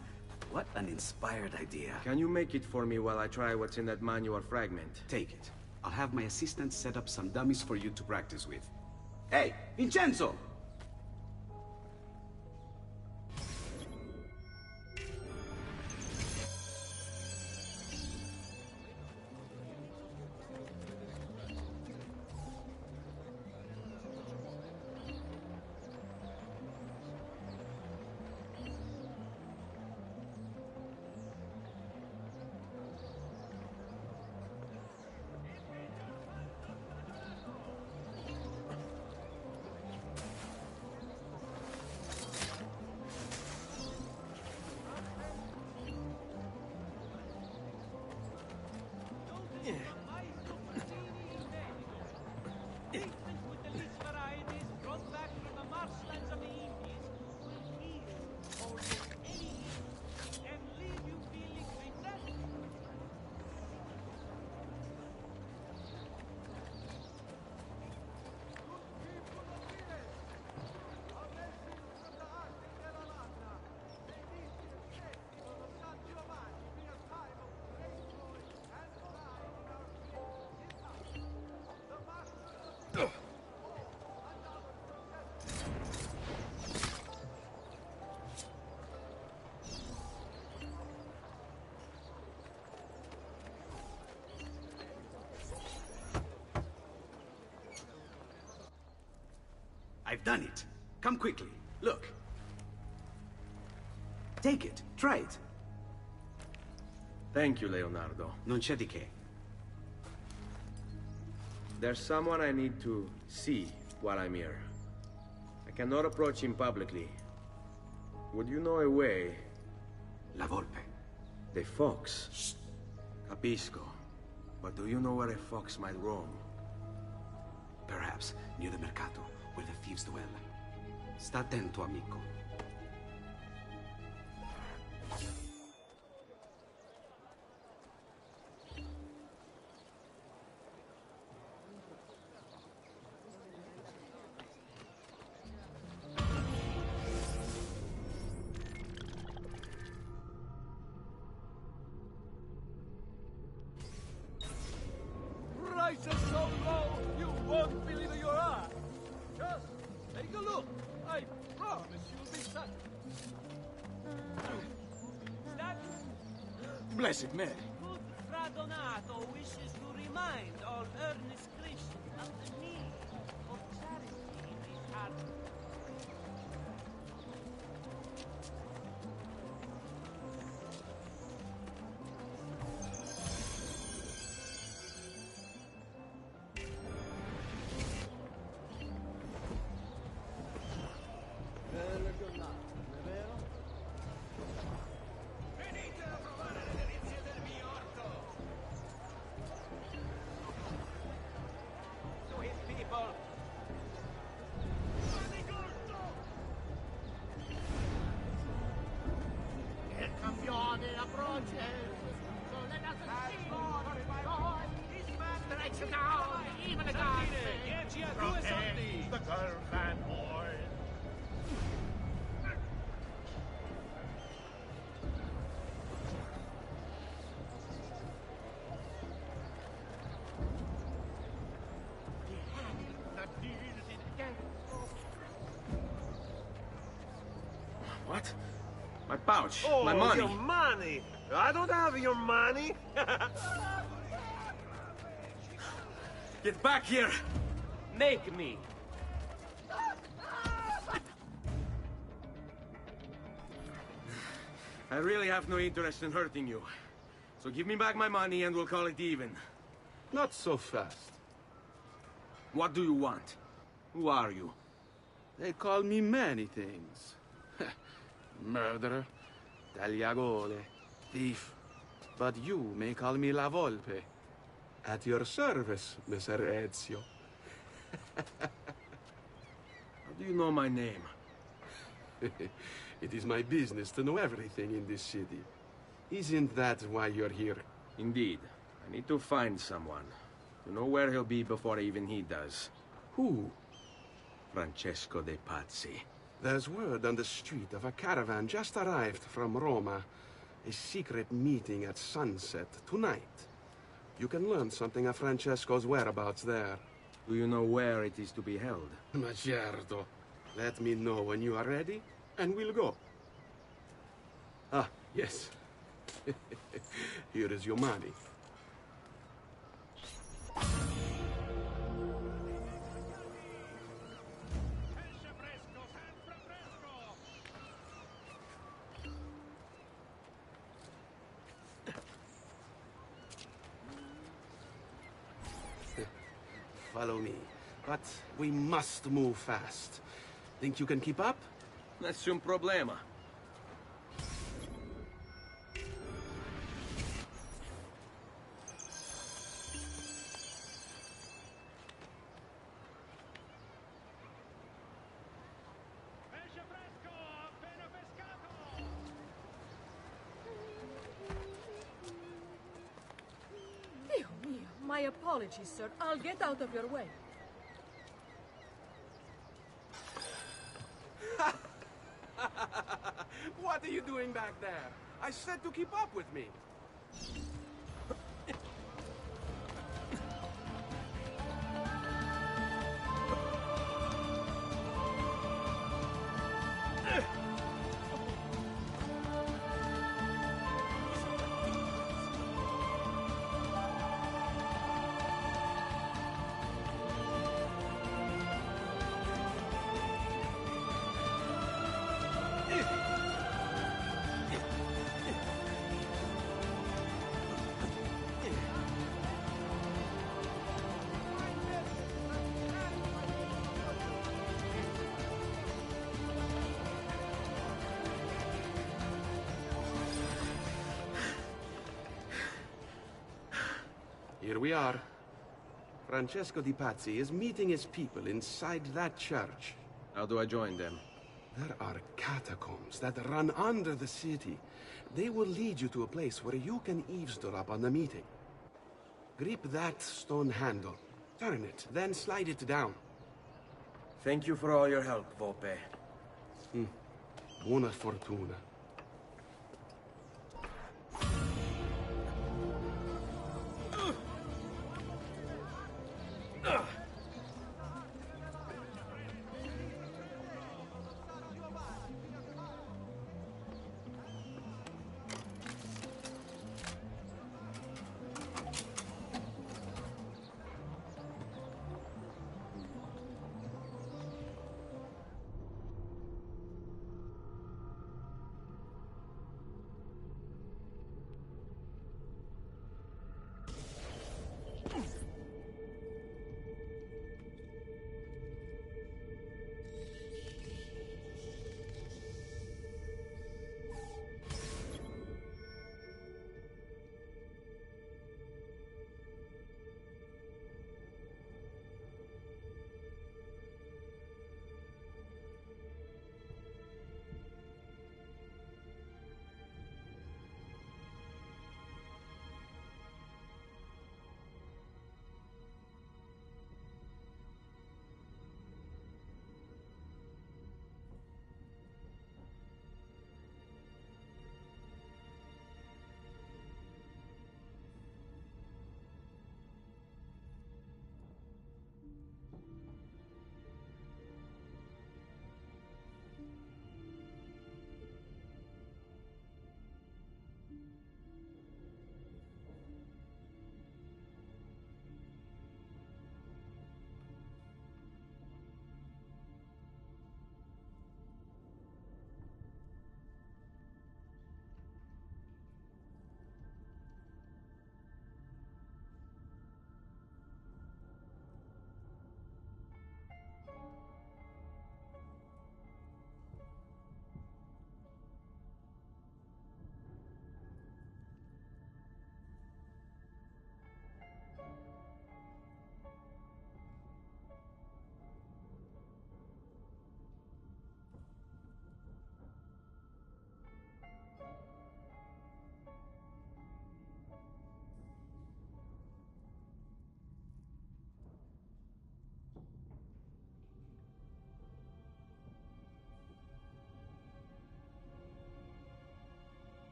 What an inspired idea. Can you make it for me while I try what's in that manual fragment? Take it. I'll have my assistant set up some dummies for you to practice with. Hey, Vincenzo! I've done it. Come quickly. Look. Take it. Try it. Thank you, Leonardo. Non c'è di che. There's someone I need to see while I'm here. I cannot approach him publicly. Would you know a way? La Volpe. The fox. Shh. Capisco. But do you know where a fox might roam? Perhaps near the Mercato, where the thieves dwell. Sta attento, amico. Prices so low, you won't believe your eyes. Just take a look. I promise you'll be satisfied. Blessed Mary. Good Fra Donato wishes to remind all earnest Christians of the need of charity in his heart. Bella giornata, non è vero? Venite a provare le delizie del mio orto! To his people. Il campione approaches. So let us see. Stretch it down, even a god. Protect the girls and boys. What? My pouch. Oh, my money. your money! I don't have your money! Get back here! Make me. I really have no interest in hurting you. So give me back my money and we'll call it even. Not so fast. What do you want? Who are you? They call me many things. Murderer, tagliagole, thief. But you may call me La Volpe. At your service, Messer Ezio. How do you know my name? It is my business to know everything in this city. Isn't that why you're here? Indeed. I need to find someone. To know where he'll be before even he does. Who? Francesco de Pazzi. There's word on the street of a caravan just arrived from Roma. A secret meeting at sunset tonight. You can learn something of Francesco's whereabouts there. Do you know where it is to be held? Ma certo. Let me know when you are ready, and we'll go. Ah, yes. Here is your money. Follow me. But we must move fast. Think you can keep up? Nessun problema. Dio mio, my apologies, sir. I'll get out of your way. What are you doing back there? I said to keep up with me. Here we are. Francesco di Pazzi is meeting his people inside that church. How do I join them? There are catacombs that run under the city. They will lead you to a place where you can eavesdrop on the meeting. Grip that stone handle. Turn it, then slide it down. Thank you for all your help, Volpe. Buona fortuna.